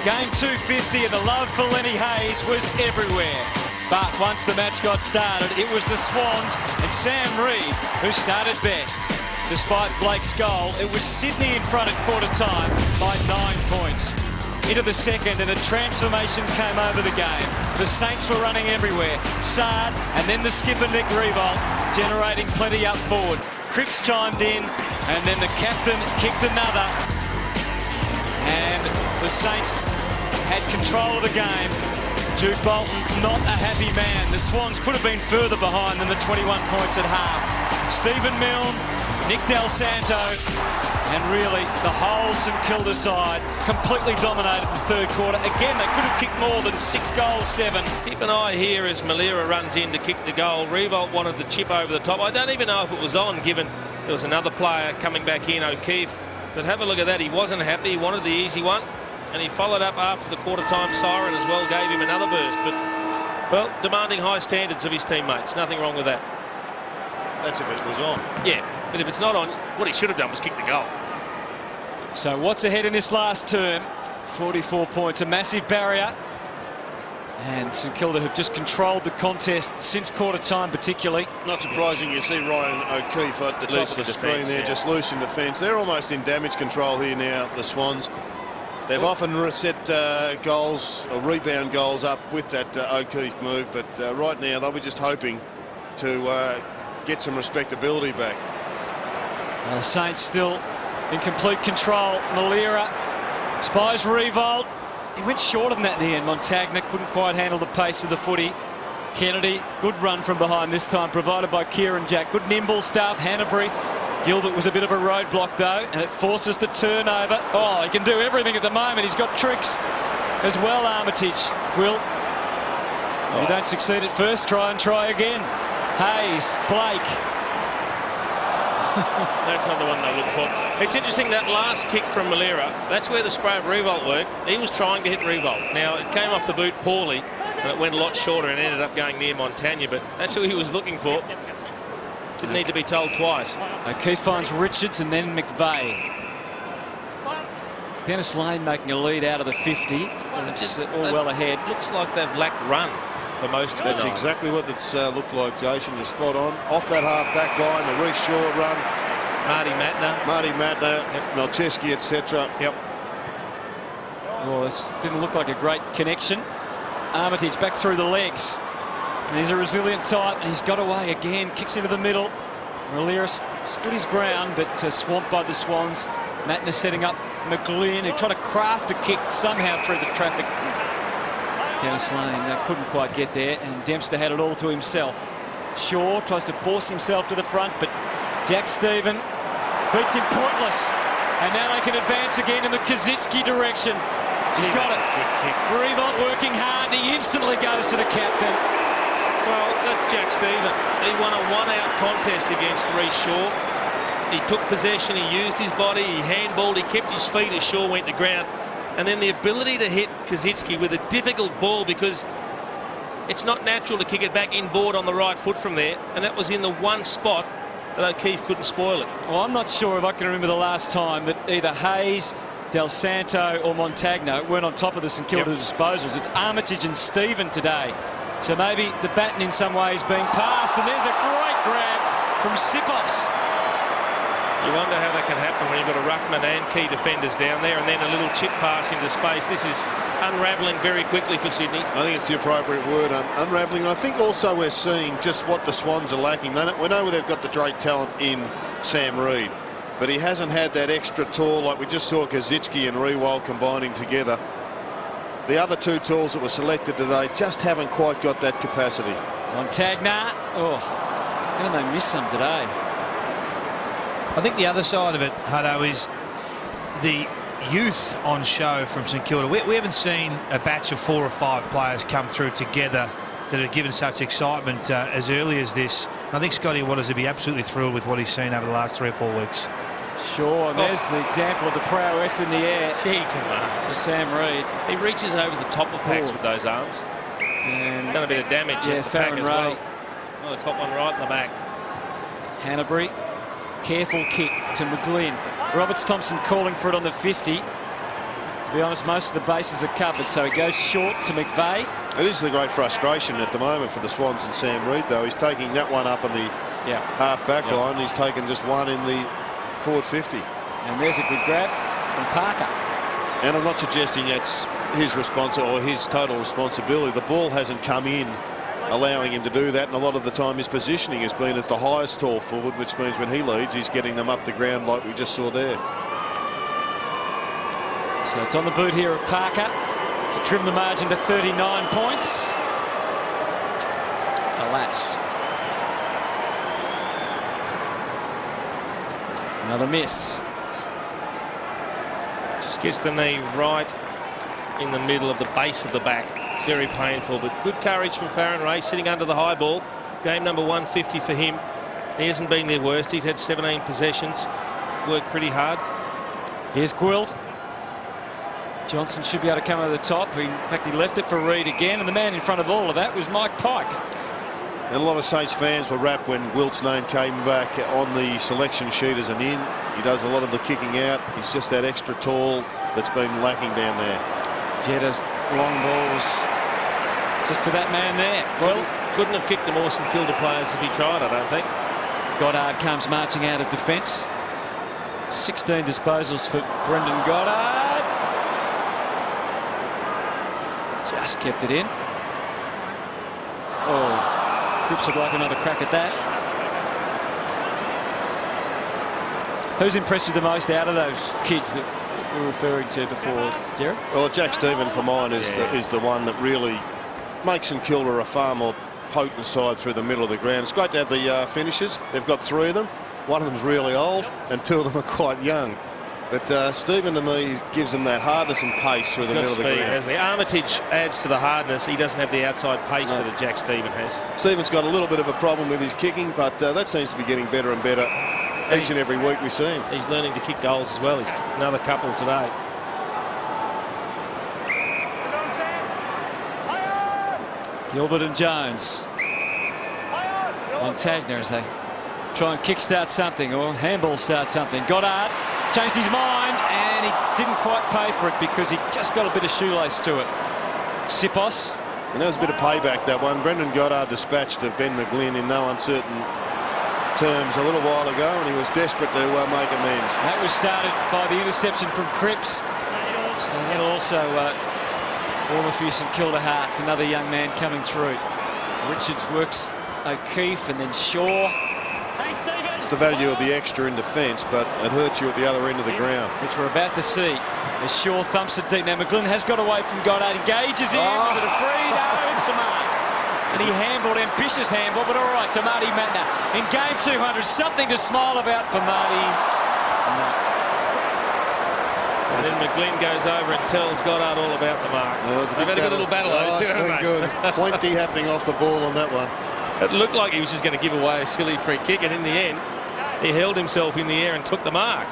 Game 250 and the love for Lenny Hayes was everywhere. But once the match got started, it was the Swans and Sam Reid who started best. Despite Blake's goal, it was Sydney in front at quarter time by 9 points. Into the second, and a transformation came over the game. The Saints were running everywhere. Saad and then the skipper Nick Revolt generating plenty up forward. Cripps chimed in, and then the captain kicked another. And the Saints had control of the game. Duke Bolton, not a happy man. The Swans could have been further behind than the 21 points at half. Stephen Milne, Nick Del Santo, and really the whole St Kilda side completely dominated the third quarter. Again, they could have kicked more than 6 goals, 7. Keep an eye here as Malira runs in to kick the goal. Revolt wanted the chip over the top. I don't even know if it was on, given there was another player coming back in, O'Keefe. But have a look at that. He wasn't happy. He wanted the easy one. And he followed up after the quarter-time siren as well, gave him another burst. But, well, demanding high standards of his teammates. Nothing wrong with that. That's if it was on. Yeah, but if it's not on, what he should have done was kick the goal. So what's ahead in this last term? 44 points, a massive barrier. And St Kilda have just controlled the contest since quarter time particularly. Not surprising you see Ryan O'Keefe at the top of the screen there, just loose in defence. They're almost in damage control here now, the Swans. They've often set goals or rebound goals up with that O'Keefe move, but right now they'll be just hoping to get some respectability back. Well, the Saints still in complete control. Malira spies Revolt. He went shorter than that in the end. Montagna couldn't quite handle the pace of the footy. Kennedy, good run from behind this time, provided by Kieran Jack. Good nimble stuff. Hanbury. Gilbert was a bit of a roadblock though, and it forces the turnover. Oh, he can do everything at the moment. He's got tricks as well, Armitage. Will. You don't succeed at first, try and try again. Hayes, Blake. That's not the one they're looking for. It's interesting, that last kick from Malira, that's where the spray of Revolt worked. He was trying to hit Revolt. Now, it came off the boot poorly, and it went a lot shorter and ended up going near Montagna, but that's who he was looking for. Didn't need to be told twice. O'Keefe finds Richards and then McVeigh. Dennis Lane making a lead out of the 50. And it's all well ahead. Looks like they've lacked run for most of the That's night. exactly what it's looked like, Jason. You're spot on. Off that half-back line, the Reece Shaw run. Marty Matner, Malcheski, etc. Yep. Well, this didn't look like a great connection. Armitage back through the legs. He's a resilient type, and he's got away again. Kicks into the middle. Malira stood his ground, but swamped by the Swans. Matner setting up McGlynn, who tried to craft a kick somehow through the traffic. Dennis Lane couldn't quite get there, and Dempster had it all to himself. Shaw tries to force himself to the front, but Jack Stephen beats him pointless. And now they can advance again in the Kaczynski direction. He's got it. Revolt working hard, and he instantly goes to the captain. Well, that's Jack Stephen. He won a one-out contest against Reece Shaw. He took possession, he used his body, he handballed, he kept his feet as Shaw went to ground. And then the ability to hit Kaczynski with a difficult ball, because it's not natural to kick it back inboard on the right foot from there. And that was in the one spot that O'Keefe couldn't spoil it. Well, I'm not sure if I can remember the last time that either Hayes, Del Santo or Montagna weren't on top of the St Kilda disposals. It's Armitage and Stephen today. So maybe the baton in some ways being passed, and there's a great grab from Sipos. You wonder how that can happen when you've got a ruckman and key defenders down there, and then a little chip pass into space. This is unravelling very quickly for Sydney. I think it's the appropriate word, unravelling. And I think also we're seeing just what the Swans are lacking. We know they've got the great talent in Sam Reid, but he hasn't had that extra tall, like we just saw Kaczynski and Rewald combining together. The other two tools that were selected today just haven't quite got that capacity. Montagna, haven't they missed some today? I think the other side of it, Hutto, is the youth on show from St Kilda. We haven't seen a batch of 4 or 5 players come through together that have given such excitement as early as this. And I think Scotty Waters would be absolutely thrilled with what he's seen over the last 3 or 4 weeks. Sure, and there's the example of the prowess in the air. Gee, come on. For Sam Reid. He reaches over the top of packs with those arms. And Done a bit of damage yeah, at the pack Farron as Ray. well. Oh, they caught one right in the back. Hanbury, careful kick to McGlynn. Roberts Thompson calling for it on the 50. To be honest, most of the bases are covered, so he goes short to McVeigh. It is the great frustration at the moment for the Swans and Sam Reid, though. He's taking that one up on the half-back line. He's taken just one in the forward 50. And there's a good grab from Parker. And I'm not suggesting that's his or his total responsibility. The ball hasn't come in, allowing him to do that, and a lot of the time his positioning has been as the highest tall forward, which means when he leads, he's getting them up the ground like we just saw there. So it's on the boot here of Parker to trim the margin to 39 points. Alas. Another miss. Just gets the knee right in the middle of the base of the back. Very painful, but good courage from Farron Ray, sitting under the high ball. Game number 150 for him. He hasn't been their worst. He's had 17 possessions. Worked pretty hard. Here's Gwilt. Johnson should be able to come over the top. In fact, he left it for Reid again, and the man in front of all of that was Mike Pike. And a lot of Saints fans were wrapped when Wilt's name came back on the selection sheet as an in. He does a lot of the kicking out. He's just that extra tall that's been lacking down there. Jeddah's long ball was Just to that man there. Well, couldn't have kicked the more St Kilda players if he tried, I don't think. Goddard comes marching out of defence. 16 disposals for Brendan Goddard. Just kept it in. Oh, Cripps would like another crack at that. Who's impressed you the most out of those kids that we were referring to before, Jared? Well, Jack Stephen for mine is the one that really makes St Kilda a far more potent side through the middle of the ground. It's great to have the finishers. They've got 3 of them. One of them's really old and 2 of them are quite young. But Stephen, to me, gives them that hardness and pace through the middle of the ground. As the Armitage adds to the hardness, he doesn't have the outside pace that a Jack Stephen has. Stephen's got a little bit of a problem with his kicking, but that seems to be getting better and better each and every week we see him. He's learning to kick goals as well. He's kicked another couple today. Gilbert and Jones. Montagna as they try and kickstart something or handball start something. Goddard changed his mind and he didn't quite pay for it because he just got a bit of shoelace to it. Sipos. And that was a bit of payback, that one. Brendan Goddard dispatched of Ben McGlynn in no uncertain terms a little while ago, and he was desperate to make amends. That was started by the interception from Cripps. So that also warm a few St Kilda hearts. Another young man coming through. Richards works O'Keefe and then Shaw. It's the value of the extra in defence, but it hurts you at the other end of the ground. Which we're about to see as Shaw thumps it deep. Now McGlynn has got away from Goddard, engages him. Was it a free? No, it's a mark. And he handballed, ambitious handball, but all right to Marty Matner. In game 200, something to smile about for Marty. No. And then McGlynn goes over and tells Goddard all about the mark. They've had a good little battle. It's been good. There's plenty happening off the ball on that one. It looked like he was just going to give away a silly free kick, and in the end, he held himself in the air and took the mark.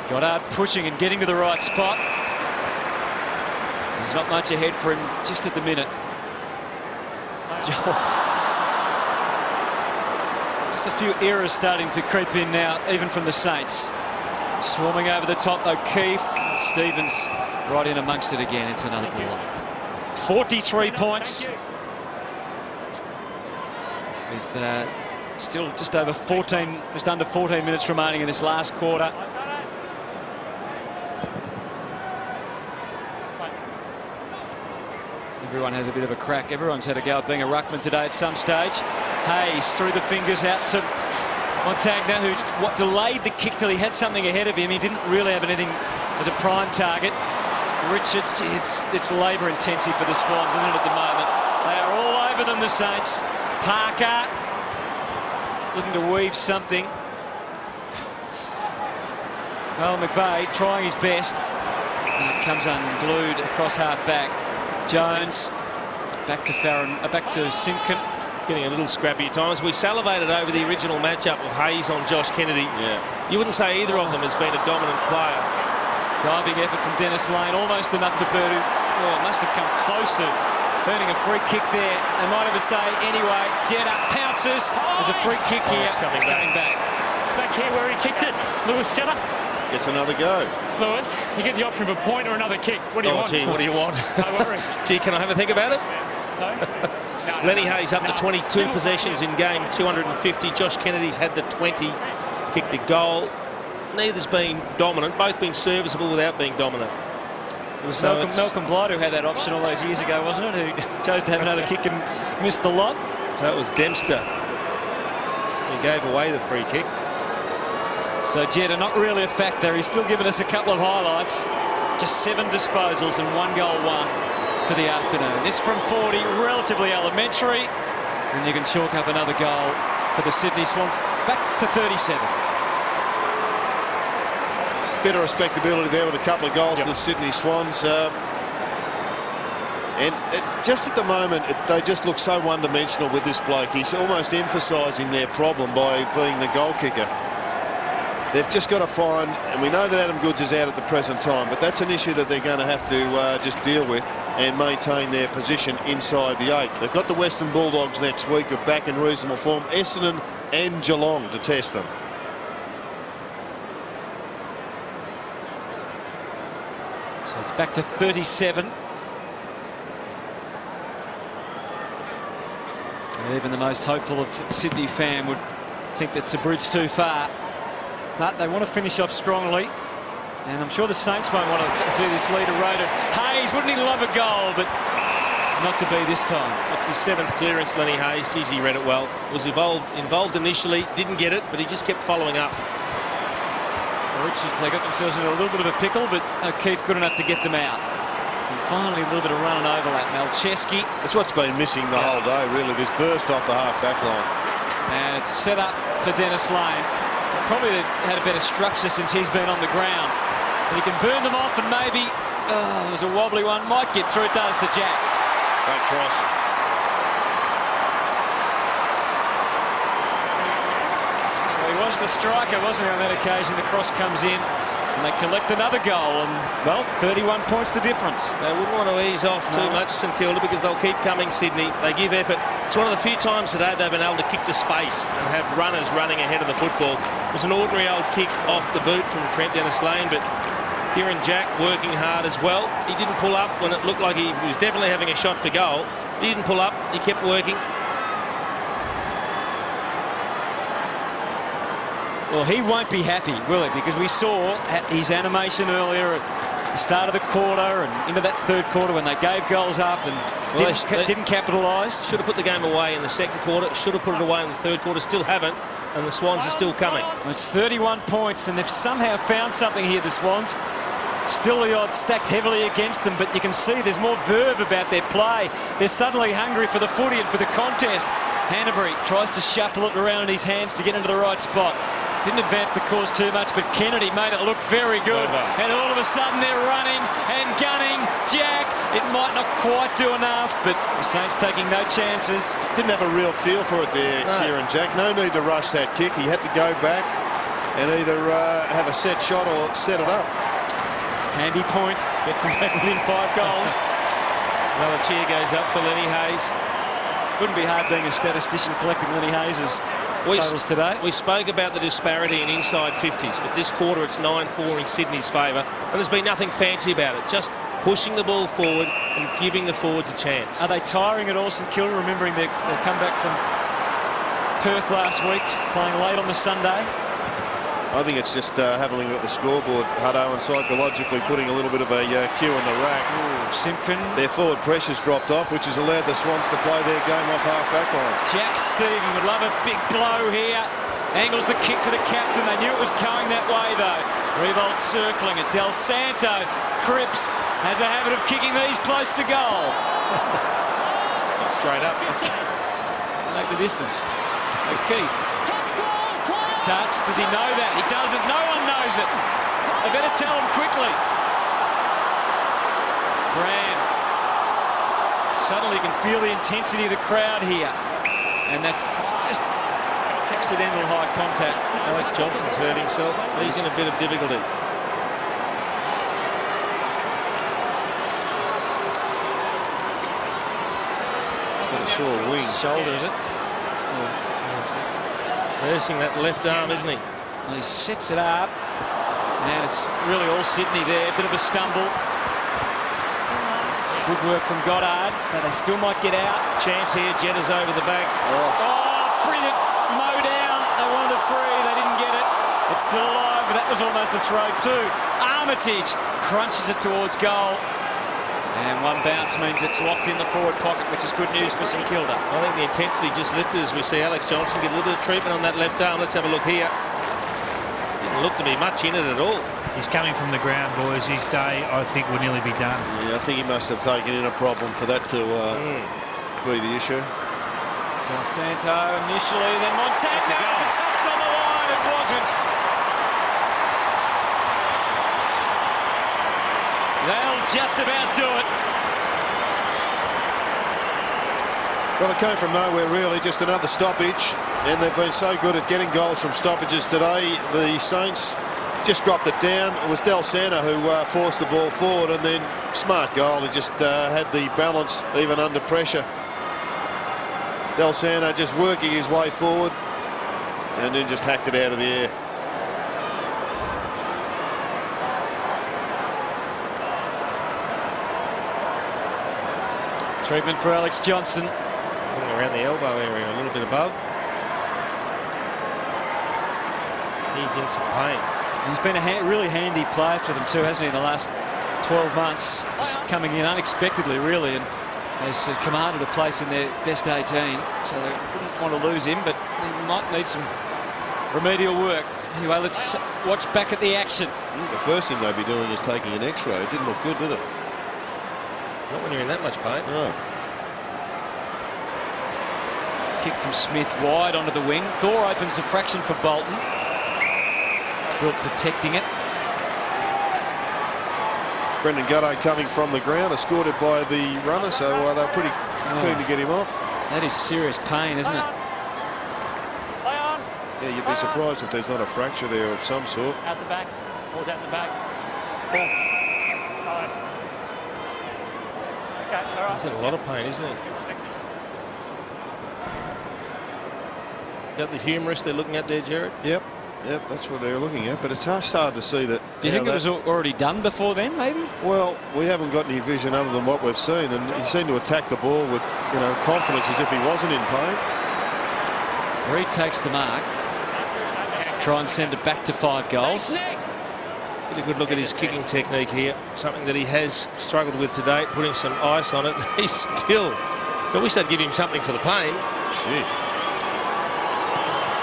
Goddard pushing and getting to the right spot. There's not much ahead for him just at the minute. Just a few errors starting to creep in now, even from the Saints. Swarming over the top, O'Keefe. Stevens right in amongst it again. It's another ball. 43 points. With still just under 14 minutes remaining in this last quarter. Everyone has a bit of a crack. Everyone's had a go at being a ruckman today at some stage. Hayes through the fingers out to Montagna, who delayed the kick till he had something ahead of him. He didn't really have anything as a prime target. Richards, it's labour intensive for the Swans, isn't it, at the moment? They are all over them, the Saints. Parker looking to weave something. Well, McVeigh trying his best. And it comes unglued across half back. Jones back to Farron, back to Simpkin. Getting a little scrappy at times. We salivated over the original matchup of Hayes on Josh Kennedy. Yeah. You wouldn't say either of them has been a dominant player. Diving effort from Dennis Lane, almost enough for Birdu. Oh, must have come close to earning a free kick there. They might have a say anyway. Jetta pounces. There's a free kick here. It's coming back. Back here where he kicked it. Lewis Jetta. Gets another go. Lewis, you get the option of a point or another kick. What do you want? Gee, what do you want? No worries. Gee, can I have a think about it? No? Lenny Hayes up to 22 possessions in game 250. Josh Kennedy's had the 20. Kicked a goal. Neither's been dominant. Both been serviceable without being dominant. It was Malcolm Blight who had that option all those years ago, wasn't it? Who chose to have another kick and missed the lot. So it was Dempster who gave away the free kick. So Jetta not really a factor. He's still given us a couple of highlights. Just 7 disposals and 1 goal won for the afternoon. This from 40, relatively elementary. And you can chalk up another goal for the Sydney Swans. Back to 37. Bit of respectability there with a couple of goals for the Sydney Swans. Just at the moment, they just look so one-dimensional with this bloke. He's almost emphasising their problem by being the goal kicker. They've just got to find, and we know that Adam Goods is out at the present time, but that's an issue that they're going to have to just deal with and maintain their position inside the 8. They've got the Western Bulldogs next week, who are back in reasonable form, Essendon and Geelong to test them. So it's back to 37. And even the most hopeful of Sydney fan would think that's a bridge too far. But they want to finish off strongly. And I'm sure the Saints won't want to see this lead eroded. Hayes, wouldn't he love a goal, but not to be this time. It's his 7th clearance, Lenny Hayes. Geez, he read it well. Was involved initially, didn't get it, but he just kept following up. Richards, they got themselves in a little bit of a pickle, but O'Keefe good enough to get them out. And finally, a little bit of run and overlap. Malcheski. That's what's been missing the whole day, really, this burst off the half-back line. And it's set up for Dennis Lane. Probably had a better structure since he's been on the ground. And he can burn them off, and maybe it was a wobbly one. Might get through. It does to Jack. Great cross. So he was the striker, wasn't he, on that occasion? The cross comes in, and they collect another goal. And, well, 31 points the difference. They wouldn't want to ease off too much, St Kilda, because they'll keep coming, Sydney. They give effort. It's one of the few times today they've been able to kick to space and have runners running ahead of the football. It was an ordinary old kick off the boot from Trent Dennis Lane, but Kieran Jack working hard as well. He didn't pull up when it looked like he was definitely having a shot for goal. He didn't pull up. He kept working. Well, he won't be happy, will he? Because we saw his animation earlier at the start of the quarter and into that third quarter when they gave goals up and didn't capitalise. Should have put the game away in the second quarter. Should have put it away in the third quarter. Still haven't. And the Swans are still coming. It's 31 points, and they've somehow found something here, the Swans. Still the odds stacked heavily against them, but you can see there's more verve about their play. They're suddenly hungry for the footy and for the contest. Hanbury tries to shuffle it around in his hands to get into the right spot. Didn't advance the cause too much, but Kennedy made it look very good. And all of a sudden they're running and gunning. Jack, it might not quite do enough, but the Saints taking no chances. Didn't have a real feel for it there, Kieran Jack. No need to rush that kick. He had to go back and either have a set shot or set it up. Handy point, gets them back within 5 goals. Another cheer goes up for Lenny Hayes. Wouldn't be hard being a statistician collecting Lenny Hayes' totals today. We spoke about the disparity in inside 50s, but this quarter it's 9-4 in Sydney's favour, and there's been nothing fancy about it. Just pushing the ball forward and giving the forwards a chance. Are they tiring at all, St Kilda, remembering they come back from Perth last week, playing late on the Sunday? I think it's just having a look at the scoreboard, Hutto, and psychologically putting a little bit of a cue in the rack. Ooh, Simpkin. Their forward pressure's dropped off, which has allowed the Swans to play their game off half-back line. Jack Stephen would love a big blow here. Angles the kick to the captain. They knew it was going that way, though. Revolt circling it. Del Santo. Cripps has a habit of kicking these close to goal. Straight up. Make the distance. O'Keefe. Touch. Does he know that? He doesn't. No one knows it. They better tell him quickly. Graham. Suddenly you can feel the intensity of the crowd here. And that's just accidental high contact. Alex Johnson's hurt himself. He's in a bit of difficulty. He's got a sore wing. Shoulder, is it? Nursing that left arm, isn't he? Well, he sets it up. And it's really all Sydney there. Bit of a stumble. Good work from Goddard, but they still might get out. Chance here. Jetta's over the back. Oh, brilliant. Mow down. They wanted a free. They didn't get it. It's still alive. That was almost a throw too. Armitage crunches it towards goal. And one bounce means it's locked in the forward pocket, which is good news for St Kilda. I think the intensity just lifted as we see Alex Johnson get a little bit of treatment on that left arm. Let's have a look here. Didn't look to be much in it at all. He's coming from the ground, boys. His day, I think, will nearly be done. Yeah, I think he must have taken in a problem for that to be the issue. Del Santo initially, then Montagna has a touch on the line. It wasn't. They'll just about do it. Well, it came from nowhere, really, just another stoppage. And they've been so good at getting goals from stoppages today. The Saints just dropped it down. It was Del Santo who forced the ball forward, and then smart goal. He just had the balance even under pressure. Del Santo just working his way forward and then just hacked it out of the air. Treatment for Alex Johnson. Around the elbow area, a little bit above. He's in some pain. He's been a really handy player for them too, hasn't he, in the last 12 months? He's coming in unexpectedly, really, and has commanded a place in their best 18. So they wouldn't want to lose him, but he might need some remedial work. Anyway, let's watch back at the action. The first thing they'd be doing is taking an X-ray. It didn't look good, did it? Not when you're in that much pain. No. Kick from Smith wide onto the wing. Door opens a fraction for Bolton. Wilt protecting it. Brendan Gutto coming from the ground, escorted by the runner, so they're pretty keen to get him off. That is serious pain, isn't it? Yeah, you'd be surprised if there's not a fracture there of some sort. Out the back. Ball's out the back. Ball. Okay, all right. He's in a lot of pain, isn't he? Got the humerus they're looking at there, Jared? Yep, that's what they're looking at, but it's just hard to see that. Do you think it was already done before then, maybe? Well, we haven't got any vision other than what we've seen, and he seemed to attack the ball with, confidence as if he wasn't in pain. Reed takes the mark. Try and send it back to 5 goals. Get a good look at his kicking technique here. Something that he has struggled with to date, putting some ice on it. He's still... I wish they'd give him something for the pain. Gee.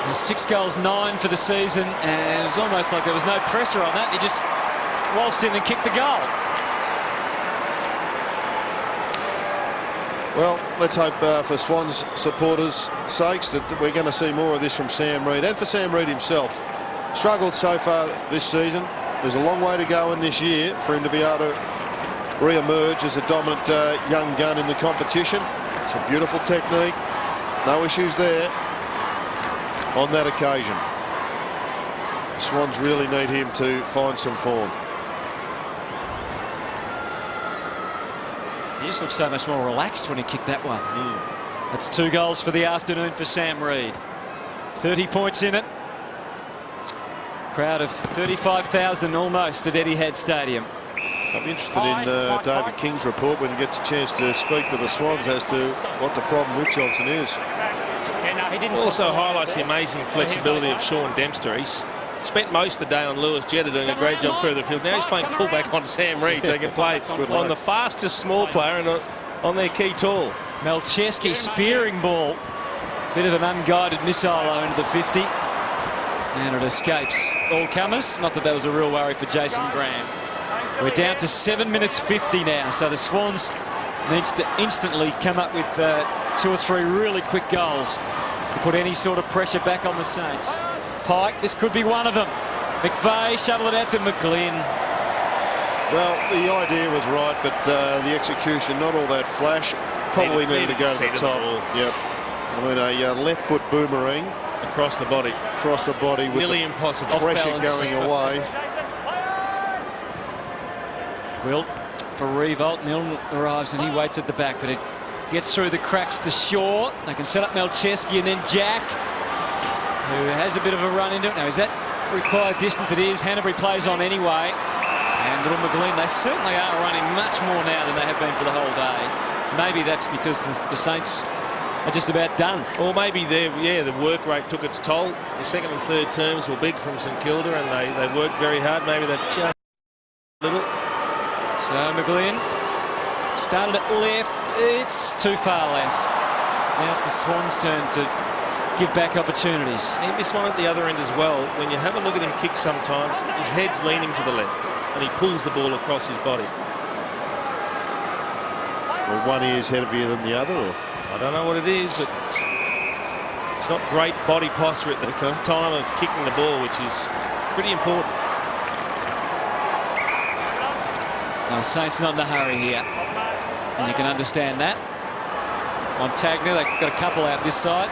There's 6 goals, 9 for the season, and it was almost like there was no pressure on that. He just waltzed in and kicked the goal. Well, let's hope for Swans supporters' sakes that we're going to see more of this from Sam Reid, and for Sam Reid himself. Struggled so far this season. There's a long way to go in this year for him to be able to re-emerge as a dominant young gun in the competition. It's a beautiful technique. No issues there on that occasion. The Swans really need him to find some form. He just looks so much more relaxed when he kicked that one. That's 2 goals for the afternoon for Sam Reid. 30 points in it. Crowd of 35,000 almost at Etihad Stadium. I'll be interested in David King's report when he gets a chance to speak to the Swans as to what the problem with Johnson is. Also highlights the amazing flexibility of Sean Dempster. He's spent most of the day on Lewis Jetta doing a great job further afield. Now he's playing fullback on Sam Reid, so he can play on the fastest small player and on their key tall. Melcheski spearing ball. Bit of an unguided missile over the 50. And it escapes all comers. Not that that was a real worry for Jason Graham. We're down to 7 minutes 50 now, so the Swans needs to instantly come up with 2 or 3 really quick goals to put any sort of pressure back on the Saints. Pike, this could be one of them. McVeigh shovel it out to McGlynn. Well, the idea was right, but the execution not all that flash. Probably needed to go to the top. Yep. I mean, a left foot boomerang across the body. Across the body with nearly the impossible. pressure going away. Wilt for Revolt. Milne arrives and he waits at the back, but it gets through the cracks to Shaw. They can set up Melcheski and then Jack, who has a bit of a run into it. Now, is that required distance? It is. Hanbury plays on anyway. And little McGlynn, they certainly are running much more now than they have been for the whole day. Maybe that's because the Saints are just about done. Or maybe the work rate took its toll. The second and third terms were big from St Kilda and they worked very hard. Maybe they've just a little. So McGlynn started at left. It's too far left. Now it's the Swans' turn to give back opportunities. He missed one at the other end as well. When you have a look at him kick sometimes, his head's leaning to the left and he pulls the ball across his body. Well, one ear's heavier than the other, or? I don't know what it is, but it's not great body posture at the time of kicking the ball, which is pretty important. Now, Saints not in a hurry here, and you can understand that. Montagna, they've got a couple out this side.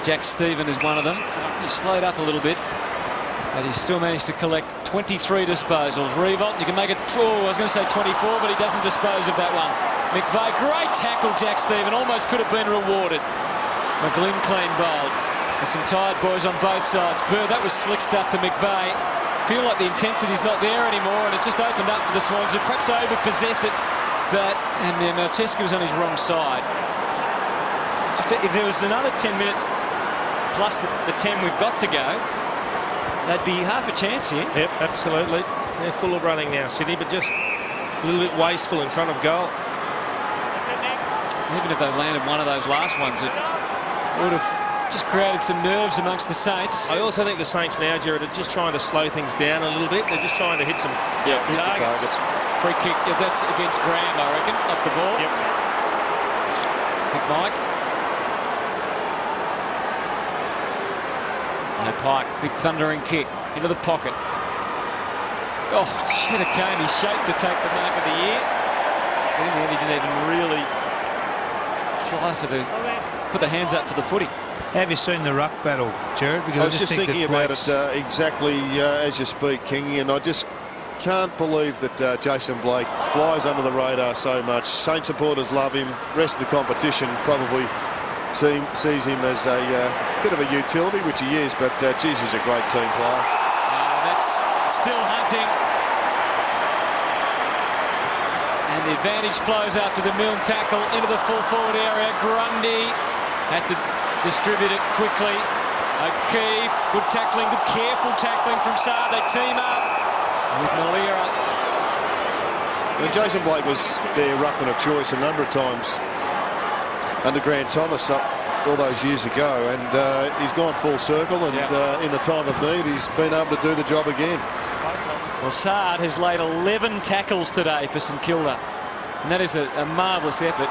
Jack Stephen is one of them. He slowed up a little bit, but he still managed to collect 23 disposals. Revolt, you can make it, I was going to say 24, but he doesn't dispose of that one. McVeigh, great tackle, Jack Stephen, almost could have been rewarded. McGlynn clean bowled. There's some tired boys on both sides. Burr, that was slick stuff to McVeigh. Feel like the intensity's not there anymore, and it's just opened up for the Swans, who perhaps over-possess it but and Malcheski was on his wrong side. If there was another 10 minutes plus the 10 we've got to go, they'd be half a chance here. Yep, absolutely. They're full of running now, Sydney, but just a little bit wasteful in front of goal. Even if they landed one of those last ones, it would have just created some nerves amongst the Saints. I also think the Saints now, Jared, are just trying to slow things down a little bit. They're just trying to hit some targets. Free kick, if that's against Graham, I reckon, off the ball. Yep. Big Mike. No Pike, big thundering kick into the pocket. Oh, Cheddar came, he shaped to take the mark of the year. But in the end, he didn't even really fly for the, put the hands up for the footy. Have you seen the ruck battle, Jared? Because I was just thinking about it exactly as you speak, Kingy, and I just can't believe that Jason Blake flies under the radar so much. Saint supporters love him. Rest of the competition probably sees him as a bit of a utility, which he is, but geez, he's a great team player. That's still hunting. And the advantage flows after the Milne tackle into the full forward area. Grundy had to distribute it quickly. O'Keefe, good tackling, good careful tackling from Saad. They team up with Malira. Well, Jason Blake was their ruckman of choice a number of times under Grant Thomas all those years ago, and he's gone full circle, and in the time of need he's been able to do the job again. Well, Saad has laid 11 tackles today for St Kilda, and that is a marvellous effort.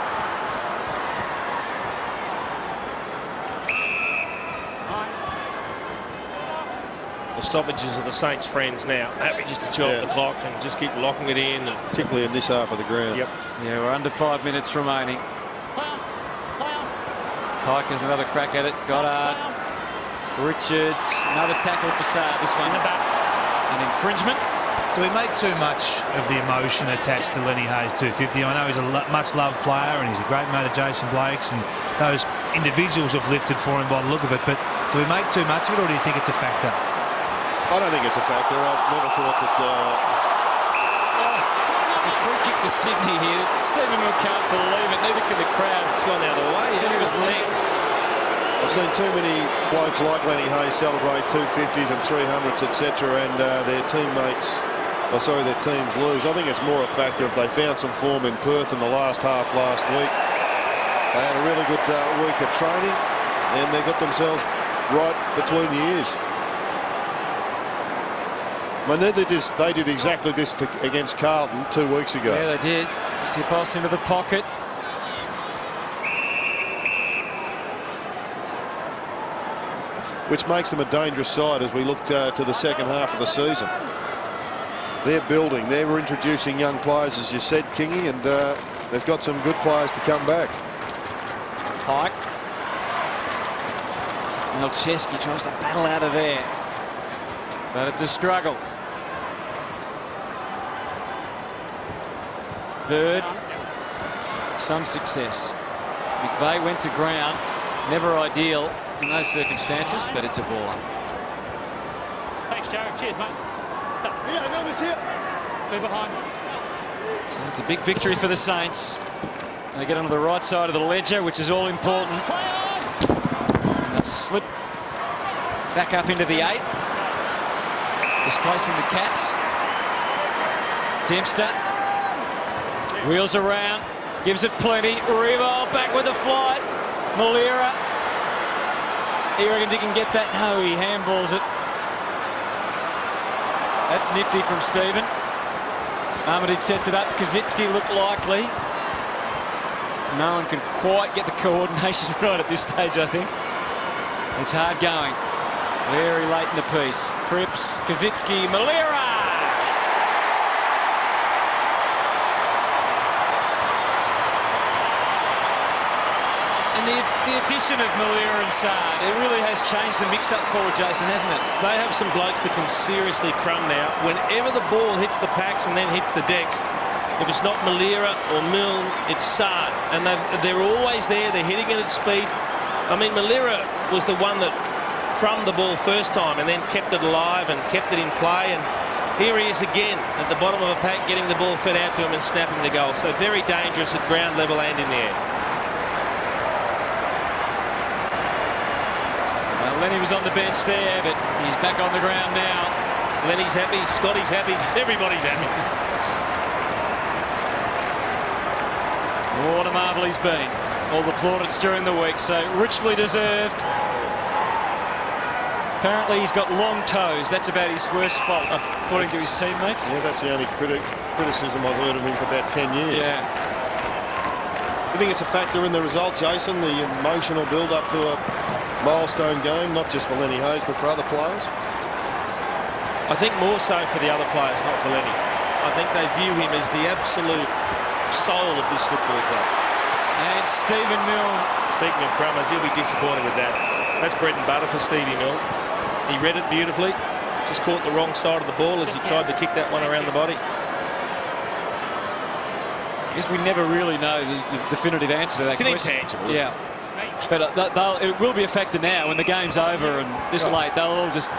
The stoppages of the Saints' friends now. Happy just to chop the clock and just keep locking it in. And particularly in this half of the ground. Yep. Yeah, we're under 5 minutes remaining. Pike has another crack at it. Goddard. Richards. Another tackle for Saad. This one. An infringement. Do we make too much of the emotion attached to Lenny Hayes 250? I know he's a much-loved player and he's a great mate of Jason Blake's, and those individuals have lifted for him by the look of it, but do we make too much of it, or do you think it's a factor? I don't think it's a factor. I've never thought that... It's a free kick to Sydney here. Stephen Mill can't believe it. Neither can the crowd. It's gone the other way. Sydney was linked. I've seen too many blokes like Lenny Hayes celebrate 250s and 300s, etc., and their teammates, their teams lose. I think it's more a factor if they found some form in Perth in the last half last week. They had a really good week of training, and they got themselves right between the ears. I mean, they did exactly this against Carlton 2 weeks ago. Yeah, they did. Sipos into the pocket. Which makes them a dangerous side as we look to the second half of the season. They're building. They're introducing young players, as you said, Kingy, and they've got some good players to come back. Pike. Malcheski tries to battle out of there, but it's a struggle. Bird, some success. McVeigh went to ground. Never ideal in those circumstances, but it's a baller. Thanks, Jared. Cheers, mate. Be behind. So it's a big victory for the Saints. They get onto the right side of the ledger, which is all important. And they'll slip back up into the 8, displacing the Cats. Dempster wheels around, gives it plenty. Revo back with the flight. Malira. He reckons he can get that. No, he handballs it. That's nifty from Stephen. Armitage sets it up. Kazitsky looked likely. No one can quite get the coordination right at this stage, I think. It's hard going. Very late in the piece. Cripps, Kazitsky, Malira. And the addition of Malira and Saad, it really has changed the mix-up forward, Jason, hasn't it? they have some blokes that can seriously crumb now. Whenever the ball hits the packs and then hits the decks, if it's not Malira or Milne, it's Saad. And they're always there. They're hitting it at speed. I mean, Malira was the one that crumbed the ball first time and then kept it alive and kept it in play. And Here he is again at the bottom of a pack, getting the ball fed out to him and snapping the goal. So very dangerous at ground level and in the air. Well, Lenny was on the bench there, but he's back on the ground now. Lenny's happy, Scotty's happy, everybody's happy. What a marvel he's been. All the plaudits during the week, so richly deserved. Apparently he's got long toes. That's about his worst fault, according to his teammates. Yeah, that's the only criticism I've heard of him for about 10 years. Yeah. I think it's a factor in the result, Jason, the emotional build-up to a milestone game, not just for Lenny Hayes, but for other players. I think more so for the other players, not for Lenny. I think they view him as the absolute soul of this football club. And Stephen Milne. Speaking of Crummers, he'll be disappointed with that. That's bread and butter for Stevie Milne. He read it beautifully, just caught the wrong side of the ball as he tried to kick that one around the body. I guess we never really know the definitive answer to that It's an question. intangible. Yeah. But it will be a factor now when the game's over and this late. They'll all just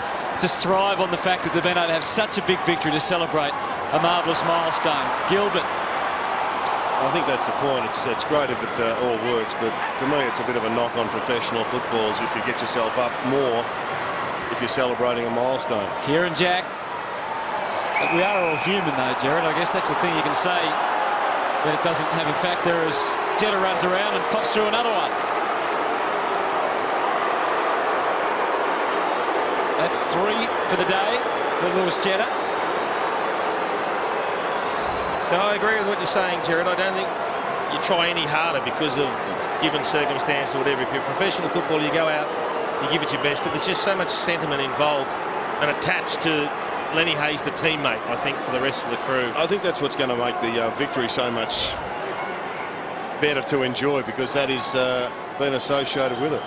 thrive on the fact that they've been able to have such a big victory to celebrate a marvellous milestone. Gilbert. I think that's the point. It's great if it all works, but to me it's a bit of a knock on professional footballs if you get yourself up more if you're celebrating a milestone. Kieran Jack. But we are all human though, Jared. I guess that's the thing you can say, that it doesn't have a factor as Jetta runs around and pops through another one. That's 3 for the day for Lewis Jetta. No, I agree with what you're saying, Jared. I don't think you try any harder because of given circumstances or whatever. If you're a professional footballer, you go out, you give it your best, but there's just so much sentiment involved and attached to Lenny Hayes, the teammate, I think, for the rest of the crew. I think that's what's going to make the victory so much better to enjoy, because that is been associated with it.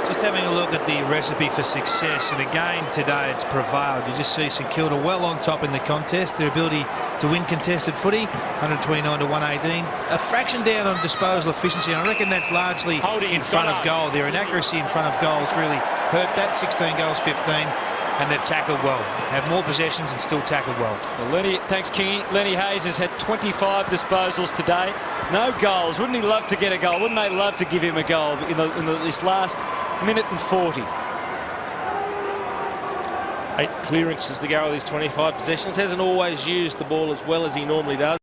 Just having a look at the recipe for success, and again today it's prevailed. You just see St Kilda well on top in the contest. Their ability to win contested footy, 129 to 118. A fraction down on disposal efficiency. I reckon that's largely in front of goal. Their inaccuracy in front of goals really hurt that. 16 goals, 15, and they've tackled well. Have more possessions and still tackled well. Well, thanks, Kingy. Lenny Hayes has had 25 disposals today. No goals. Wouldn't he love to get a goal? Wouldn't they love to give him a goal in this last minute and 40? 8 clearances to go with his 25 possessions. Hasn't always used the ball as well as he normally does.